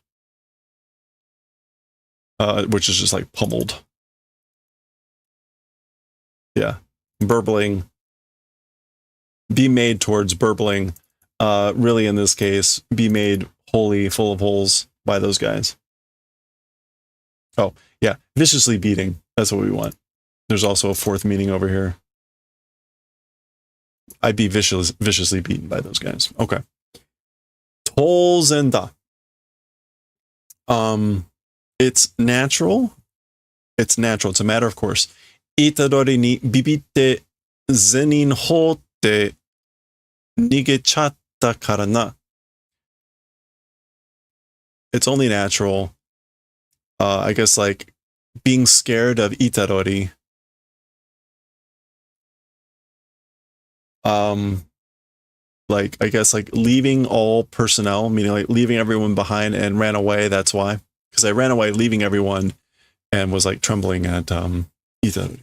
Which is just like pummeled. Yeah. Burbling. Be made towards burbling. Really in this case, be made wholly full of holes by those guys. Oh, yeah. Viciously beating. That's what we want. There's also a fourth meaning over here. I'd be viciously beaten by those guys. Okay. Tolzenda. It's natural. It's natural. It's a matter of course. Itadori ni bibitte zenin hotte nigechatta kara na. It's only natural. I guess like being scared of Itadori. Like I guess like leaving all personnel, meaning like leaving everyone behind and ran away. That's why, because I ran away, leaving everyone, and was like trembling at Itadori.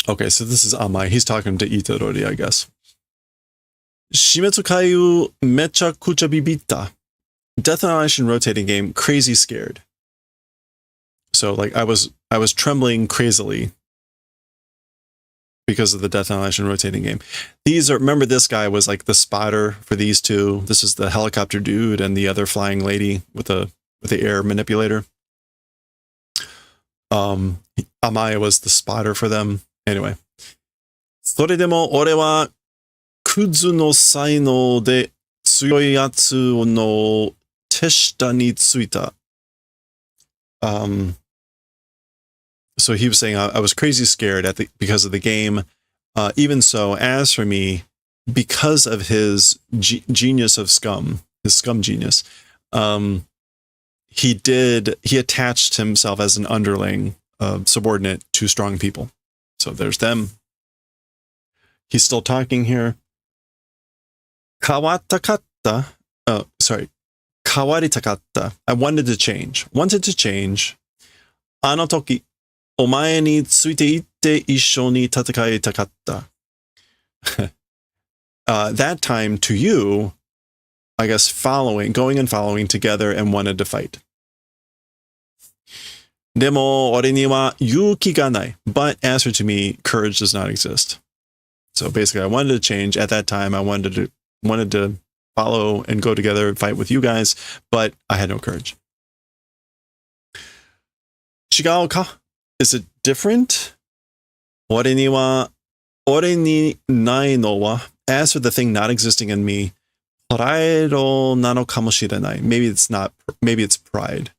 Okay, so this is Amai. He's talking to Itadori, I guess. Shimetsu Kaiju mecha kucha bibitta. Death Annihilation rotating game, crazy scared. So like I was trembling crazily because of the Death Annihilation rotating game. Remember this guy was like the spotter for these two. This is the helicopter dude and the other flying lady with the air manipulator. Amaya was the spotter for them. Anyway. それでも俺はクズの才能で強いやつの手下についた。So he was saying I was crazy scared because of the game. Even so, as for me, because of his genius of scum, his scum genius, he attached himself as an underling, subordinate to strong people. So there's them. He's still talking here. Kawatakatta. Oh, sorry. Kawaritakatta. I wanted to change. Ano toki. お前について行って一緒に戦いたかった。That time to you, I guess going and following together and wanted to fight. でも俺には勇気がない. But answer to me, courage does not exist. So basically I wanted to change. At that time I wanted to follow and go together and fight with you guys, but I had no courage. 違うか? Is it different? 俺にないのは, as for the thing not existing in me, プライドなのかもしれない. Maybe it's pride.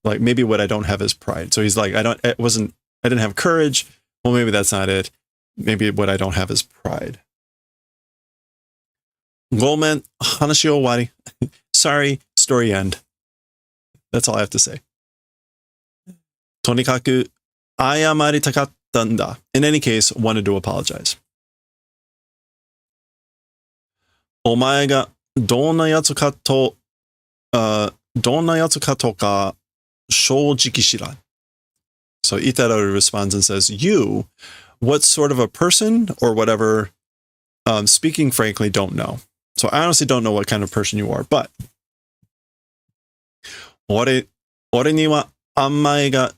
Like maybe what I don't have is pride. So he's like, I didn't have courage. Well, maybe that's not it. Maybe what I don't have is pride. ごめん、話終わり. Sorry, story end. That's all I have to say. とにかく謝りたかったんだ. In any case, wanted to apologize. お前がどんなやつかとか正直知らん. So Itadori responds and says, you, what sort of a person or whatever, speaking frankly, don't know. So I honestly don't know what kind of person you are, but 俺には甘えが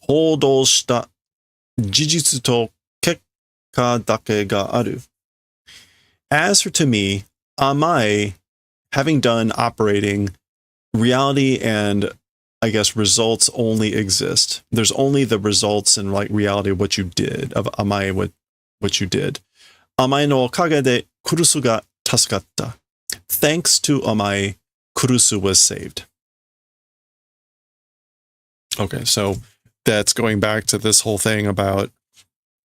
行動した事実と結果だけがある. As for to me, Amai, having done operating, reality and I guess results only exist. There's only the results and like reality of what you did, of Amai, what you did. Amai no okage de Kurusu ga tasukatta. Thanks to Amai, Kurusu was saved. Okay, so that's going back to this whole thing about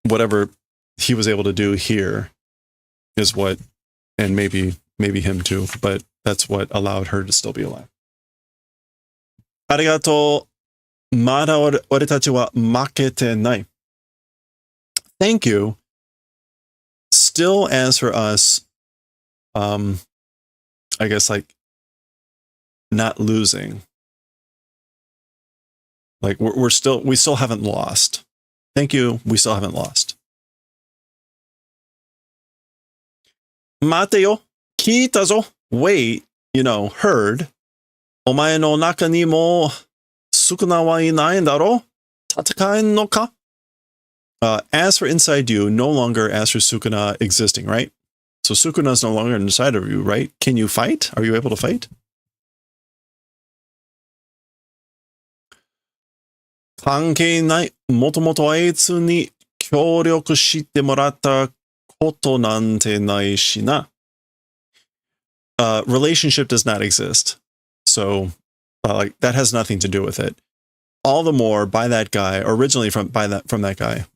whatever he was able to do here is what, and maybe him too, but that's what allowed her to still be alive. Arigato. Mada oretachi wa makete nai. thank you. Still, as for us, I guess like not losing. Like we still haven't lost. Thank you. We still haven't lost. Mateo, kita wait, heard. Omae no naka ni mo sukuna wa inai daro? Tatakaen no ka? As for inside you, no longer as for Sukuna existing, right? So Sukuna is no longer inside of you, right? Can you fight? Are you able to fight? Kankei nai, motomoto aitsu ni kyōryoku shite moratta koto nante nai shi na. Relationship does not exist. So like that has nothing to do with it. All the more by that guy, originally from that guy.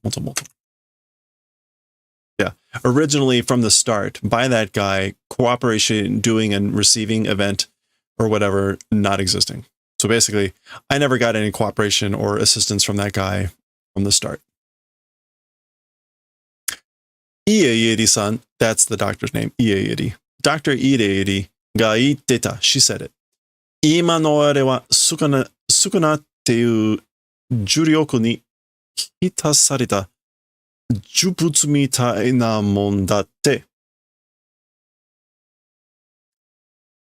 Yeah, originally from the start, by that guy, cooperation, doing and receiving event or whatever, not existing. So basically, I never got any cooperation or assistance from that guy from the start. Ieiri-san, that's the doctor's name, Ieiri. Dr. Ieiri ga itteta, she said it. Ima no are wa sukuna te iu juryoku ni kitasareta jubutsu mitai na mon datte.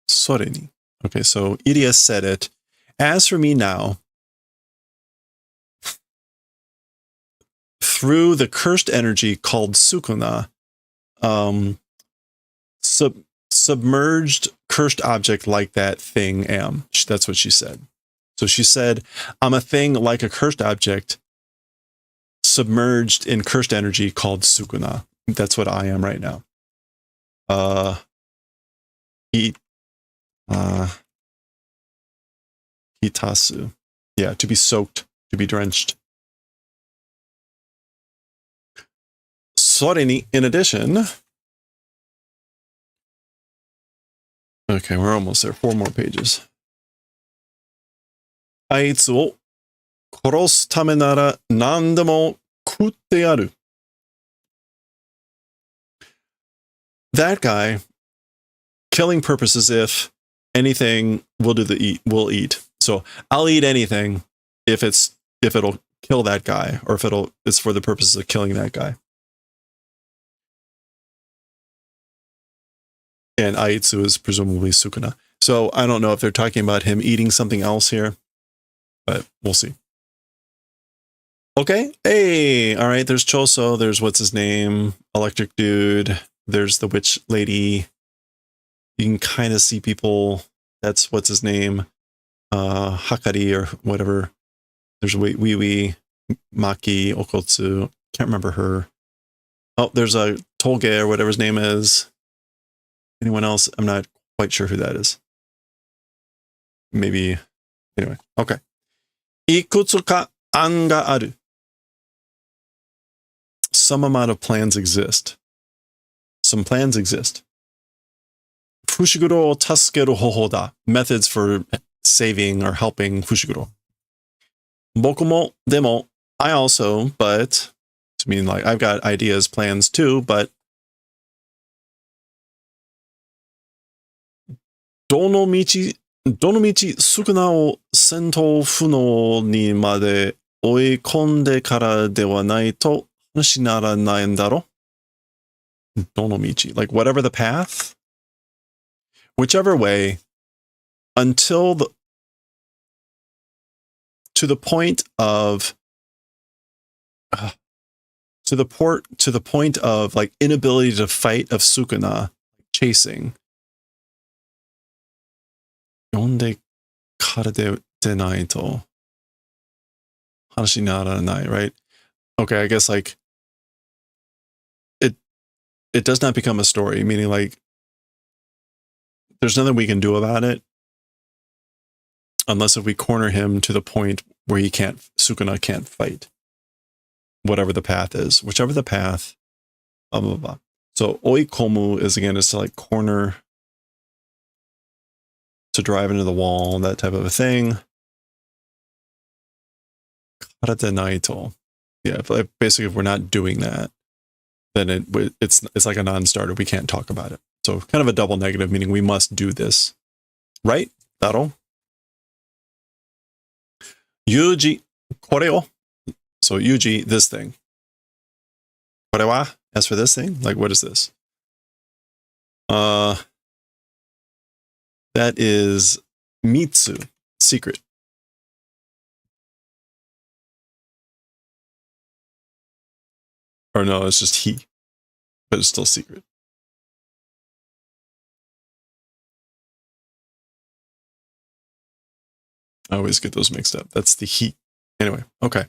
Sore ni. Okay, so Iria said it. As for me now, through the cursed energy called Sukuna, submerged cursed object like that thing am. That's what she said. So she said, I'm a thing like a cursed object submerged in cursed energy called Sukuna. That's what I am right now. Hitasu. Yeah, to be soaked, to be drenched. Sore ni, in addition. Okay, we're almost there. 4 more pages. Aitsu wo korosu tame nara nandemo kutte aru. That guy, killing purposes if anything will eat. So I'll eat anything if it'll kill that guy, or if it's for the purposes of killing that guy. And Aitsu is presumably Sukuna. So I don't know if they're talking about him eating something else here, but we'll see. Okay. Hey, all right. There's Choso. There's what's his name? Electric dude. There's the witch lady. You can kind of see people. That's what's his name? Hakari or whatever. There's Wee Maki, Okotsu. Can't remember her. Oh, there's a Tolge or whatever his name is. Anyone else? I'm not quite sure who that is. Maybe. Anyway. Okay. Ikutsu ka an ga aru. Some amount of plans exist. Some plans exist. Fushiguro o tasukeru hoho da. Methods for saving or helping Fushiguro. Boku mo, demo, I also, but, I mean, like, I've got ideas, plans too, but Donomichi Sukuna o sentou funo ni made oikonde kara dewa nai to hanashi naranai n daro? Donomichi, like whatever the path, whichever way, until to the point of like inability to fight of Sukuna, chasing. Yonde kara de nai to hanashi naranai, right? Okay, I guess like it does not become a story, meaning like there's nothing we can do about it unless if we corner him to the point where Sukuna can't fight. Whatever the path is, whichever the path, blah, blah, blah. So oikomu is to like corner, to drive into the wall, that type of a thing. Karate naito. Yeah, basically, if we're not doing that, then it's like a non-starter. We can't talk about it. So kind of a double negative, meaning we must do this. Right? Daioh? Yuji, koreo. So Yuji, this thing. Korewa, as for this thing, like what is this? That is Mitsu, secret. Or no, it's just he, but it's still secret. I always get those mixed up. That's the he. Anyway, okay.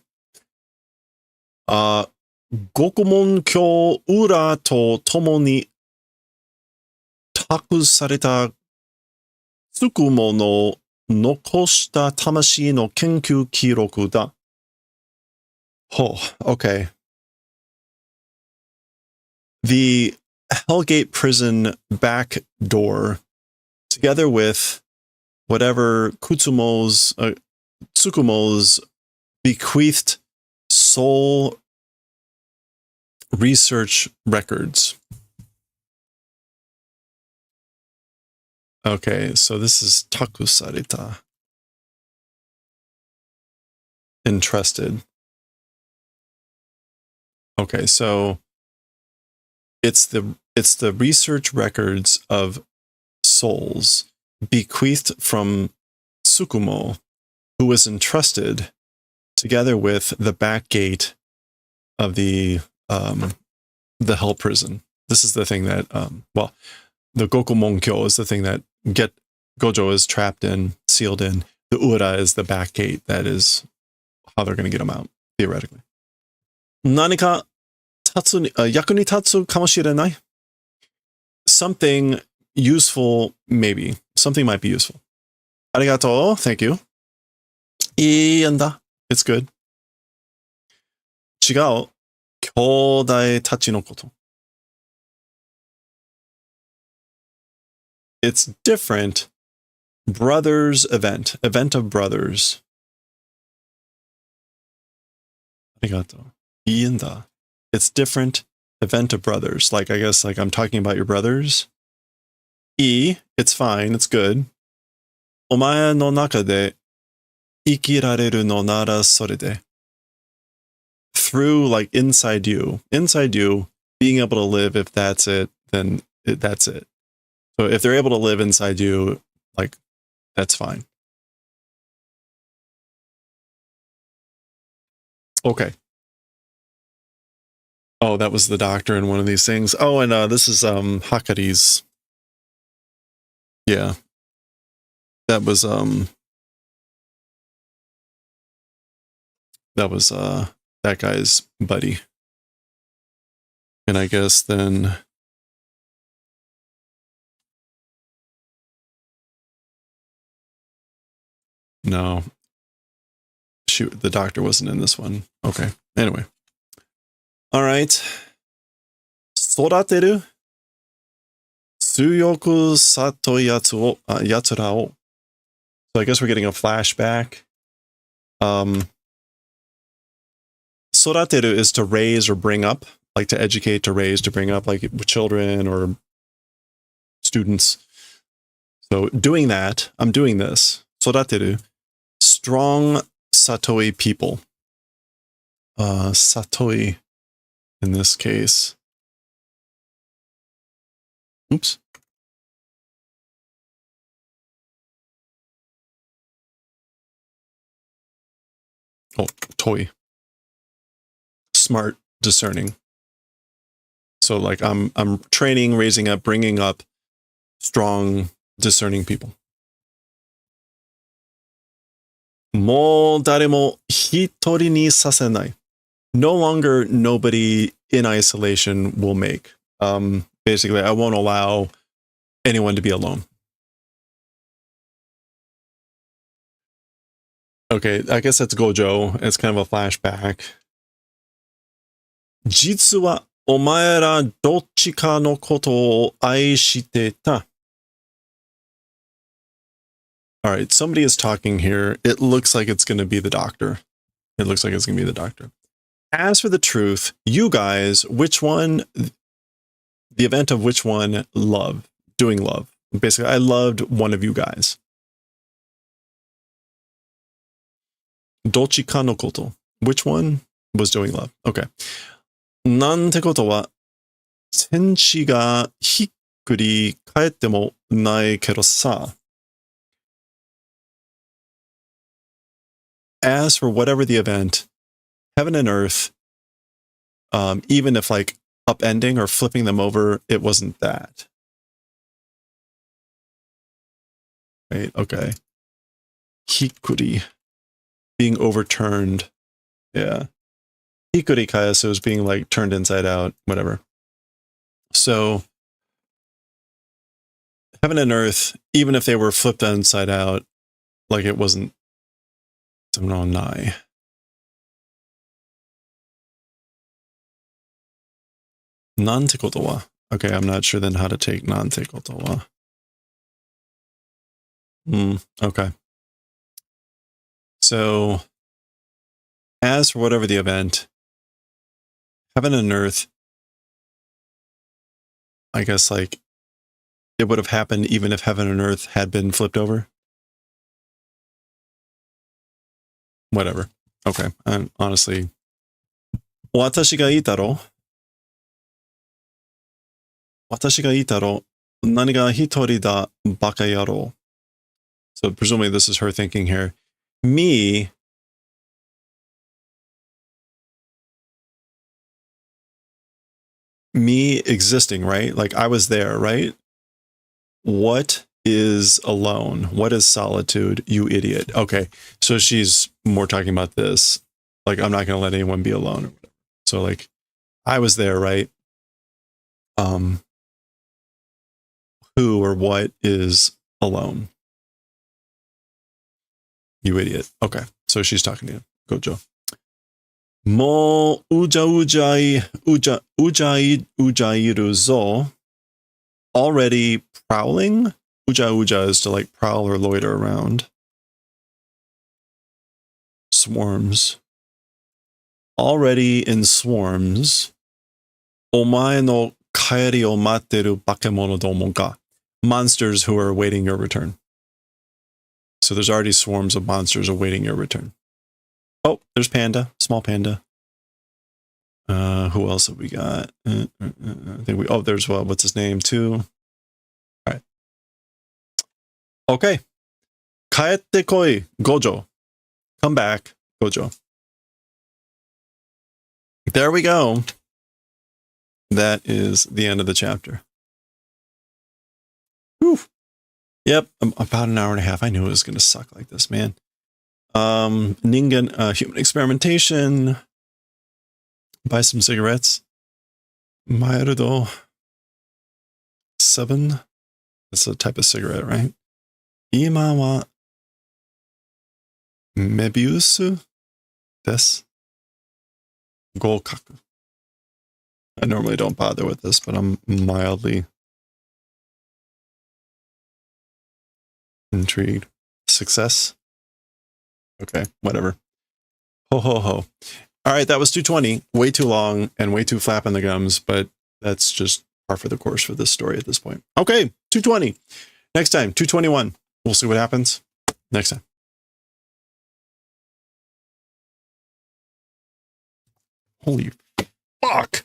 獄門橋裏とともに託されたつくもの残した魂の研究記録だ。Oh, okay. The Hellgate prison back door, together with whatever Tsukumo's bequeathed soul research records. Okay, so this is takusareta. Entrusted. Okay, so it's the research records of souls bequeathed from Tsukumo, who was entrusted together with the back gate of the hell prison. This is the thing that the Gokumonkyo is the thing that Gojo is trapped in, sealed in. The Ura is the back gate. That is how they're going to get him out, theoretically. 何か役に立つかもしれない? Something useful, maybe. Something might be useful. Arigato, thank you. いいんだ. It's good. 違う兄弟たちのこと. It's different. Brothers event of brothers. ありがとう. いいんだ. It's different event of brothers. Like, I guess, like I'm talking about your brothers. It's fine, it's good. お前の中で生きられるのならそれで. Through, like, inside you, being able to live, if that's it, then that's it. So if they're able to live inside you, like, that's fine. Okay. Oh, that was the doctor in one of these things. Oh, and this is Hakari's. Yeah. That was that guy's buddy. And I guess then no. Shoot, the doctor wasn't in this one. Okay. Anyway. All right. 育てる強く里やつらを. So I guess we're getting a flashback. 育てる is to raise or bring up, like to educate, to raise, to bring up, like children or students. So doing that, I'm doing this. 育てる strong Satoi people. Satoi in this case. Oops. Oh, toy. Smart, discerning. So like I'm training, raising up, bringing up strong, discerning people. もう誰も一人にさせない. No longer nobody in isolation will make. Basically, I won't allow anyone to be alone. Okay, I guess that's Gojo. It's kind of a flashback. 実はお前らどっちかのことを愛してた. All right, somebody is talking here. It looks like it's going to be the doctor. As for the truth, you guys, which one, the event of which one doing love. Basically, I loved one of you guys. Dochika no koto. Which one was doing love? Okay. Nante koto wa, senshi ga hikkuri kaette mo nai kedo sa. As for whatever the event, heaven and earth, even if like upending or flipping them over, it wasn't that. Right? Okay. Hikuri. Being overturned. Yeah. Hikuri kayasu is being like turned inside out, whatever. So, heaven and earth, even if they were flipped inside out, like it wasn't. No, nai. Nante koto wa. Okay, I'm not sure then how to take nante koto wa. Okay. So, as for whatever the event, heaven and earth, I guess like it would have happened even if heaven and earth had been flipped over. Whatever. Okay. I'm honestly, watashi ga iitaro. Watashi ga iitaro. Nani ga hitori da baka yaro. So presumably this is her thinking here. Me existing, right? Like I was there, right? What is alone? What is solitude, you idiot? Okay, so she's more talking about this. Like, I'm not going to let anyone be alone or whatever. So, like, I was there, right? Who or what is alone? You idiot. Okay, so she's talking to you. Gojo. Mo ujairu zo. Already prowling. Uja is to like prowl or loiter around. Swarms. Already in swarms. Omae no kaeri o matteru bakemono domo ga. Monsters who are awaiting your return. So there's already swarms of monsters awaiting your return. Oh, there's Panda. Small Panda. Who else have we got? I think there's what's his name too? All right. Okay. Kaette koi, Gojo. Come back, Gojo. There we go. That is the end of the chapter. Whew. Yep, about an hour and a half. I knew it was going to suck like this, man. Ningen, human experimentation. Buy some cigarettes. Maerudo 7. That's a type of cigarette, right? Ima wa Mebiusu desu. Gokaku. I normally don't bother with this, but I'm mildly intrigued. Success? Okay, whatever. Ho ho ho. All right, that was 220. Way too long and way too flapping the gums, but that's just par for the course for this story at this point. Okay, 220. Next time, 221. We'll see what happens next time. Holy fuck.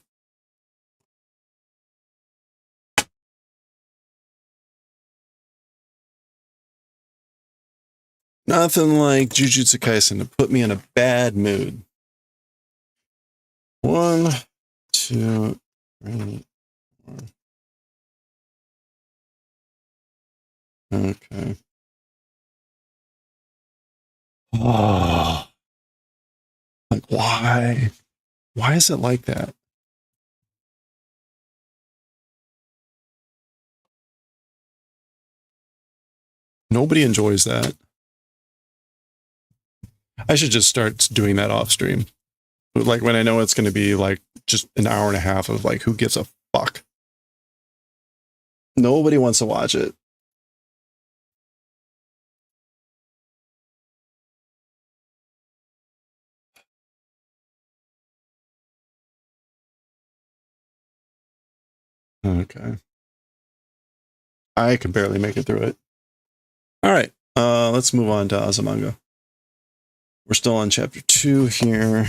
Nothing like Jujutsu Kaisen to put me in a bad mood. 1, 2, 3, 4. Okay. Oh, like why? Why is it like that? Nobody enjoys that. I should just start doing that off stream. Like when I know it's going to be like just an hour and a half of like, who gives a fuck? Nobody wants to watch it. Okay. I can barely make it through it. All right. Let's move on to Azumanga. We're still on chapter 2 here.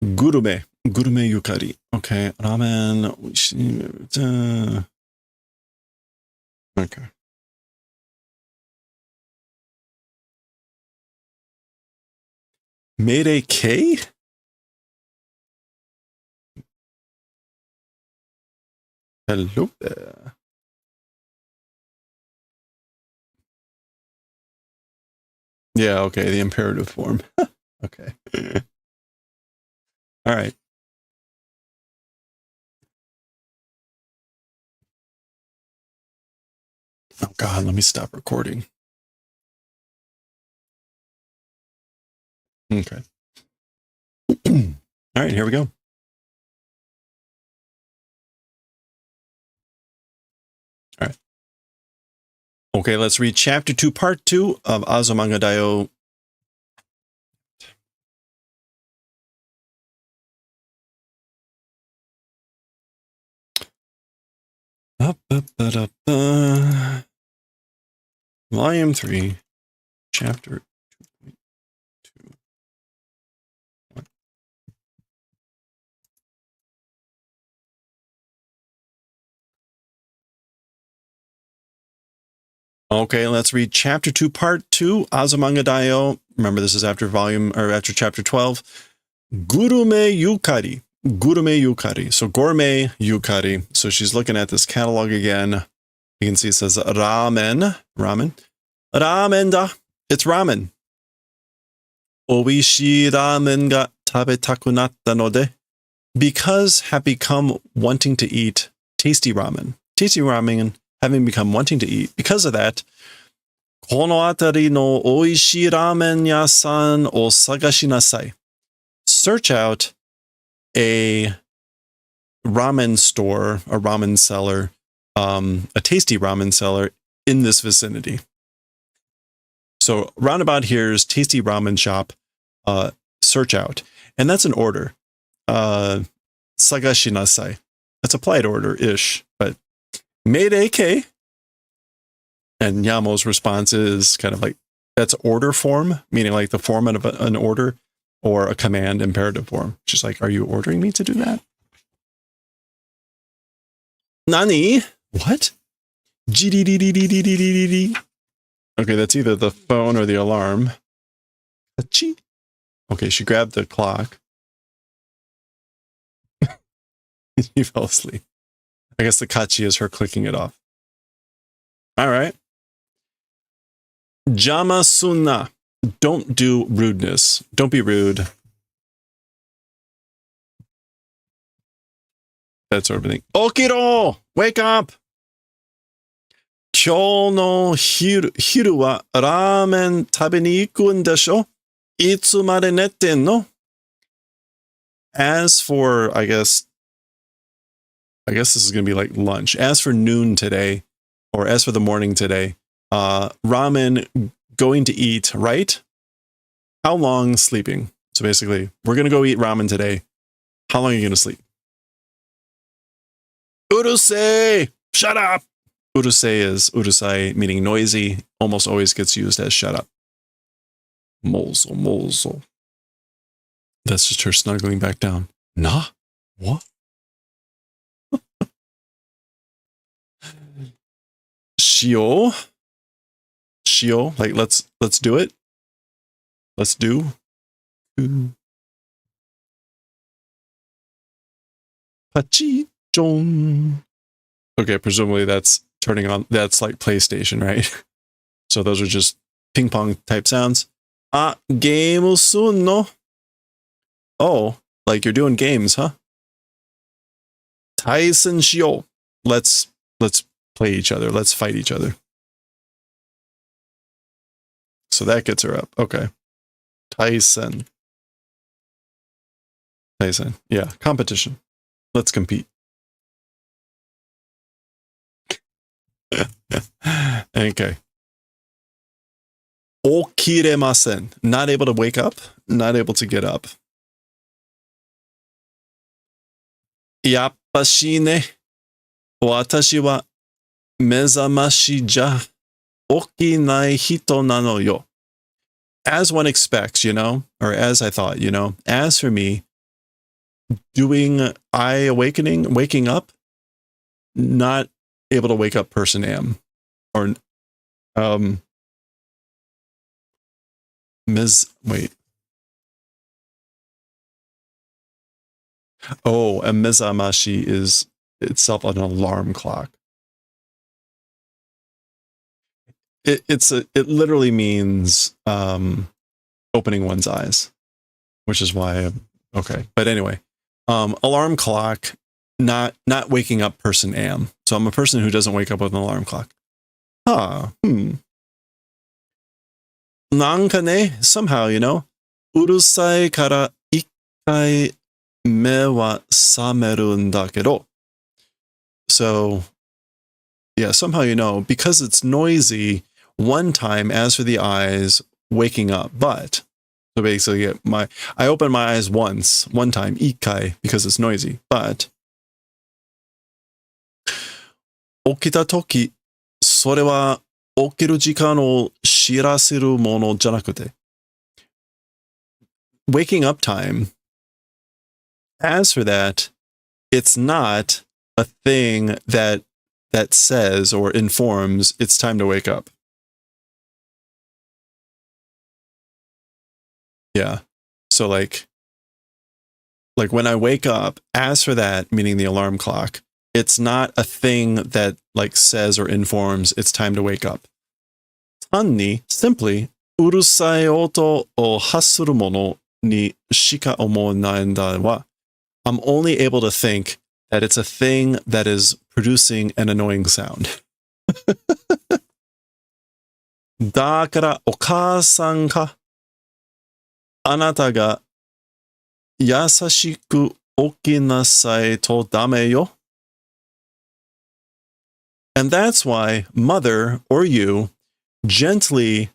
Gurume yukari. Okay. Ramen. Okay. Mayday K? Hello there. Yeah, okay, the imperative form. Okay. All right. Oh God, let me stop recording. Okay. All right, here we go. All right. Okay, let's read chapter 2, part 2 of Azumanga Daioh. Volume 3, chapter 2.2. Okay, let's read chapter 2, part 2, Azumanga Daioh. Remember, this is after after chapter 12. Gurume Yukari. Gurume Yukari. So gourmet Yukari. So she's looking at this catalog again. You can see it says ramen. Ramen. Ramen da. It's ramen. Oishii ramen ga tabetaku natta node. Because have become wanting to eat tasty ramen. Tasty ramen having become wanting to eat. Because of that, kono atari no oishii ramen yasan o sagashi nasai. Search out a ramen store, a ramen seller, a tasty ramen seller in this vicinity. So roundabout here's tasty ramen shop, search out. And that's an order. Sagashi nasai. That's a polite order-ish, but Mayday K. And Yamo's response is kind of like, that's order form, meaning like the form of an order, or a command imperative form. She's like, are you ordering me to do that? Nani? What? Okay, that's either the phone or the alarm. Kachi? Okay, she grabbed the clock. She fell asleep. I guess the kachi is her clicking it off. All right. Jama sunna. Don't do rudeness. Don't be rude. That sort of thing. Okiro! Wake up! Kyou no hiru wa ramen tabe ni iku n desho? Itsu made netten no? As for, I guess this is going to be like lunch. As for noon today, or as for the morning today, ramen going to eat, right? How long sleeping? So basically, we're going to go eat ramen today. How long are you going to sleep? Urusei! Shut up! Urusei is urusai, meaning noisy. Almost always gets used as shut up. Mozo. That's just her snuggling back down. Nah? What? Shio, like let's do it. Let's do. Pachi chong. Okay, presumably that's turning on. That's like PlayStation, right? So those are just ping pong type sounds. Game soon no. Oh, like you're doing games, huh? Tyson shio. Let's play each other. Let's fight each other. So that gets her up. Okay. Tyson. Yeah, competition. Let's compete. Okay. Okiremasen. Not able to wake up. Not able to get up. やっぱしね、私は目覚ましじゃ起きない人なのよ. As one expects, or as I thought, as for me, doing eye awakening, waking up, not able to wake up person am. Or, wait. Oh, a mezamashi is itself an alarm clock. It literally means opening one's eyes, which is why okay. But anyway, alarm clock, not waking up person am. So I'm a person who doesn't wake up with an alarm clock. Nanka ne, somehow, urusai kara ikkai me wa sameru n da kedo. So yeah, somehow, because it's noisy, one time, as for the eyes, waking up, but so basically I open my eyes one time, ikkai, because it's noisy, but okita toki, それは起きる時間を知らせるものじゃなくて waking up time, as for that, it's not a thing that says or informs it's time to wake up. Yeah. So like when I wake up, as for that, meaning the alarm clock, it's not a thing that like says or informs it's time to wake up. Tanni, simply, urusai oto o hasuru mono ni shika omonai n da wa. I'm only able to think that it's a thing that is producing an annoying sound. だからお母さんがあなたが優しく起きなさいとダメよ. And that's why mother or you gently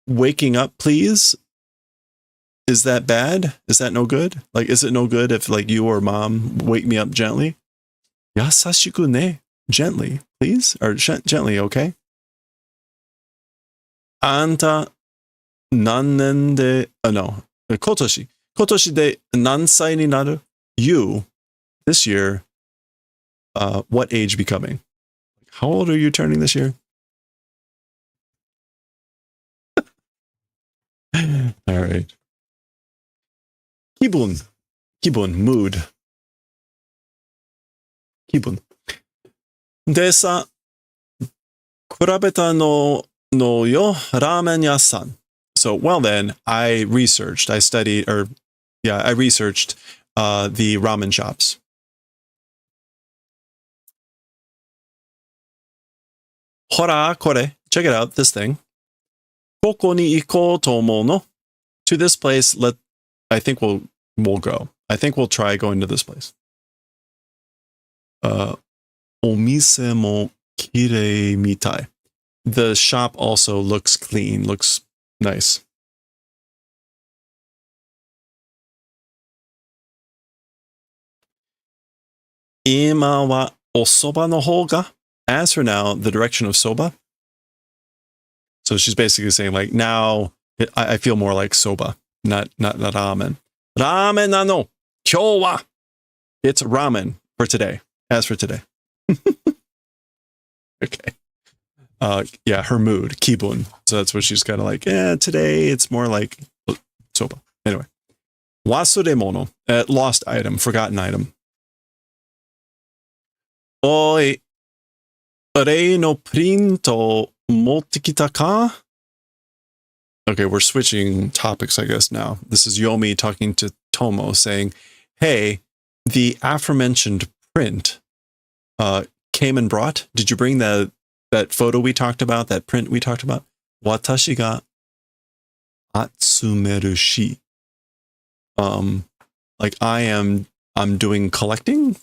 waking up, please. Is that bad? Is that no good? Like, is it no good if like you or mom wake me up gently? Yasashiku ne. Gently, please. Or gently, okay? Anta nannen de, no. Kotoshi. Kotoshi de nansai ni naru? You, this year, what age becoming? How old are you turning this year? All right. Kibun, mood. Kibun. De sa, kurabeta no yo ramen yasan. So, well then, I researched the ramen shops. Hora kore, check it out, this thing. Koko ni ikou to omou no. To this place, I think we'll go. I think we'll try going to this place. Omise mo kirei mitai. The shop also looks clean, looks nice. Ima wa osoba no hou ga. As for now, the direction of soba. So she's basically saying like now I feel more like soba, not ramen. Ramen nano. Kyou wa. It's ramen for today. As for today. Okay. Yeah, her mood, kibun. So that's what she's kind of like, today it's more like soba. Anyway. Wasuremono, lost item, forgotten item. Oi, rei no printo motte kita ka? Okay, we're switching topics, I guess, now. This is Yomi talking to Tomo saying, hey, the aforementioned print came and brought. Did you bring that photo we talked about, that print we talked about? Watashi ga atsumeru shi. Like I'm doing collecting?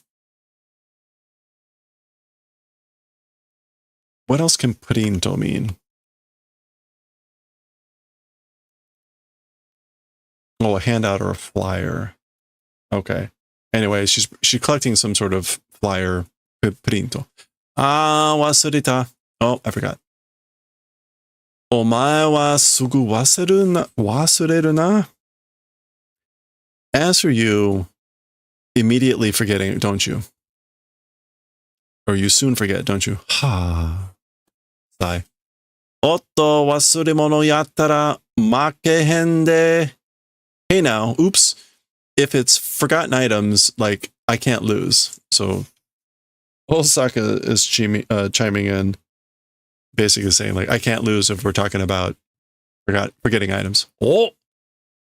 What else can printo mean? Oh, a handout or a flyer. Okay. Anyway, she's collecting some sort of flyer. Printo. Wasureta. Oh, I forgot. Omae wa sugu wasureru na. As for you, immediately forgetting, don't you? Or you soon forget, don't you? Ha. Sigh. Otto wasuremono yattara makehen de. Hey now, oops. If it's forgotten items, like, I can't lose. So, Osaka is chiming in, basically saying, like, I can't lose if we're talking about forgetting items. Oh!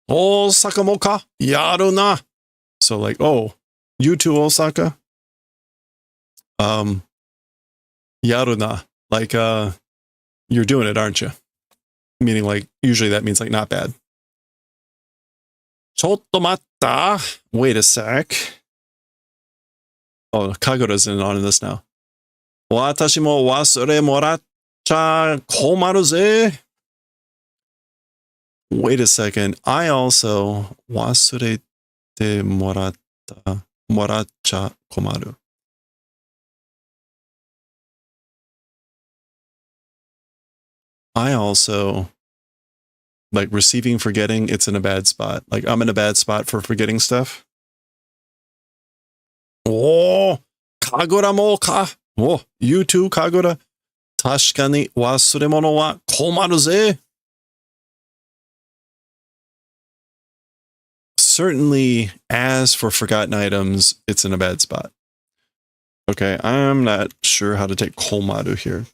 Osaka mo ka? Yaru na! So, like, oh, you too, Osaka? Yaru na. Like, you're doing it, aren't you? Meaning, like, usually that means, like, not bad. Chotto matta. Wait a sec. Oh, Kagura's in this now. Watashi mo wasure moraccha komaru ze. Wait a second. I also wasurete moraccha komaru. I also, like, receiving forgetting, it's in a bad spot. Like, I'm in a bad spot for forgetting stuff. Oh, Kagura mo ka? Oh, you too, Kagura? Tashika ni wasuremono wa komaru ze. Certainly, as for forgotten items, it's in a bad spot. Okay, I'm not sure how to take komaru here.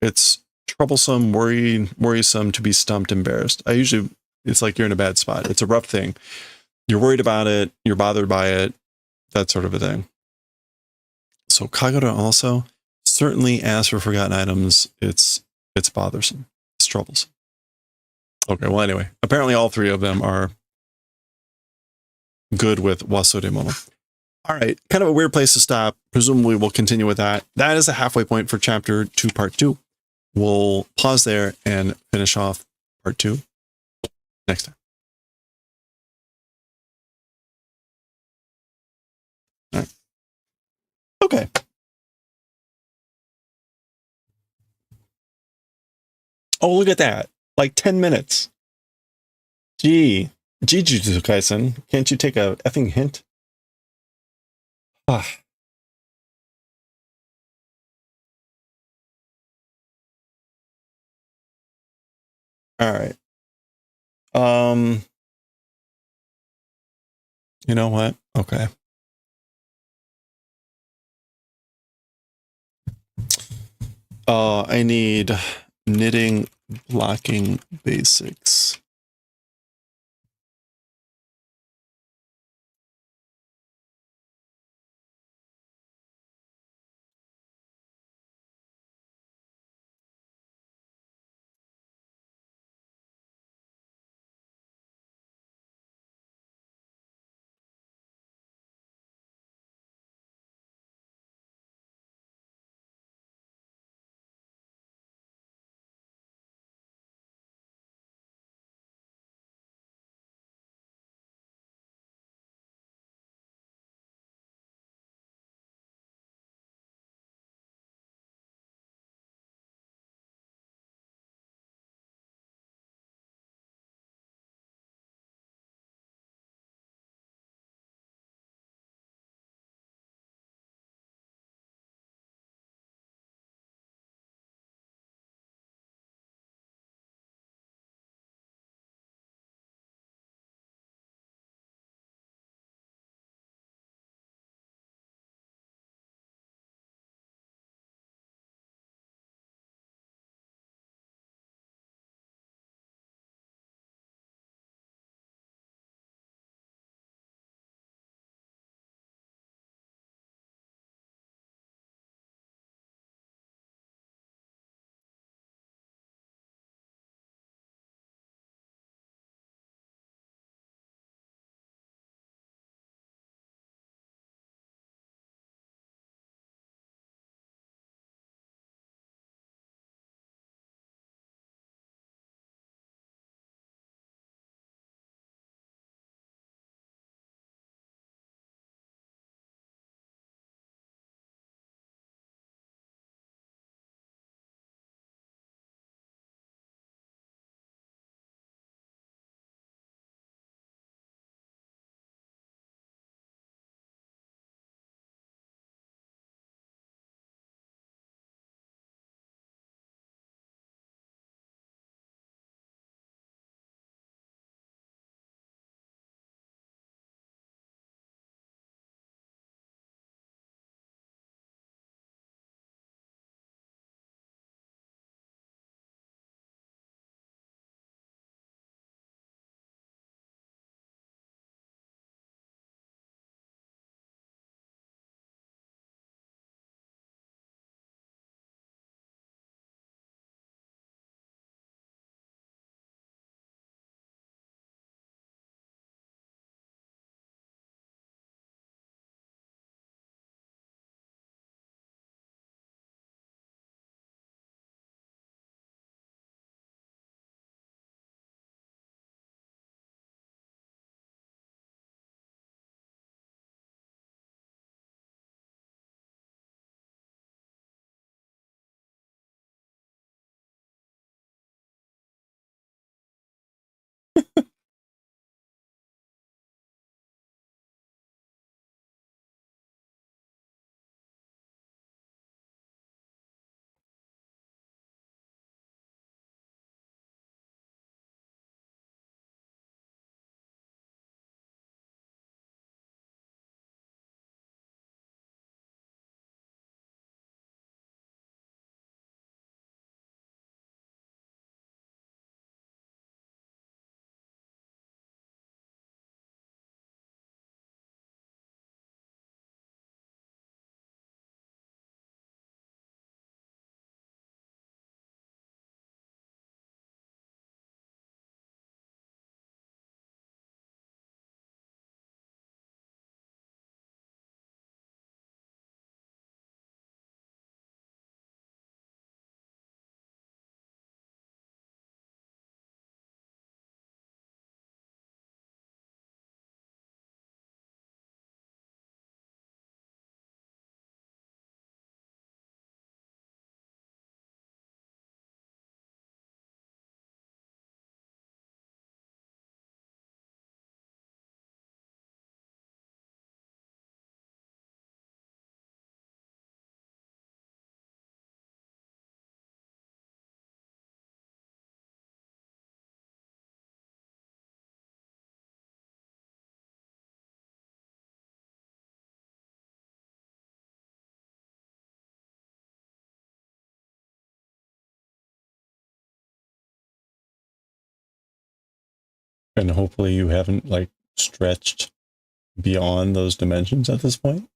It's troublesome, worrisome, to be stumped, embarrassed. It's like you're in a bad spot. It's a rough thing. You're worried about it. You're bothered by it. That sort of a thing. So Kagura also, certainly as for forgotten items, it's bothersome. It's troublesome. Okay, well anyway, apparently all three of them are good with wasuremono. All right, kind of a weird place to stop. Presumably we'll continue with that. That is a halfway point for chapter 2, part 2. We'll pause there and finish off part 2 next time. All right. Okay. Oh, look at that. Like 10 minutes. Gee, Jujutsu Kaisen, can't you take a effing hint? Ah. All right. You know what? Okay. I need knitting blocking basics. And hopefully you haven't like stretched beyond those dimensions at this point.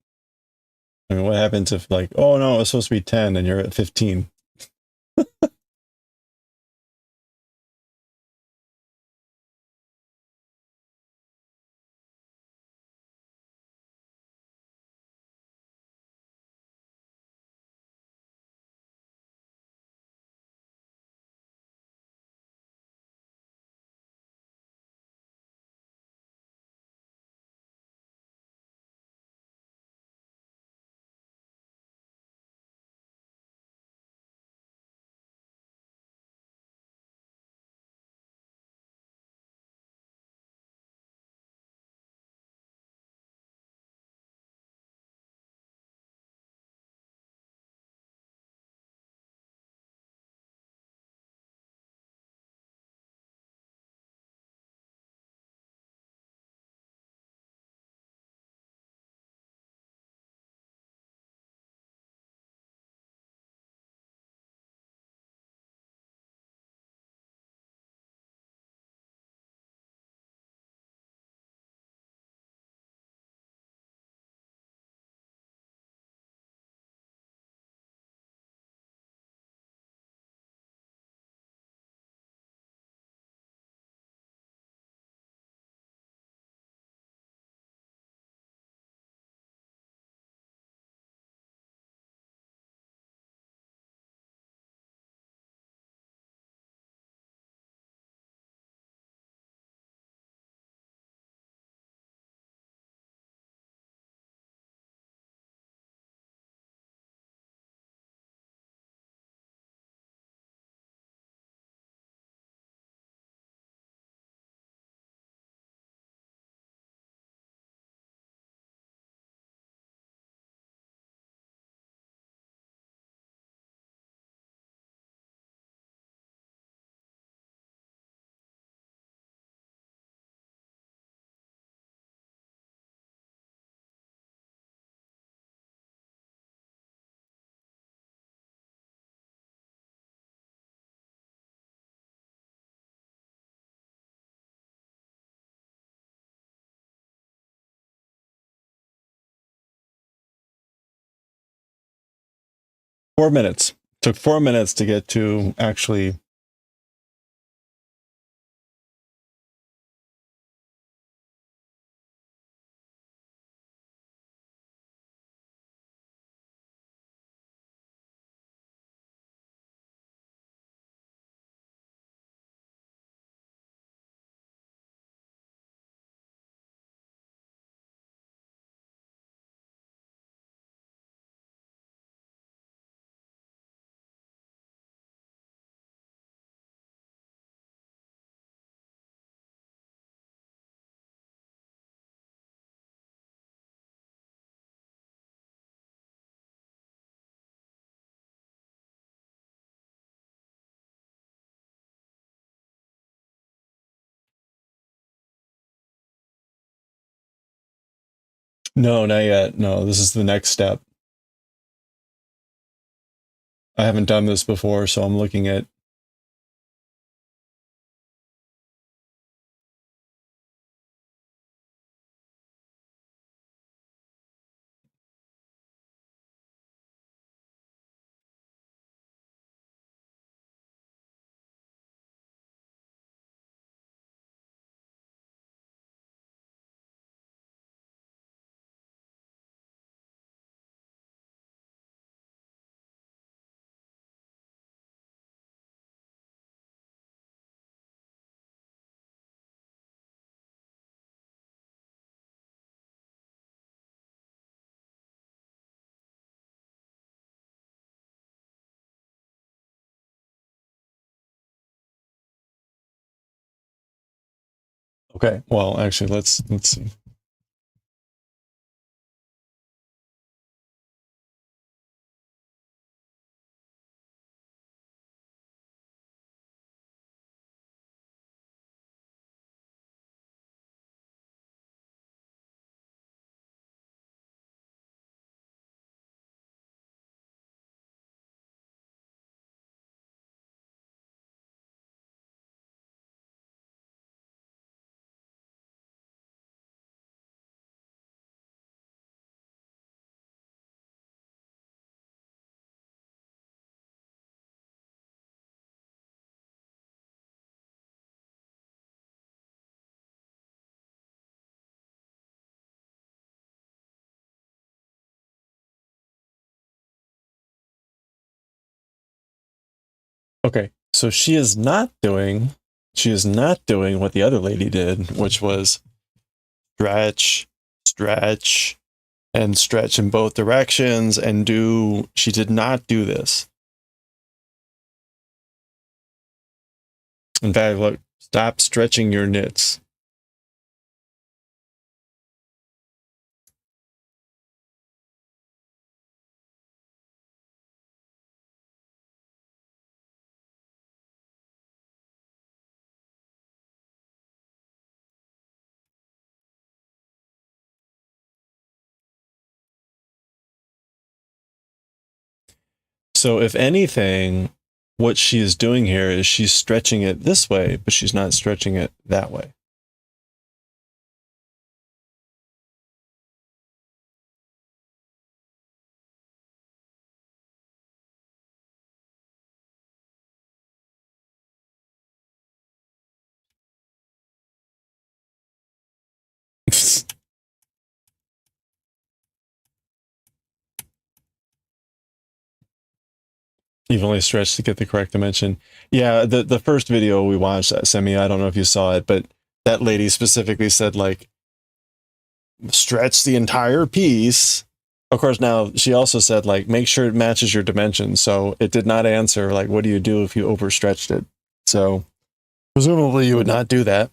I mean, what happens if like, oh no, it's supposed to be 10 and you're at 15? Four minutes. Took 4 minutes to get to actually. No, not yet. No, this is the next step. I haven't done this before, so I'm looking at. Okay, well, actually, let's see. Okay, so she is not doing what the other lady did, which was stretch, stretch, and stretch in both directions and do. She did not do this. In fact, look, stop stretching your knits. So if anything, what she is doing here is she's stretching it this way, but she's not stretching it that way. You've only stretched to get the correct dimension. Yeah, the first video we watched, Semi, I don't know if you saw it, but that lady specifically said, like, stretch the entire piece. Of course, now she also said, like, make sure it matches your dimensions. So it did not answer, like, what do you do if you overstretched it? So presumably you would not do that.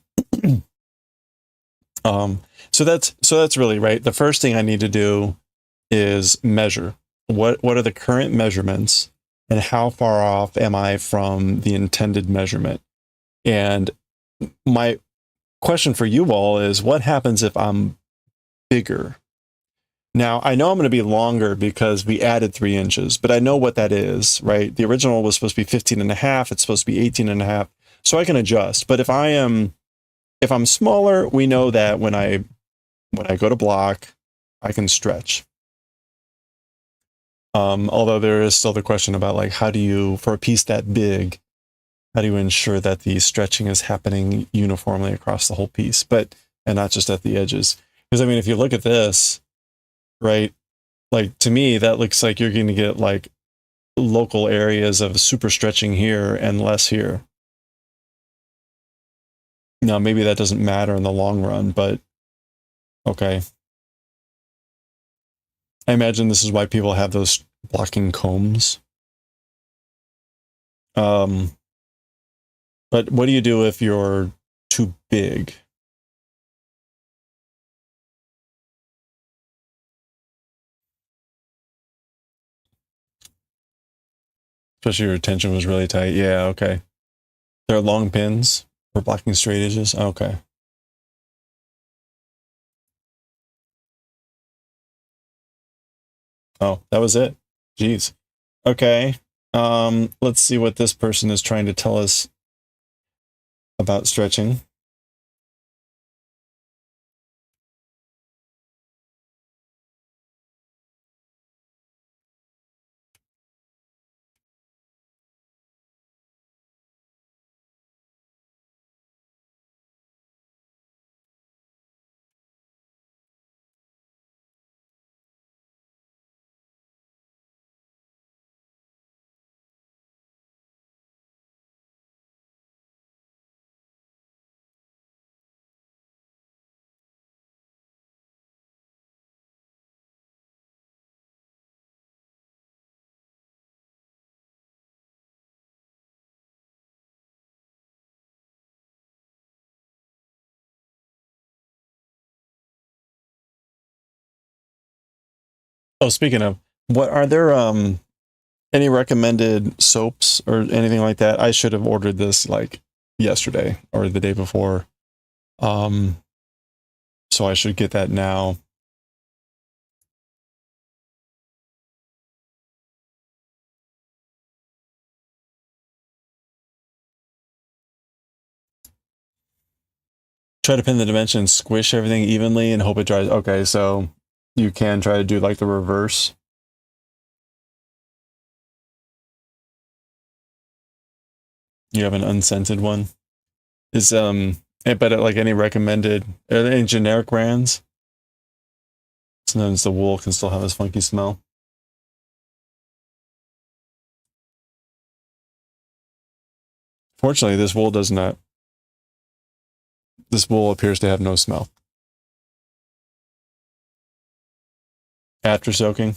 So that's really right. The first thing I need to do is measure. What are the current measurements and how far off am I from the intended measurement? And my question for you all is, what happens if I'm bigger? Now, I know I'm going to be longer because we added 3 inches, but I know what that is, right? The original was supposed to be 15 and a half. It's supposed to be 18 and a half. So I can adjust. But if I'm smaller, we know that when I go to block, I can stretch. Although there is still the question about, like, how do you, for a piece that big, how do you ensure that the stretching is happening uniformly across the whole piece, and not just at the edges? Because I mean, if you look at this, right, like, to me, that looks like you're going to get, like, local areas of super stretching here and less here. Now, maybe that doesn't matter in the long run, but okay. I imagine this is why people have those blocking combs. But what do you do if you're too big? Especially your tension was really tight. Yeah, okay. There are long pins for blocking straight edges. Okay. Oh, that was it. Jeez. Okay. Let's see what this person is trying to tell us about stretching. Oh, speaking of, what are there any recommended soaps or anything like that? I should have ordered this like yesterday or the day before. So I should get that now. Try to pin the dimensions, squish everything evenly and hope it dries. Okay, so you can try to do like the reverse. You have an unscented one. Is but like any recommended, are there any generic brands? Sometimes the wool can still have this funky smell. Fortunately, this wool does not. This wool appears to have no smell. After soaking.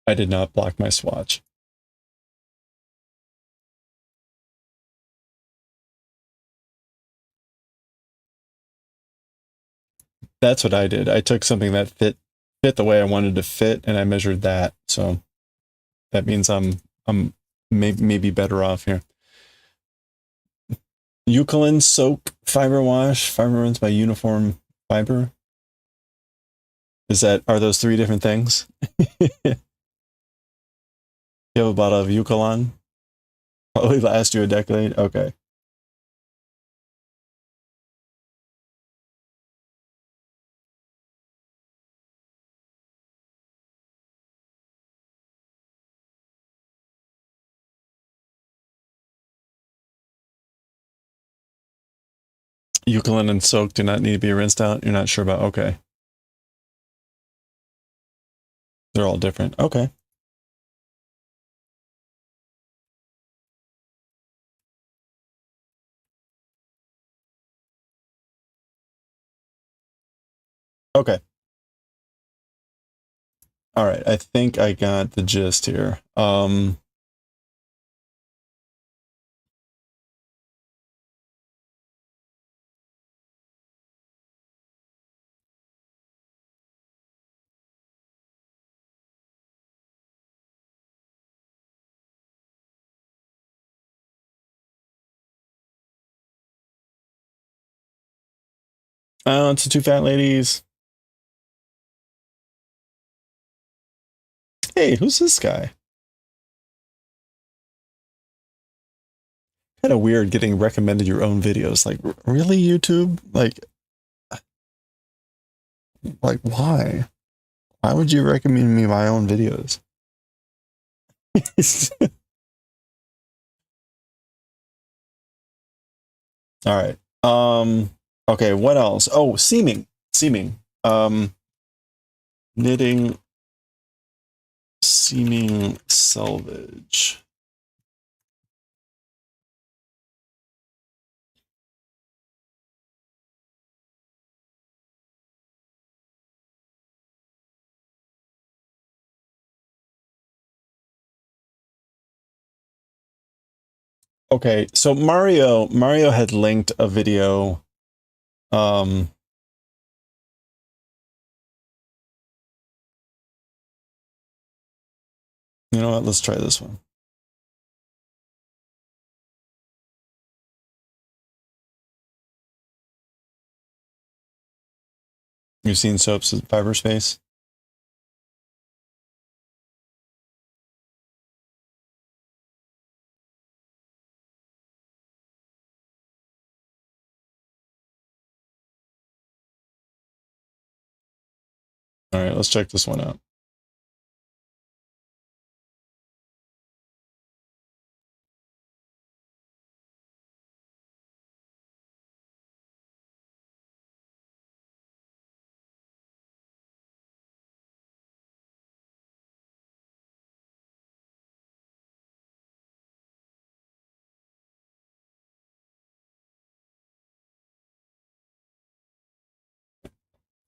I did not block my swatch. That's what I did. I took something that fit the way I wanted to fit, and I measured that. So that means I'm maybe better off here. Eucalyptus soak fiber wash, fiber runs by Uniform Fiber. Are those three different things? You have a bottle of Eucalyptus? Probably last you a decade. Okay. Eucalyptus and soak do not need to be rinsed out. You're not sure about. Okay. They're all different. Okay. Okay. All right. I think I got the gist here. It's the two fat ladies. Hey, who's this guy? Kind of weird getting recommended your own videos. Like, really, YouTube? Like why? Why would you recommend me my own videos? All right. Okay, what else? Oh, seaming. Seaming. Knitting, seaming, selvage. Okay, so Mario had linked a video. You know what? Let's try this one. You've seen Soap's Fiber Space? All right, let's check this one out.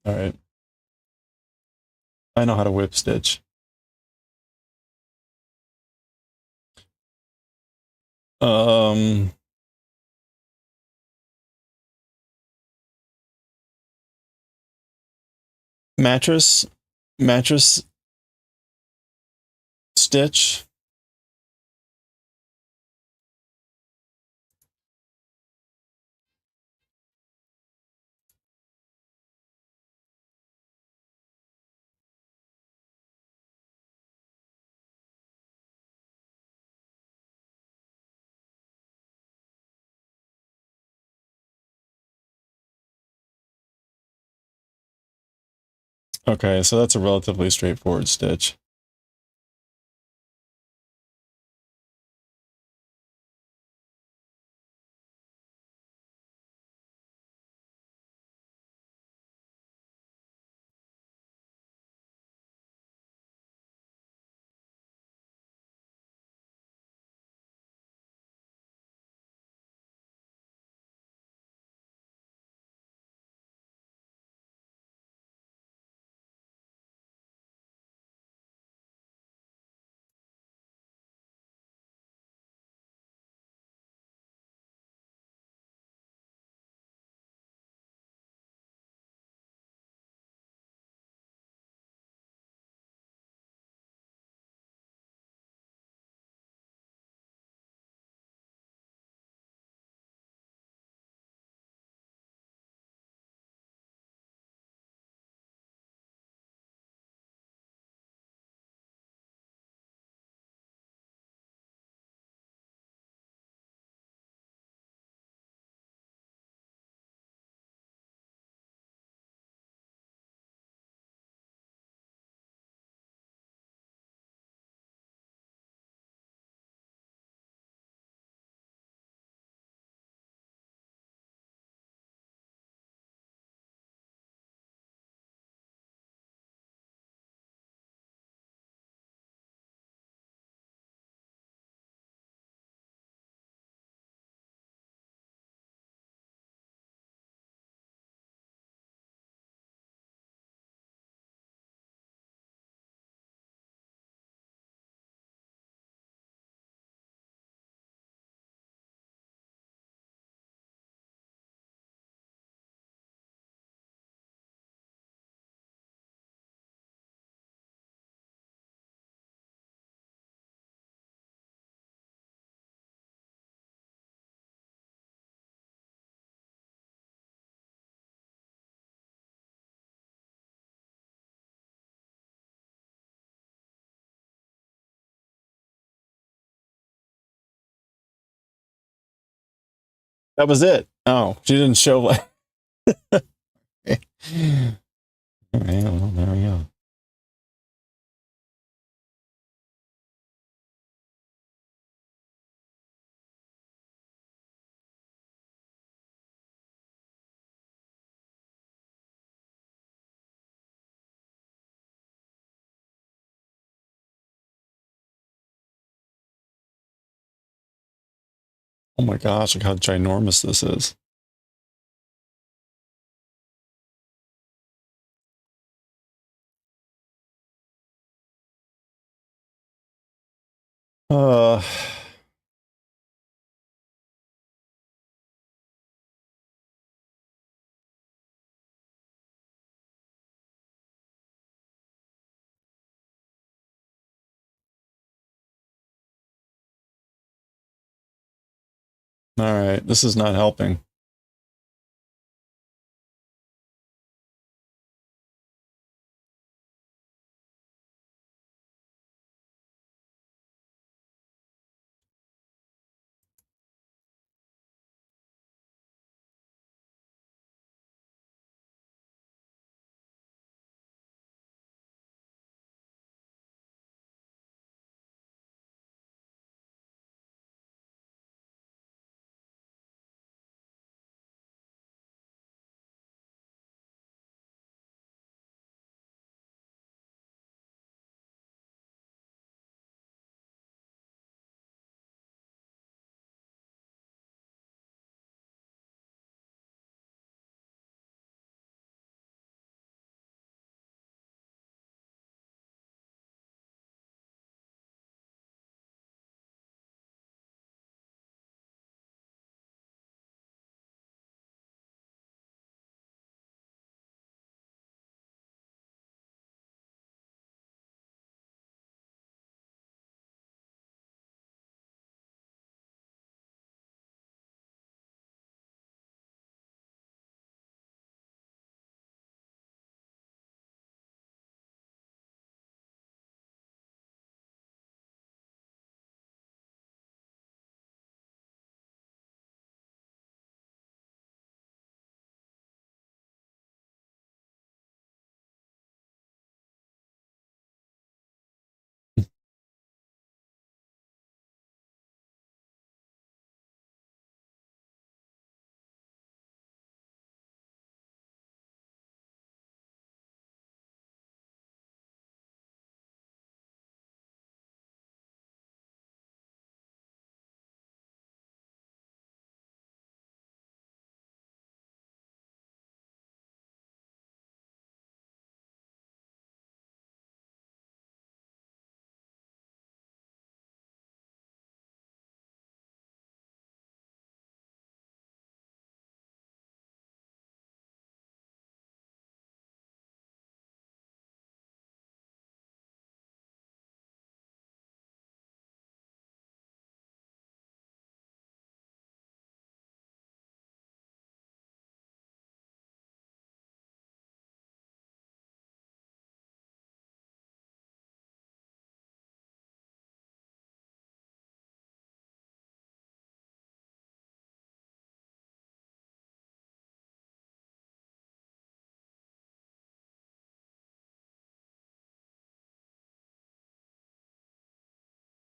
All right. I know how to whip stitch. Um, mattress stitch. Okay, so that's a relatively straightforward stitch. That was it. Oh, she didn't show like. Okay, well, there we go. Oh my gosh, look how ginormous this is. Uh, all right, this is not helping.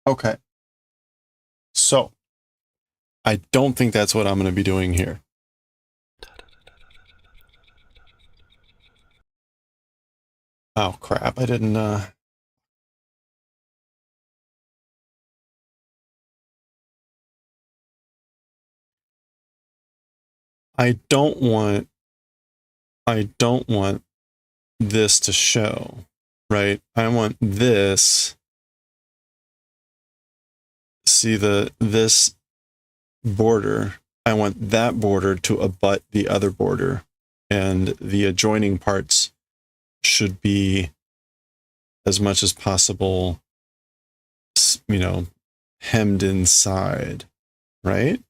Okay. So, I don't think that's what I'm going to be doing here. Oh, crap. I didn't, I don't want this to show, right? I want this, see this border, I want that border to abut the other border, and the adjoining parts should be as much as possible, you know, hemmed inside, right?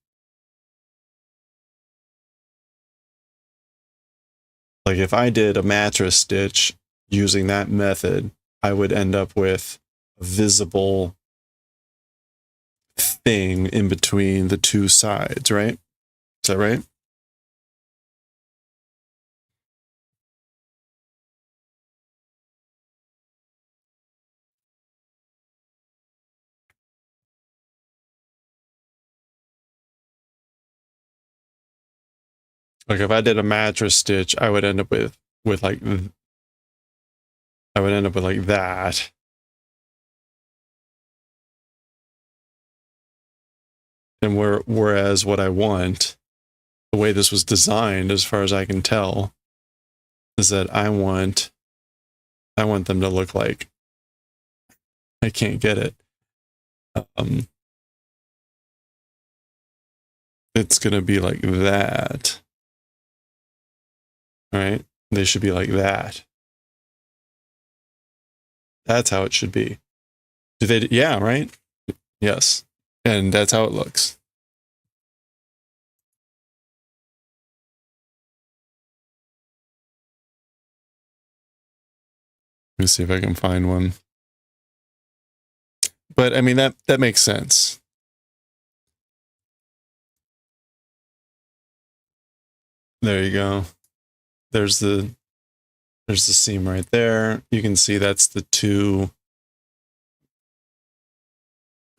Like if I did a mattress stitch using that method, I would end up with a visible thing in between the two sides, right? Is that right? Like if I did a mattress stitch, I would end up with like, I would end up with like that. And whereas what I want, the way this was designed, as far as I can tell, is that I want them to look like, I can't get it. It's gonna be like that. All right? They should be like that. That's how it should be. Do they? Yeah, right? Yes. And that's how it looks. Let me see if I can find one. But I mean, that makes sense. There you go. There's the seam right there. You can see that's the two,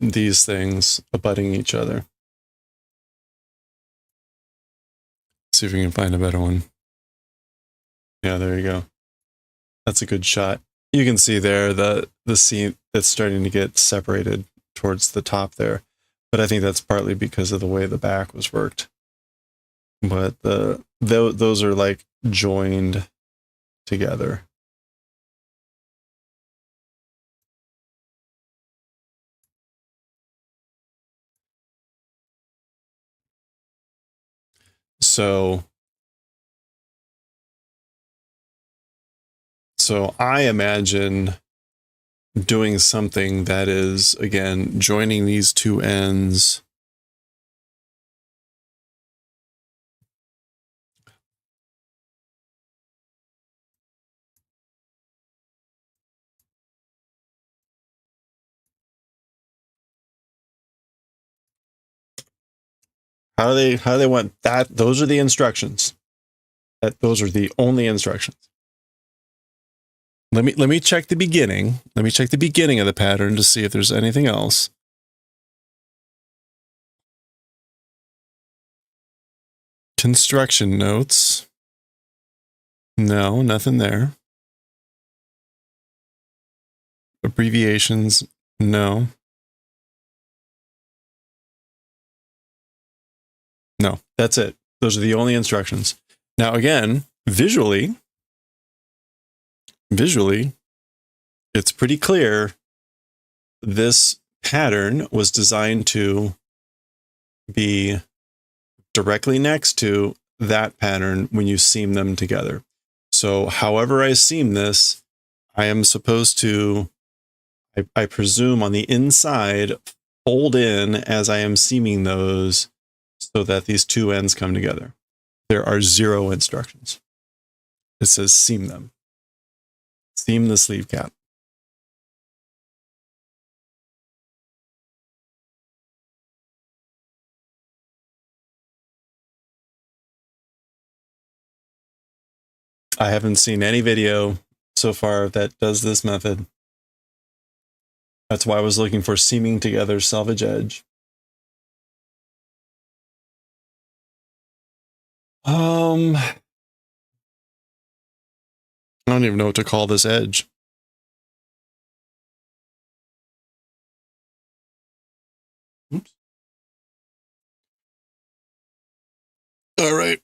these things abutting each other. See if we can find a better one. Yeah, there you go. That's a good shot. You can see there the seam that's starting to get separated towards the top there. But I think that's partly because of the way the back was worked. But those are like joined together. So I imagine doing something that is, again, joining these two ends. How do they want that? Those are the instructions. Those are the only instructions. Let me check the beginning. Let me check the beginning of the pattern to see if there's anything else. Construction notes. No, nothing there. Abbreviations. No. No, that's it. Those are the only instructions. Now, again, visually, it's pretty clear this pattern was designed to be directly next to that pattern when you seam them together. So however I seam this, I am supposed to, I presume on the inside, fold in as I am seaming those so that these two ends come together. There are 0 instructions. It says seam them. Seam the sleeve cap. I haven't seen any video so far that does this method. That's why I was looking for seaming together selvage edge. I don't even know what to call this edge. Oops. All right.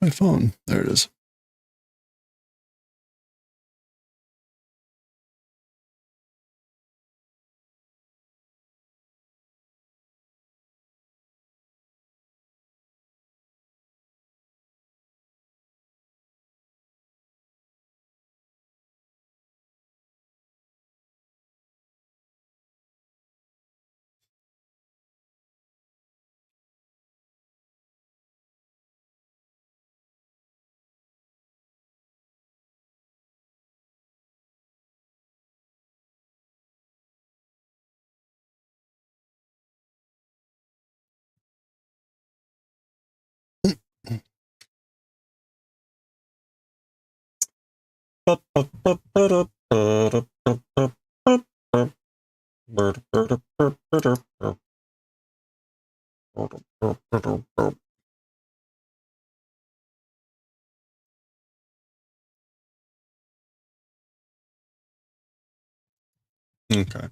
My phone. There it is. Okay.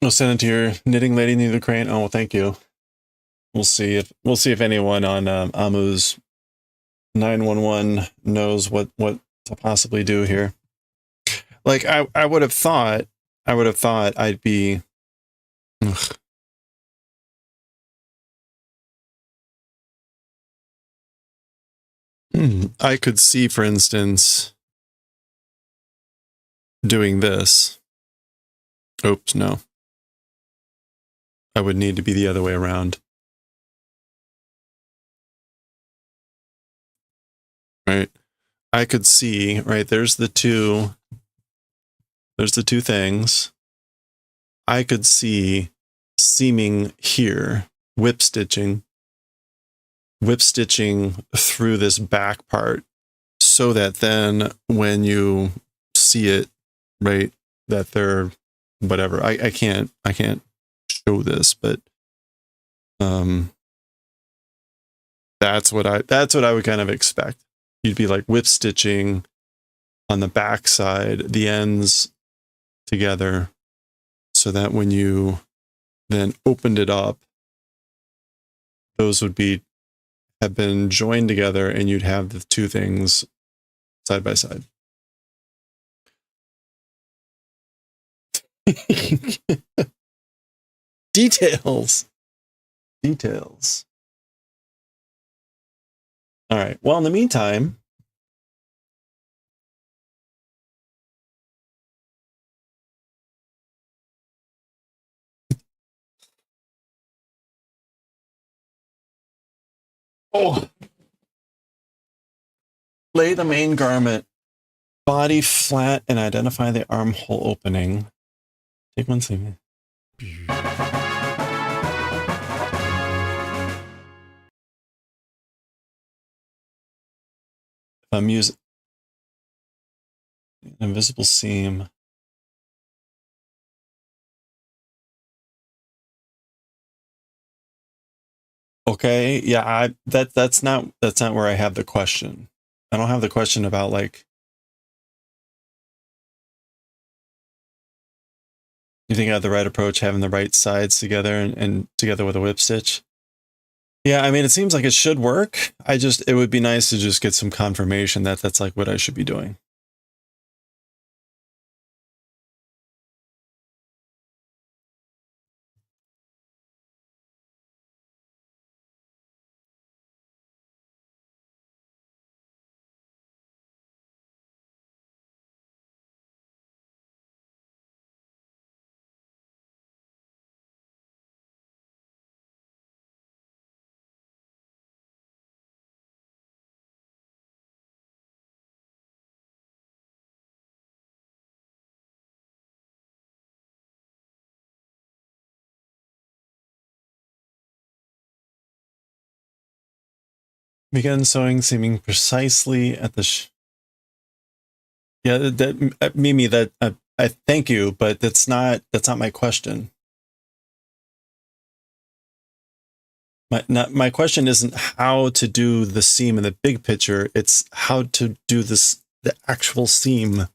I'll send it to your knitting lady near the crane. Oh, well, thank you. We'll see if anyone on Amu's 911 knows what to possibly do here. Like I would have thought I'd be. Ugh. I could see, for instance, doing this. Oops, no. I would need to be the other way around. Right? I could see, right, there's the two things. I could see seaming here, whip stitching through this back part so that then when you see it, right, that they're whatever. I can't show this, but that's what I would kind of expect. You'd be like whip stitching on the back side, the ends together, so that when you then opened it up, those would have been joined together, and you'd have the two things side by side. Details. All right. Well, in the meantime, oh, Lay the main garment, body flat, and identify the armhole opening. Take one second. I'm using an invisible seam. Okay, yeah, that's not where I have the question. I don't have the question about like, you think I have the right approach, having the right sides together and together with a whip stitch? Yeah, I mean, it seems like it should work. It would be nice to just get some confirmation that that's like what I should be doing. Begin sewing, seaming precisely at the. Yeah, that Mimi, that I thank you, but that's not my question. My question isn't how to do the seam in the big picture. It's how to do the actual seam,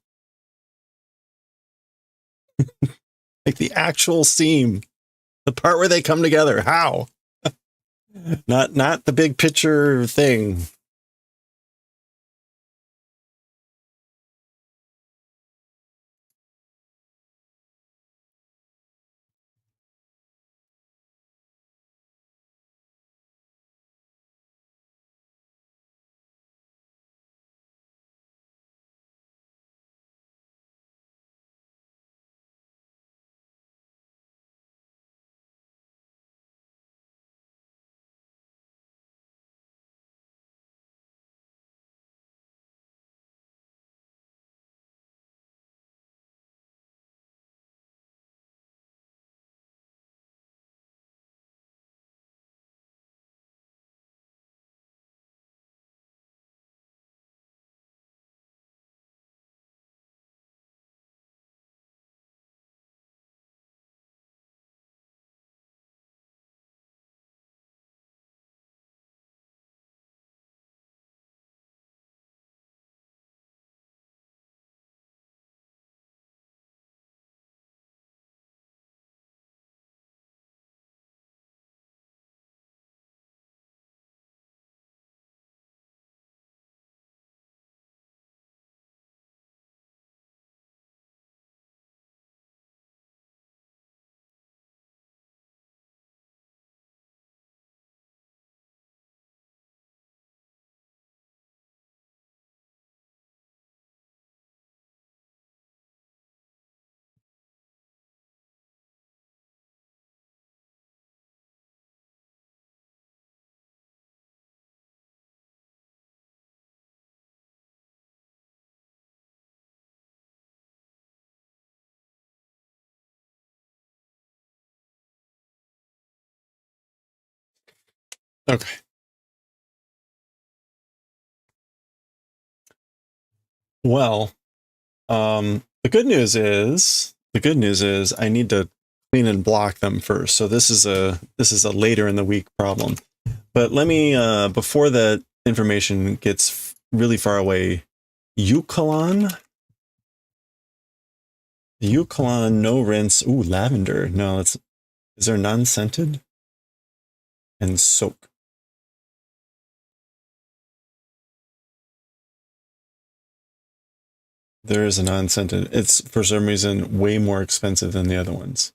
like the actual seam, the part where they come together. How? Not the big picture thing. Okay. Well, the good news is I need to clean and block them first. So this is a later in the week problem. But let me before that information gets really far away, Eucalan, no rinse. Ooh, lavender. No, is there non-scented? And soak. There is a non-scented. It's for some reason way more expensive than the other ones.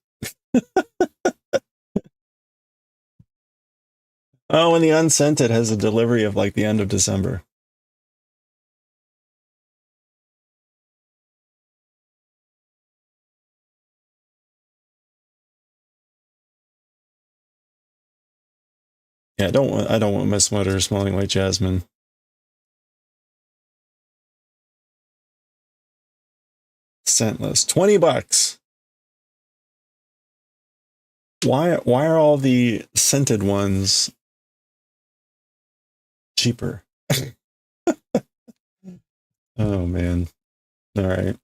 Oh, and the unscented has a delivery of like the end of December. Yeah, I don't want my sweater smelling like jasmine. scentless. $20. Why are all the scented ones cheaper? Oh man. All right.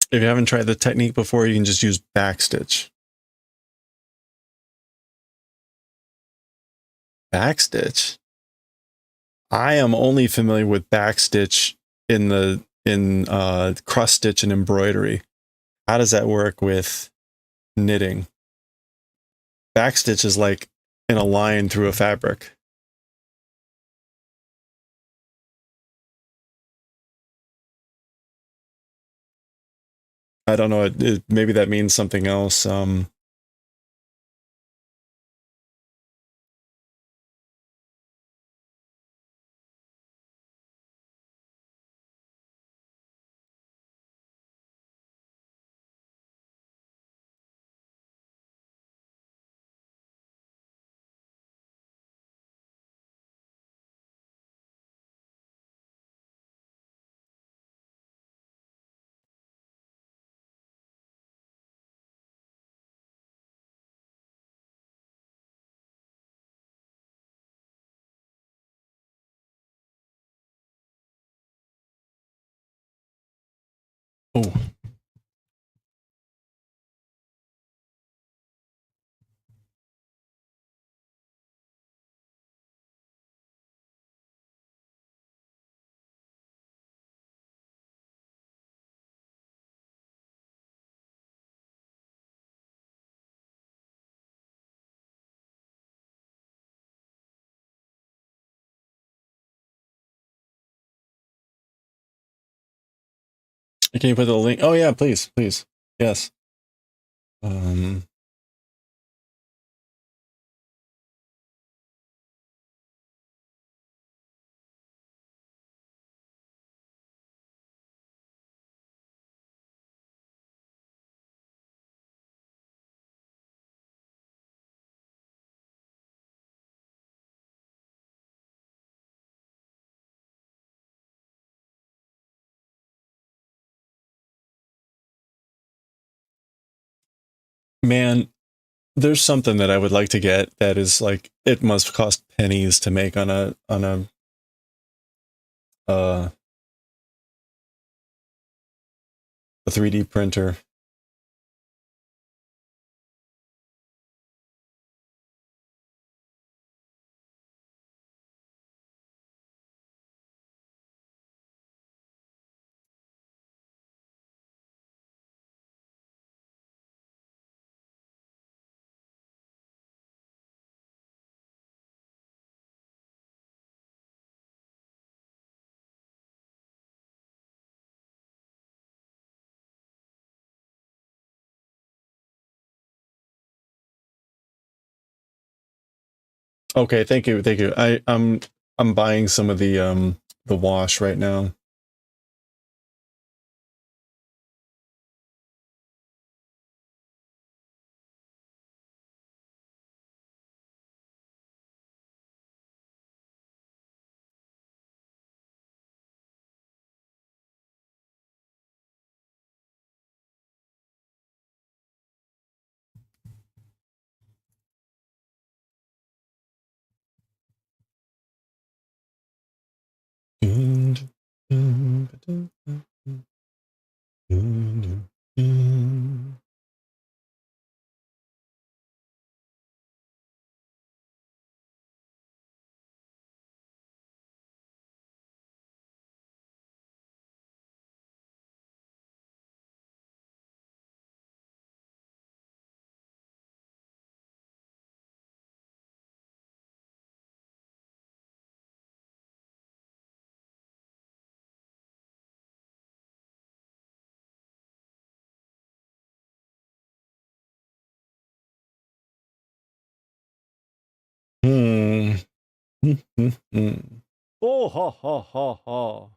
If you haven't tried the technique before, you can just use backstitch. Backstitch? I am only familiar with backstitch in cross stitch and embroidery. How does that work with knitting? Backstitch is like in a line through a fabric. I don't know. Maybe that means something else. Oh. Can you put the link? Oh yeah, please, please. Yes. Man, there's something that I would like to get that is like it must cost pennies to make on a a 3D printer. Okay, thank you, thank you. I'm buying some of the wash right now. Oh ha ha ha ha.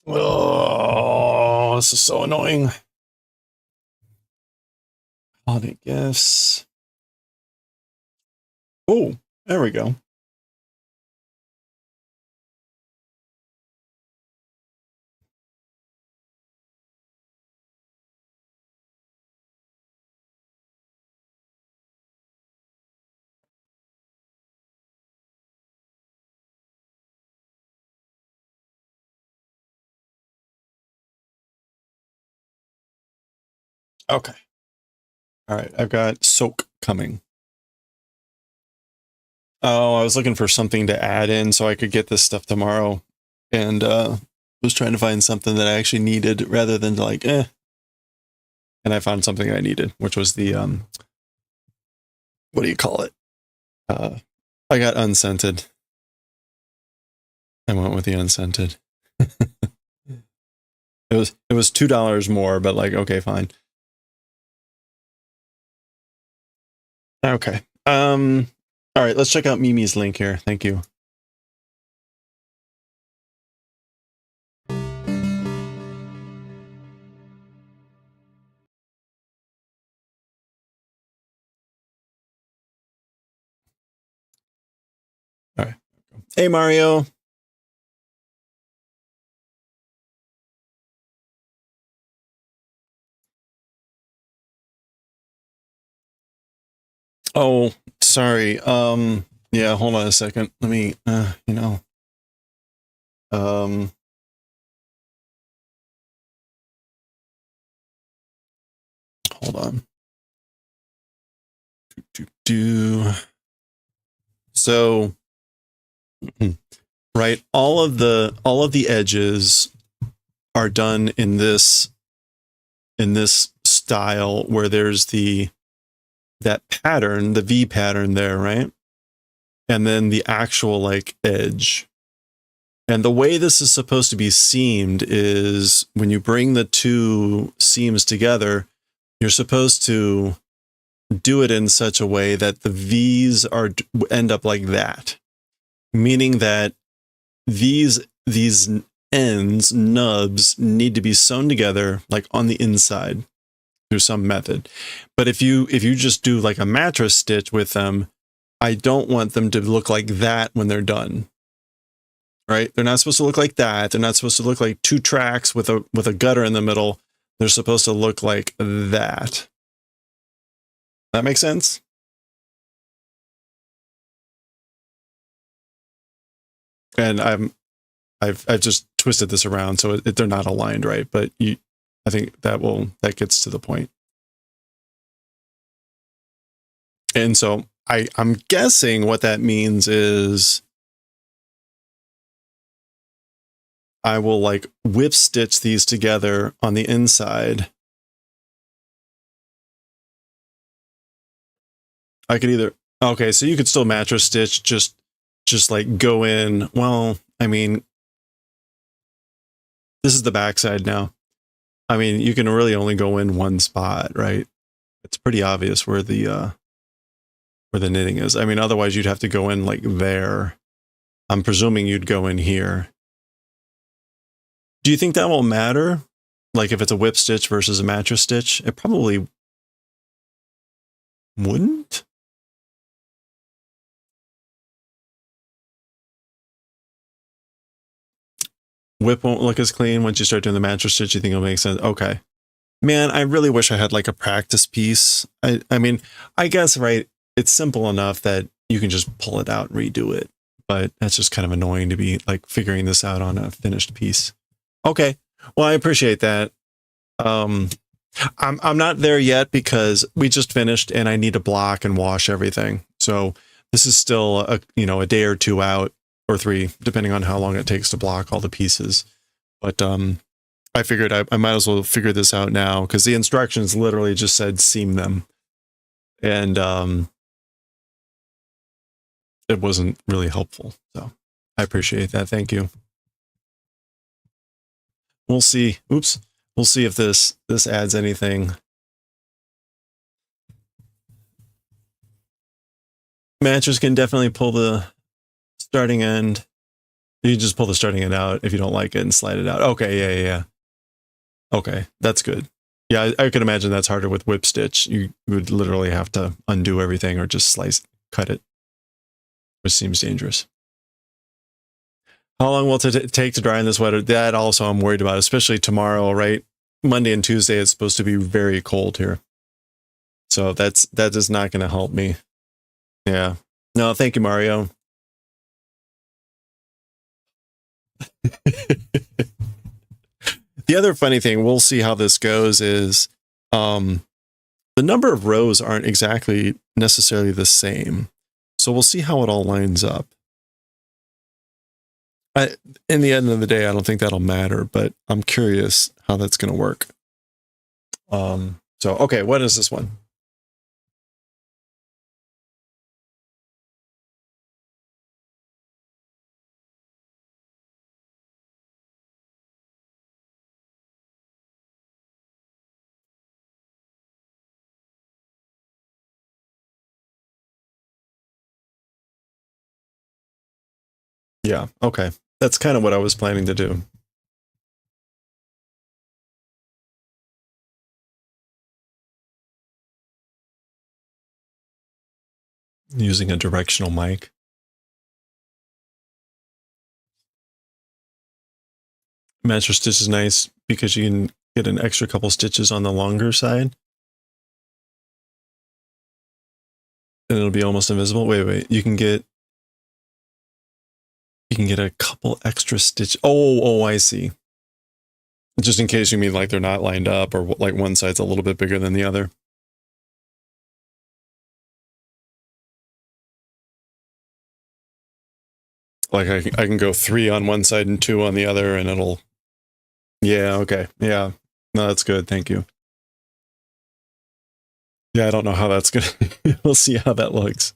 Oh, this is so annoying. Holiday gifts. Oh, there we go. Okay. All right, I've got soak coming. Oh, I was looking for something to add in so I could get this stuff tomorrow, and was trying to find something that I actually needed rather than like, eh. And I found something I needed, which was the what do you call it? I got unscented. I went with the unscented. It was $2 more, but like, okay, fine. Okay. All right, let's check out Mimi's link here. Thank you. All right. Hey, Mario. Oh, sorry. Yeah, hold on a second. Let me, hold on. So, right, all of the edges are done in this style where there's that pattern, the V pattern there, right? And then the actual like edge. And the way this is supposed to be seamed is when you bring the two seams together, you're supposed to do it in such a way that the V's end up like that, meaning that these ends, nubs, need to be sewn together like on the inside through some method. But if you just do like a mattress stitch with them, I don't want them to look like that when they're done. Right? They're not supposed to look like that. They're not supposed to look like two tracks with a gutter in the middle. They're supposed to look like that. That makes sense? And I've just twisted this around so they're not aligned, right? But I think that gets to the point. And so I'm guessing what that means is I will like whip stitch these together on the inside. I could either, okay, so you could still mattress stitch, just like go in. Well, I mean, this is the backside now. I mean, you can really only go in one spot, right? It's pretty obvious where the knitting is. I mean, otherwise you'd have to go in like there. I'm presuming you'd go in here. Do you think that will matter? Like if it's a whip stitch versus a mattress stitch? It probably wouldn't. Whip won't look as clean once you start doing the mattress stitch. You think it'll make sense? Okay. Man, I really wish I had like a practice piece. I mean, I guess, right, it's simple enough that you can just pull it out and redo it. But that's just kind of annoying to be like figuring this out on a finished piece. Okay. Well, I appreciate that. I'm not there yet because we just finished and I need to block and wash everything. So this is still a day or two out, or 3, depending on how long it takes to block all the pieces. But I figured I might as well figure this out now because the instructions literally just said seam them. And it wasn't really helpful. So I appreciate that. Thank you. We'll see. Oops. We'll see if this adds anything. Matchers can definitely pull the starting end. You can just pull the starting end out if you don't like it and slide it out. Okay, yeah. Okay, that's good. Yeah, I could imagine that's harder with whip stitch. You would literally have to undo everything or just cut it, which seems dangerous. How long will it take to dry in this weather? That also I'm worried about, especially tomorrow, right? Monday and Tuesday, it's supposed to be very cold here. So that is not going to help me. Yeah. No, thank you, Mario. The other funny thing, we'll see how this goes, is the number of rows aren't exactly necessarily the same. So we'll see how it all lines up. In the end of the day, I don't think that'll matter, but I'm curious how that's going to work. So, okay, what is this one? Yeah, okay. That's kind of what I was planning to do. Using a directional mic. Master stitch is nice because you can get an extra couple stitches on the longer side. And it'll be almost invisible. Wait. You can get a couple extra stitch. Oh, I see. Just in case you mean like they're not lined up or like one side's a little bit bigger than the other. Like I can go 3 on one side and 2 on the other and it'll... Yeah, okay. Yeah. No, that's good. Thank you. Yeah, I don't know how that's gonna... We'll see how that looks.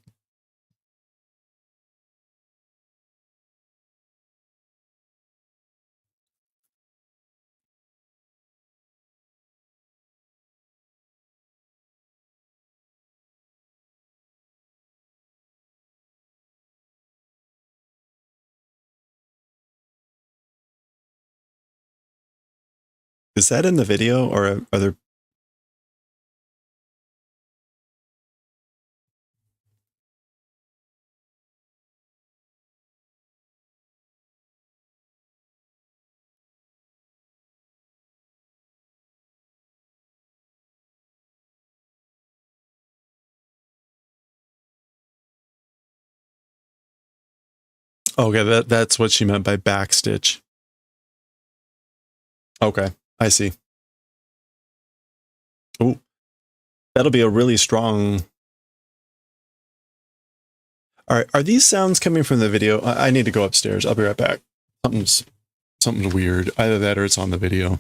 Is that in the video or are there... Okay, that's what she meant by backstitch. Okay, I see. Oh, that'll be a really strong... All right, are these sounds coming from the video? I need to go upstairs. I'll be right back. Something's weird. Either that or it's on the video.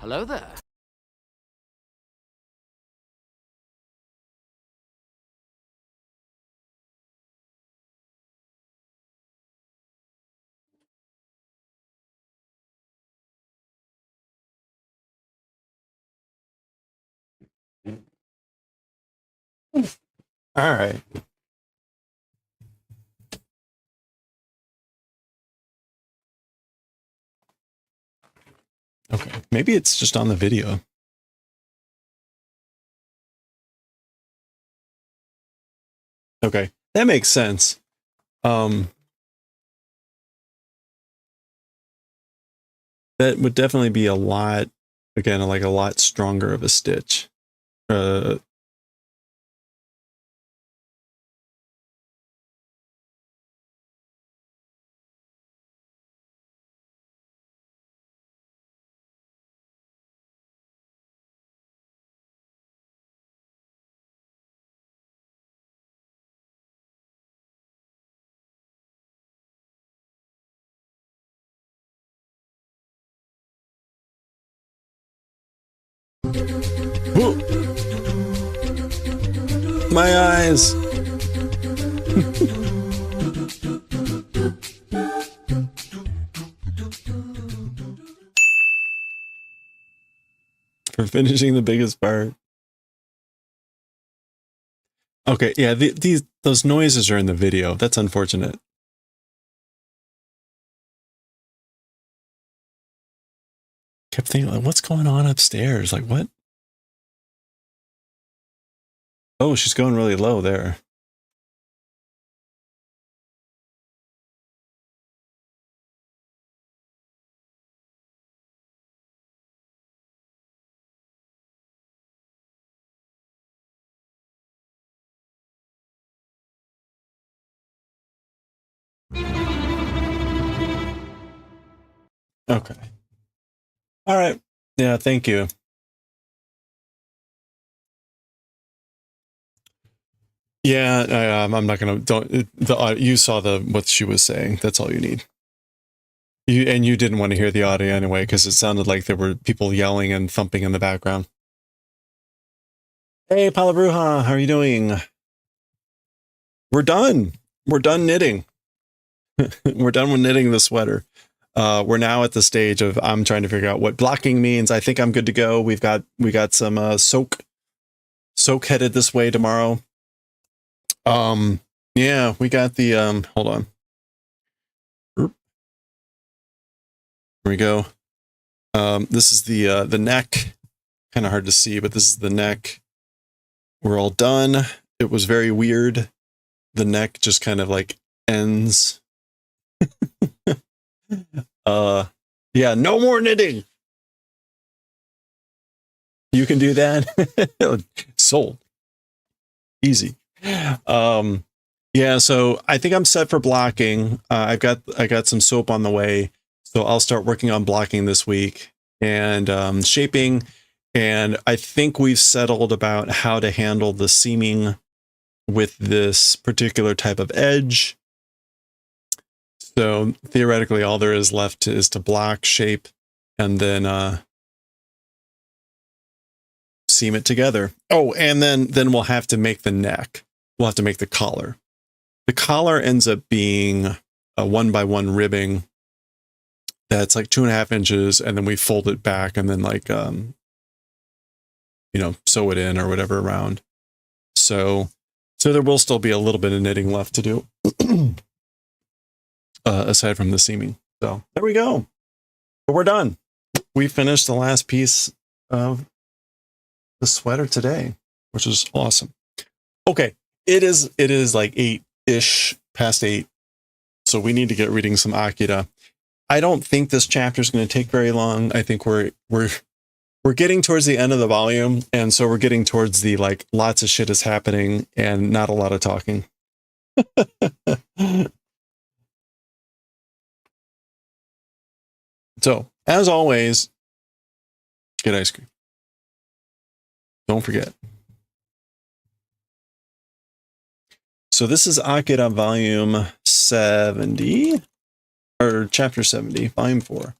Hello there. All right. Okay. Maybe it's just on the video. Okay. That makes sense. That would definitely be a lot, again, like a lot stronger of a stitch. Whoa. My eyes. For finishing the biggest part. Okay, yeah, those noises are in the video. That's unfortunate. Kept thinking, like, what's going on upstairs? Like, what? Oh, she's going really low there. Okay. All right. Yeah, thank you. Yeah, I'm not gonna. You saw what she was saying. That's all you need. You didn't want to hear the audio anyway because it sounded like there were people yelling and thumping in the background. Hey, Palabruja, how are you doing? We're done. We're done knitting. We're done with knitting the sweater. We're now at the stage of I'm trying to figure out what blocking means. I think I'm good to go. We got some soak headed this way tomorrow. Yeah, we got the hold on. Here we go. This is the neck. Kind of hard to see, but this is the neck. We're all done. It was very weird. The neck just kind of like ends. Yeah, no more knitting. You can do that. Sold. Easy. Yeah, so I think I'm set for blocking. I got some soap on the way, so I'll start working on blocking this week and shaping. And I think we've settled about how to handle the seaming with this particular type of edge. So theoretically, all there is left is to block, shape, and then seam it together. Oh, and then we'll have to make the neck. We'll have to make the collar. The collar ends up being a 1x1 ribbing that's like 2.5 inches, and then we fold it back and then like sew it in or whatever around. So there will still be a little bit of knitting left to do. Aside from the seaming. So there we go. But we're done. We finished the last piece of the sweater today, which is awesome. Okay. It is like 8-ish, past 8. So we need to get reading some Akira. I don't think this chapter is going to take very long. I think we're getting towards the end of the volume. And so we're getting towards the like lots of shit is happening and not a lot of talking. So, as always, get ice cream. Don't forget. So this is Akira volume 70, or chapter 70, volume 4.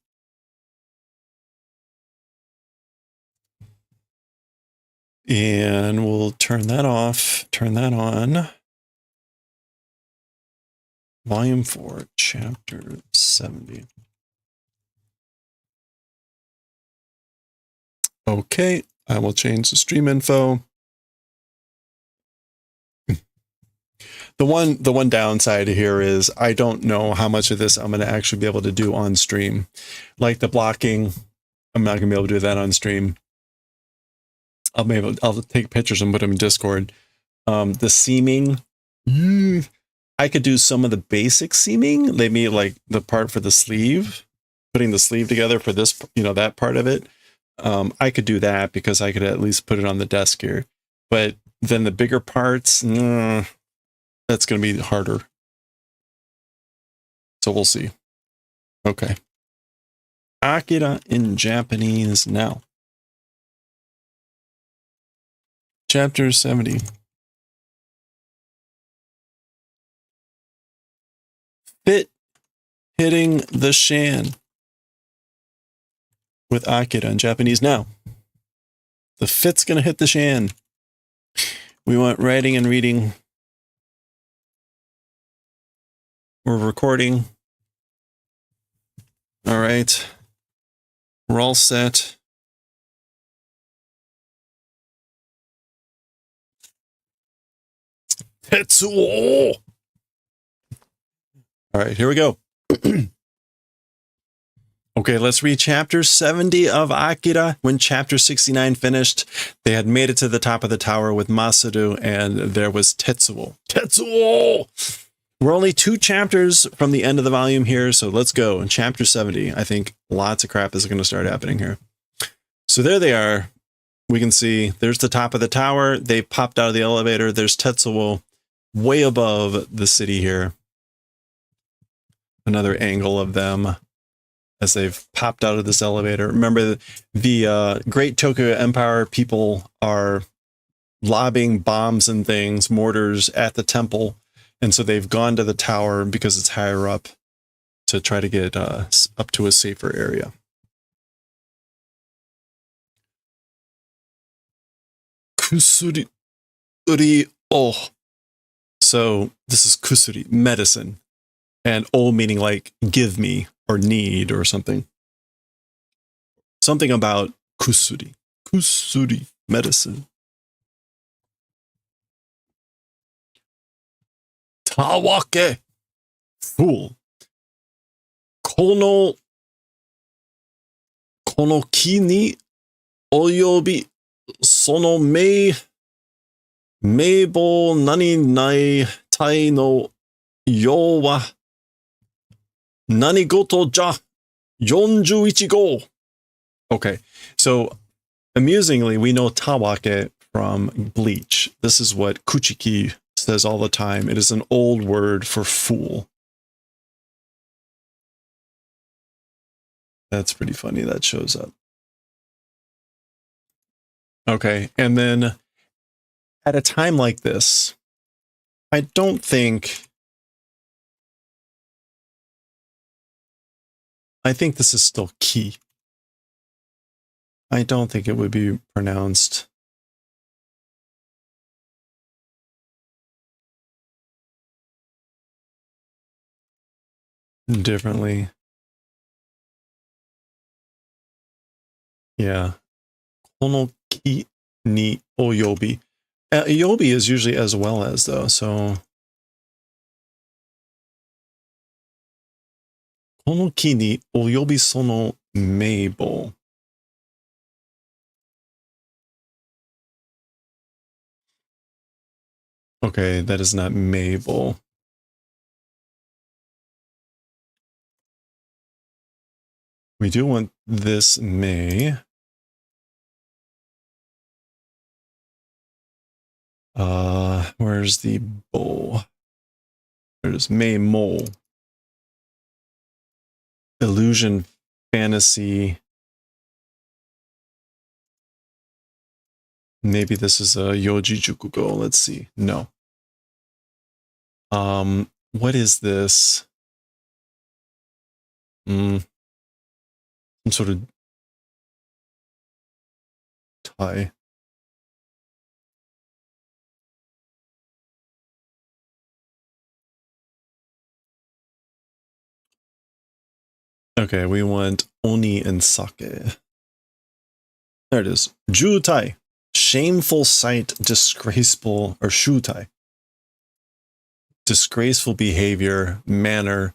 And we'll turn that off, turn that on. Volume 4, Chapter 70. Okay, I will change the stream info. The one downside here is I don't know how much of this I'm going to actually be able to do on stream. Like the blocking, I'm not going to be able to do that on stream. I'll take pictures and put them in Discord. The seaming, I could do some of the basic seaming. Maybe like the part for the sleeve, putting the sleeve together for this, that part of it. I could do that because I could at least put it on the desk here. But then the bigger parts, that's going to be harder. So we'll see. Okay. Akira in Japanese now. Chapter 70. Fit hitting the Shan. With Akira in Japanese now. The fit's going to hit the Shan. We want writing and reading. We're recording. All right. We're all set. Tetsuo! All right, here we go. Okay, let's read chapter 70 of Akira. When chapter 69 finished, they had made it to the top of the tower with Masaru, and there was Tetsuo. Tetsuo! We're only 2 chapters from the end of the volume here, so let's go. In chapter 70, I think lots of crap is going to start happening here. So there they are. We can see there's the top of the tower. They popped out of the elevator. There's Tetsuo way above the city here. Another angle of them as they've popped out of this elevator. Remember, the Great Tokyo Empire people are lobbing bombs and things, mortars at the temple. And so they've gone to the tower because it's higher up to try to get up to a safer area. Kusuri o. So this is kusuri, medicine. And o meaning like give me or need or something. Something about kusuri. Kusuri, medicine. Tawake, fool. Kono ki ni oyobi sono meibo nani nai tai no yo wa nanigoto ja 41 go. Okay, so amusingly, we know Tawake from Bleach. This is what Kuchiki says all the time. It is an old word for fool. That's pretty funny that shows up. Okay, and then at a time like this, I think this is still ki. I don't think it would be pronounced differently. Yeah. Kono ki ni oyobi. Oyobi is usually as well as, though, so. Kono ki ni oyobi sono meibo. Okay, that is not Mabel. We do want this May. Where's the bow? There's May Mole. Illusion fantasy. Maybe this is a Yoji Jukugo. Let's see. No. What is this? Some sort of tie. Okay, we want Oni and Sake. There it is. Jutai. Shameful sight, disgraceful, or Shutai. Disgraceful behavior, manner.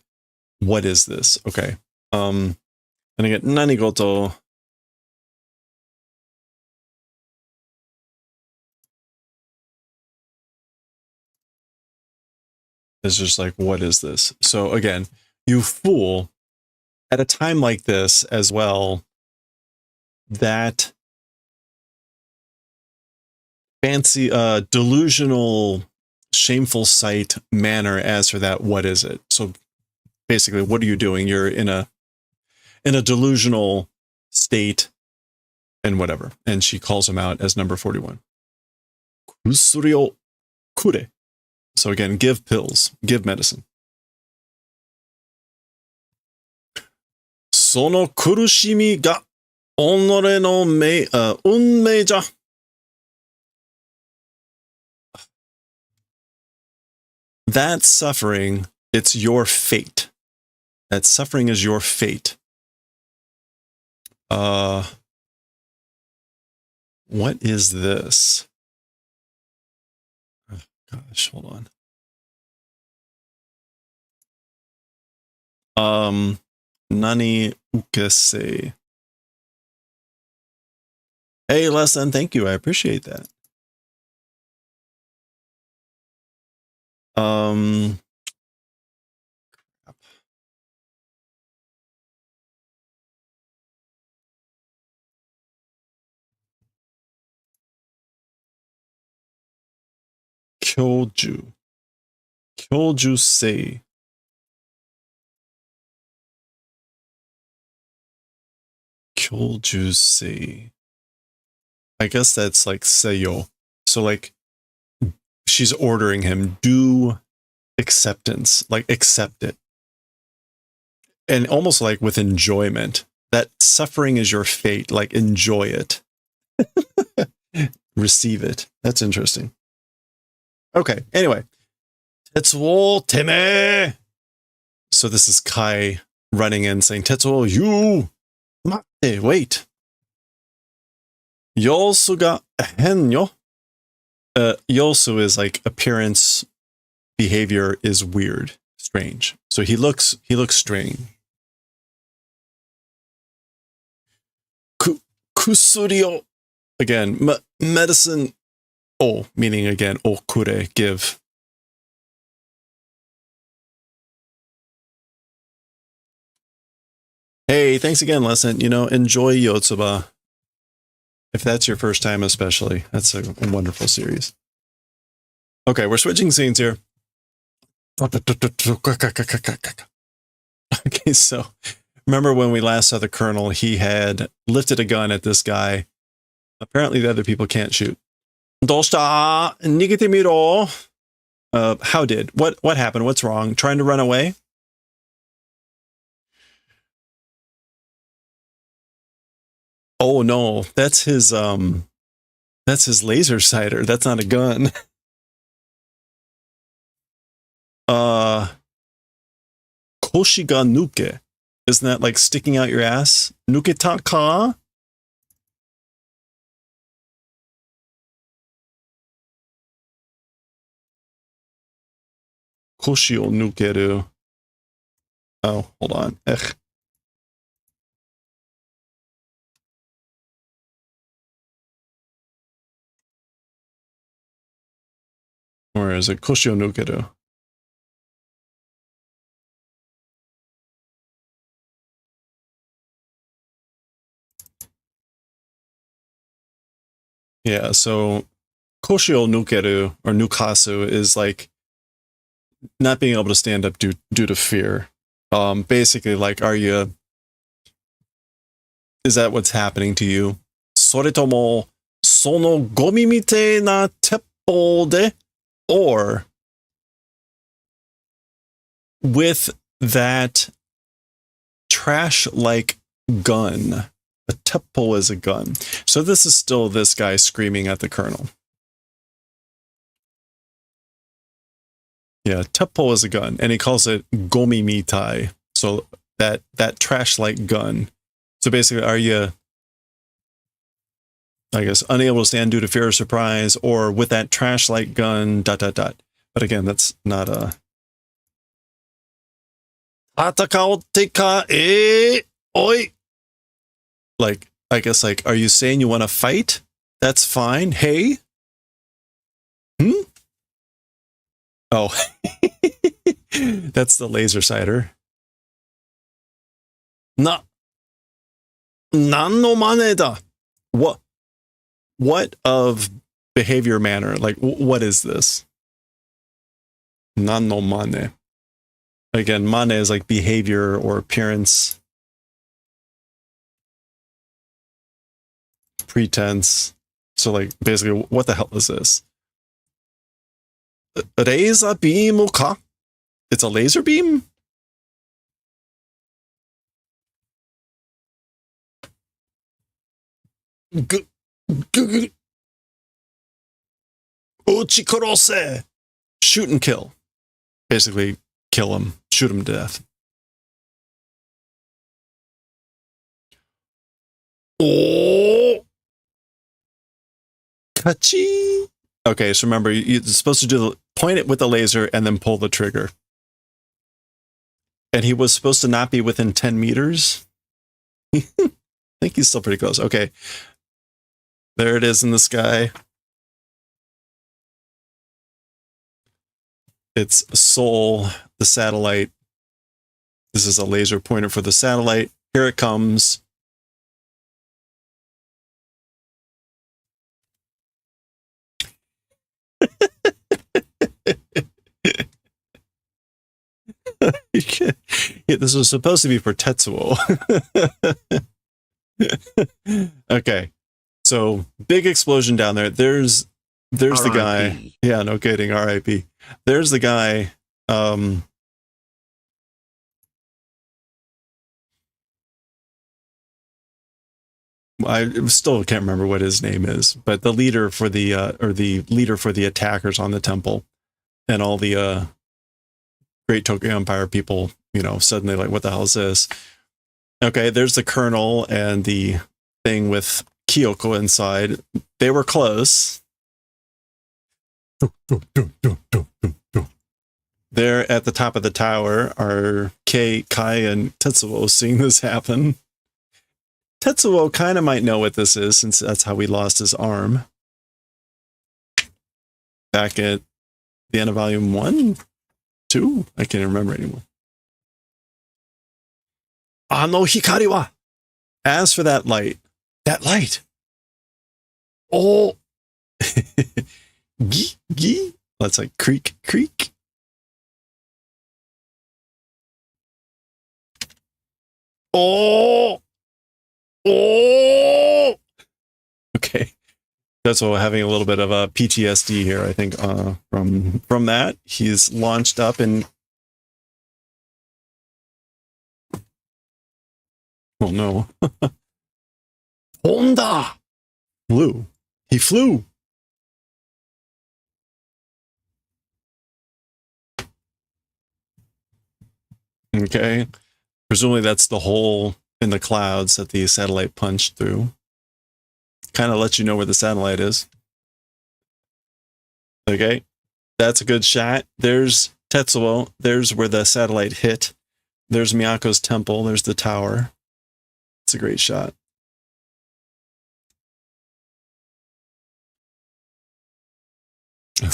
What is this? Okay. And I get Nanigoto. It's just like, what is this? So again, you fool, at a time like this as well, that fancy, delusional, shameful sight manner as for that, what is it? So basically, what are you doing? You're in a delusional state and whatever. And she calls him out as number 41. Kusuri o kure. So again, give pills, give medicine. Sono kurushimi ga onore no unmei ja. That suffering, it's your fate. That suffering is your fate. What is this? Oh, gosh, hold on. Nani ukase. Hey, Lesson, thank you. I appreciate that. Kyoju. Kyoju sei. Kyoju sei. I guess that's like seyo. So like she's ordering him, do acceptance, like accept it. And almost like with enjoyment. That suffering is your fate, like enjoy it. Receive it. That's interesting. Okay, anyway. Tetsuo teme. So this is Kai running in saying, Tetsuo, you matte, wait. Yosu ga hen yo. Yosu is like appearance, behavior is weird, strange. So he looks strange. Kusuri o. Again, medicine. Oh, meaning again, okure, give. Hey, thanks again, Lesson. You know, enjoy Yotsuba. If that's your first time especially. That's a wonderful series. Okay, we're switching scenes here. Okay, so remember when we last saw the Colonel, he had lifted a gun at this guy. Apparently the other people can't shoot. Doshita, nigete miro. How did? What happened? What's wrong? Trying to run away? Oh no, that's his laser sighter. That's not a gun. Koshi ga nuke. Isn't that like sticking out your ass? Nuketa ka? Koshi o nukeru. Oh, hold on. Ech. Or is it Koshi o nukeru? Yeah, so Koshi o nukeru, or nukasu, is like not being able to stand up due to fear. Basically, like, is that what's happening to you? Soretomo, sono gomi mite na teppo de? Or, with that trash-like gun. A teppo is a gun. So this is still this guy screaming at the Colonel. Yeah, teppo is a gun, and he calls it gomi mitai. So that trash light gun. So basically, are you, I guess, unable to stand due to fear or surprise, or with that trash light gun, ... But again, that's not a... Atakaotika oi. Like, I guess, like, are you saying you want to fight? That's fine. Hey? Oh. That's the laser sighter. Nan no mane da. What of behavior manner? Like, what is this? Nan no mane. Again, mane is like behavior or appearance. Pretense. So, like, basically, what the hell is this? Laser beam ka? It's a laser beam? Uchikurose! Shoot and kill. Basically, kill him. Shoot him to death. Oh! Kachi! Okay, so remember, you're supposed to point it with the laser and then pull the trigger. And he was supposed to not be within 10 meters. I think he's still pretty close. Okay. There it is in the sky. It's Sol, the satellite. This is a laser pointer for the satellite. Here it comes. Yeah, this was supposed to be for Tetsuo. Okay. So, big explosion down there. There's the guy. Yeah, no kidding. R.I.P. There's the guy. I still can't remember what his name is, but the leader for the leader for the attackers on the temple, and all the Great Tokyo Empire people, suddenly like, what the hell is this? Okay, there's the colonel and the thing with Kyoko inside. They were close. There at the top of the tower are Kai, and Tetsuo seeing this happen. Tetsuo kind of might know what this is, since that's how he lost his arm. Back at the end of volume 1? 2? I can't remember anymore. Ano hikari wa. As for that light. Oh. Gi. That's like creak. Oh. Okay. That's what having a little bit of a PTSD here, I think, from that. He's launched up and... Oh no. Honda! Flew. He flew! Okay. Presumably that's the hole in the clouds that the satellite punched through. Kind of lets you know where the satellite is. Okay. That's a good shot. There's Tetsuo. There's where the satellite hit. There's Miyako's temple. There's the tower. It's a great shot.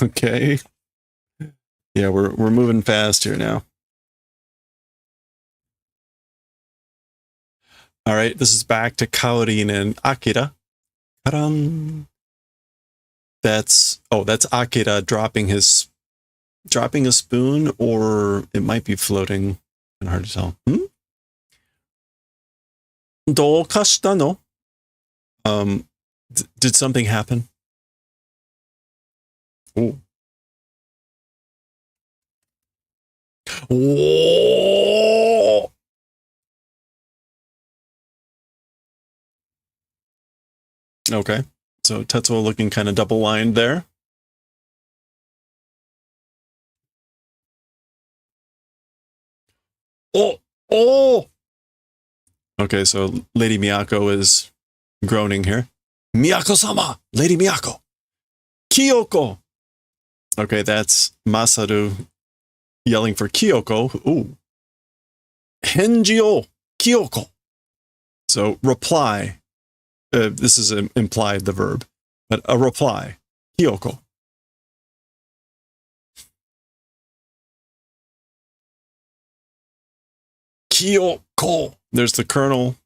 Okay. Yeah, we're moving fast here now. All right, this is back to Kaorin and Akira. That's Akira dropping a spoon, or it might be floating. Kind of hard to tell. Do kashita no? Did something happen? Oh. Oh. Okay, so Tetsuo looking kind of double-lined there. Oh, Oh! Okay, so Lady Miyako is groaning here. Miyako-sama! Lady Miyako! Kyoko! Okay, that's Masaru yelling for Kyoko. Ooh. Henji o Kyoko. So reply. This is implied, the verb. But a reply. Kyoko. Kyoko. There's the colonel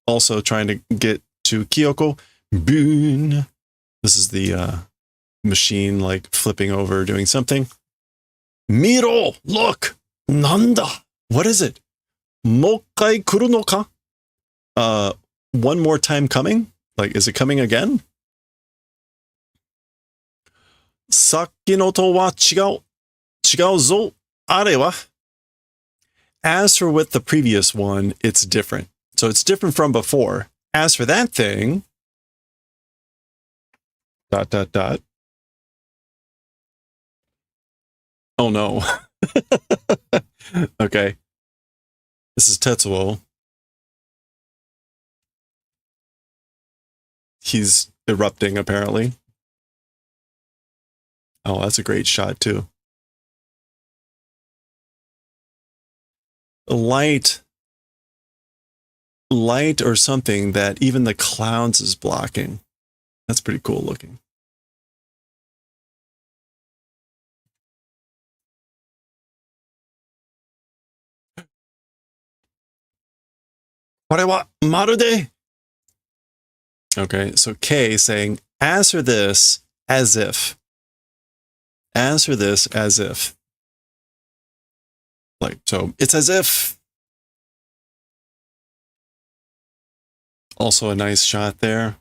also trying to get to Kyoko. Boon. This is the machine like flipping over, doing something. Miro, look. Nanda. What is it? Mokkai kuru no ka? One more time coming? Like, is it coming again? Sakki no to wa chigau. Chigau zo. Are wa. As for with the previous one, it's different. So it's different from before. As for that thing, ... Oh no. Okay. This is Tetsuo. He's erupting, apparently. Oh, that's a great shot, too. Light or something that even the clouds is blocking. That's pretty cool looking. Marude. Okay, so K saying, as for this, as if. As for this, as if. Like, so it's as if. Also a nice shot there.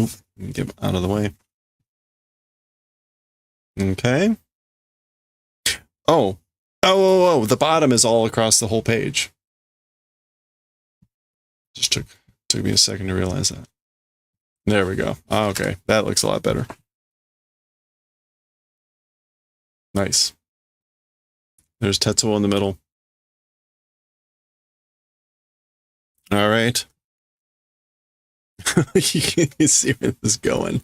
Oop, get out of the way. Okay. Oh, the bottom is all across the whole page. Just took me a second to realize that. There we go. Oh, okay, that looks a lot better. Nice. There's Tetsuo in the middle. All right. You see where this is going.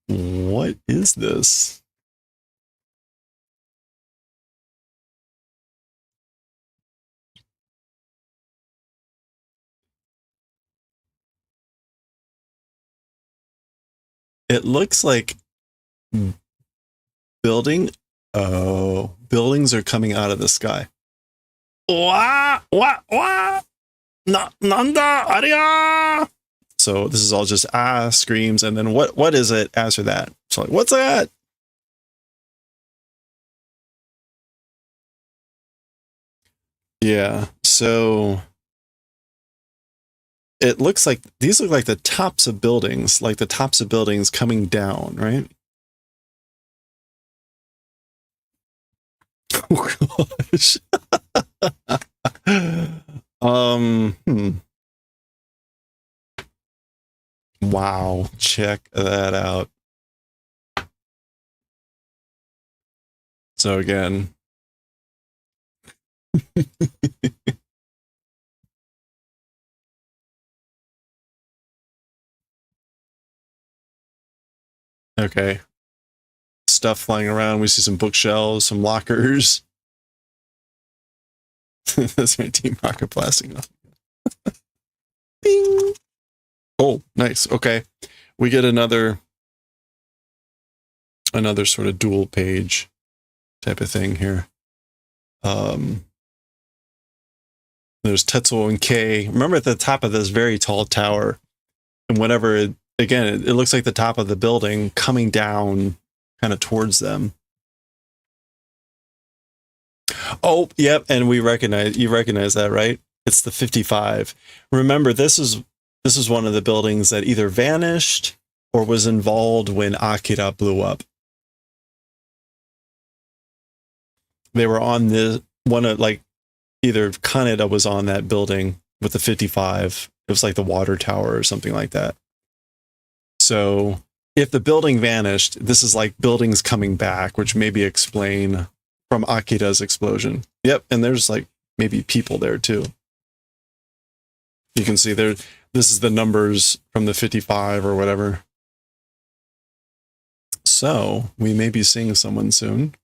What is this? It looks like buildings are coming out of the sky. Wah, wah, wah. Nanda, aria. So this is all just screams, and then what is it after that? So like, what's that? Yeah, so it looks like these look like the tops of buildings, coming down, right? Oh gosh. Wow, check that out. So again. Okay. Stuff flying around. We see some bookshelves, some lockers. That's my Team Rocket blasting off. Bing. Oh, nice. Okay. We get another sort of dual page type of thing here. There's Tetsuo and K. Remember at the top of this very tall tower, and whenever it looks like the top of the building coming down kind of towards them. Oh, yep, and you recognize that, right? It's the 55. Remember, this is one of the buildings that either vanished or was involved when Akira blew up. They were on the one of like either Kaneda was on that building with the 55. It was like the water tower or something like that. So if the building vanished, this is like buildings coming back, which maybe explain from Akira's explosion. Yep, and there's like maybe people there too. You can see there, this is the numbers from the 55 or whatever. So we may be seeing someone soon.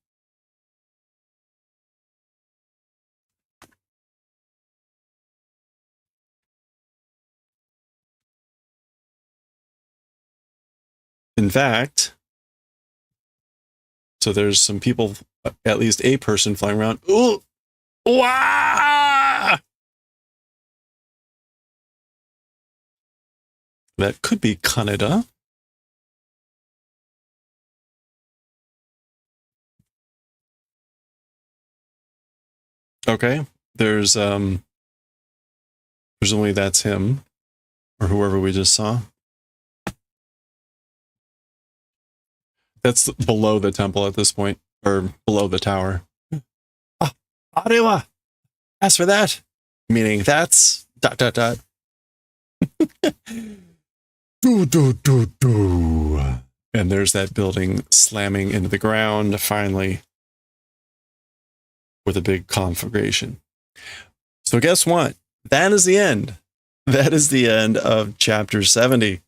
In fact, so there's some people, at least a person flying around. Ooh! Wah! That could be Canada. Okay, there's presumably that's him or whoever we just saw. That's below the temple at this point, or below the tower. Ah, arewa. As for that, meaning that's ... do. And there's that building slamming into the ground finally with a big conflagration. So guess what? That is the end. That is the end of chapter 70.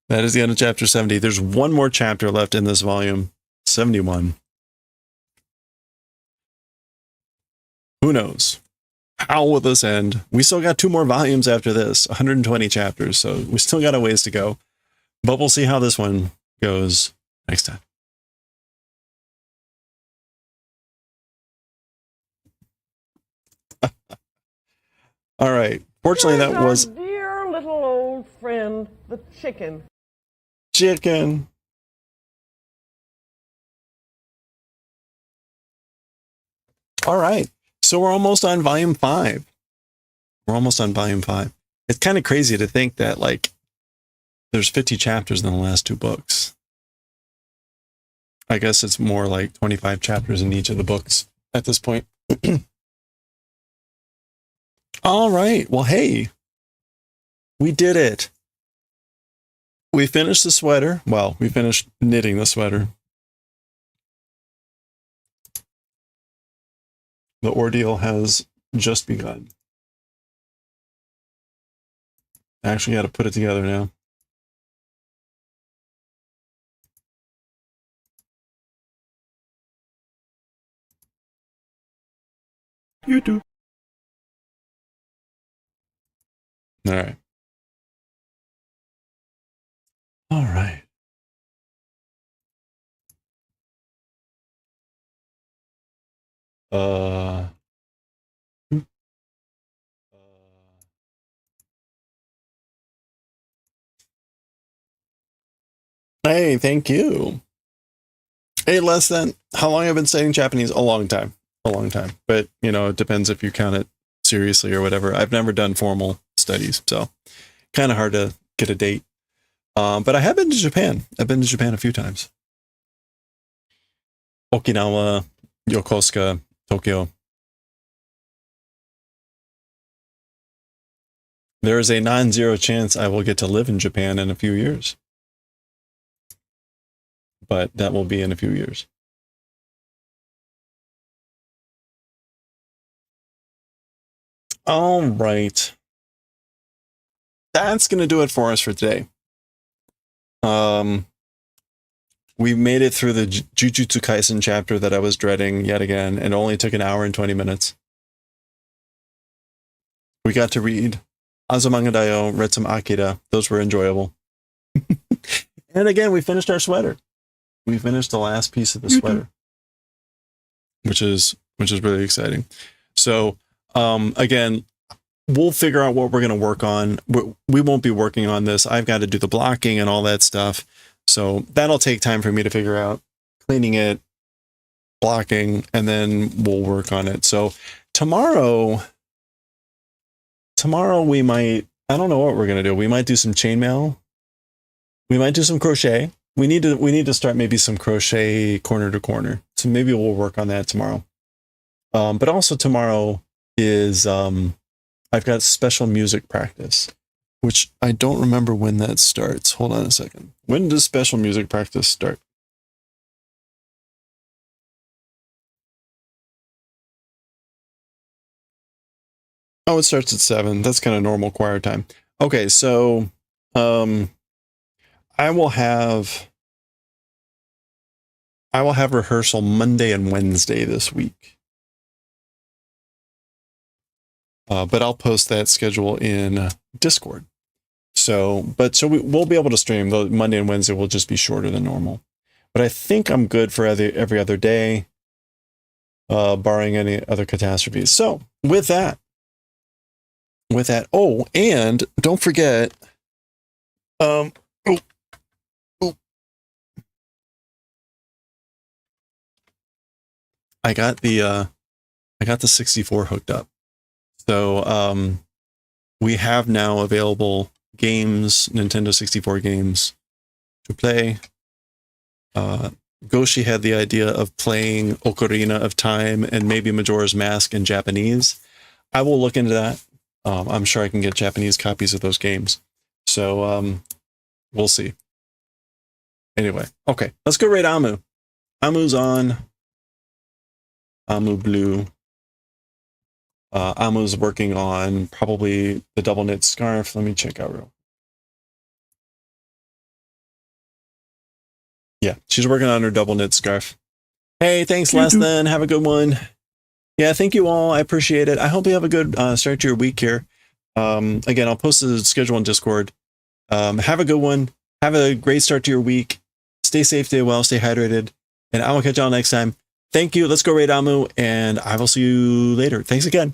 That is the end of chapter 70. There's one more chapter left in this volume, 71. Who knows? How will this end? We still got 2 more volumes after this, 120 chapters, so we still got a ways to go. But we'll see how this one goes next time. All right. Fortunately, Here's that was our dear little old friend, the chicken. chicken. All right. So we're almost on volume 5. We're almost on volume 5. It's kind of crazy to think that, like, there's 50 chapters in the last 2 books. I guess it's more like 25 chapters in each of the books at this point. All right. Well, hey, we did it. We finished the sweater. Well, we finished knitting the sweater. The ordeal has just begun. I actually got to put it together now. YouTube. All right. All right. Hey, thank you. Hey, less than how long I've been studying Japanese? A long time. A long time. But, you know, it depends if you count it seriously or whatever. I've never done formal studies, so kind of hard to get a date. But I have been to Japan. I've been to Japan a few times. Okinawa, Yokosuka, Tokyo. There is a non-zero chance I will get to live in Japan in a few years. But that will be in a few years. All right. That's going to do it for us for today. We made it through the Jujutsu Kaisen chapter that I was dreading yet again, and it only took an hour and 20 minutes. We got to read Azumanga Daioh, read some Akira. Those were enjoyable. And again, we finished our sweater. We finished the last piece of the sweater, which is really exciting. So, again, we'll figure out what we're going to work on. We won't be working on this. I've got to do the blocking and all that stuff. So that'll take time for me to figure out, cleaning it, blocking, and then we'll work on it. So tomorrow we might, I don't know what we're going to do. We might do some chainmail. We might do some crochet. We need to start maybe some crochet corner to corner. So maybe we'll work on that tomorrow. But also tomorrow is, I've got special music practice. which I don't remember when that starts. Hold on a second. When does special music practice start? Oh, it starts at 7. That's kind of normal choir time. Okay, so I will have rehearsal Monday and Wednesday this week. But I'll post that schedule in Discord. So we'll be able to stream. The Monday and Wednesday will just be shorter than normal. But I think I'm good for every other day, barring any other catastrophes. So with that, oh, and don't forget, I got the 64 hooked up. So we have now available games, Nintendo 64 games to play. Goshi had the idea of playing Ocarina of Time and maybe Majora's Mask in Japanese. I will look into that. I'm sure I can get Japanese copies of those games. So we'll see. Anyway, okay, let's go raid Amu. Amu's on. Amu Blue. Amu's working on probably the double knit scarf. Let me check out real. Yeah, she's working on her double knit scarf. Hey, thanks, Leston. Have a good one. Yeah, thank you all. I appreciate it. I hope you have a good start to your week here. Again, I'll post the schedule on Discord. Have a good one. Have a great start to your week. Stay safe, stay well, stay hydrated. And I will catch y'all next time. Thank you. Let's go raid Amu, and I will see you later. Thanks again.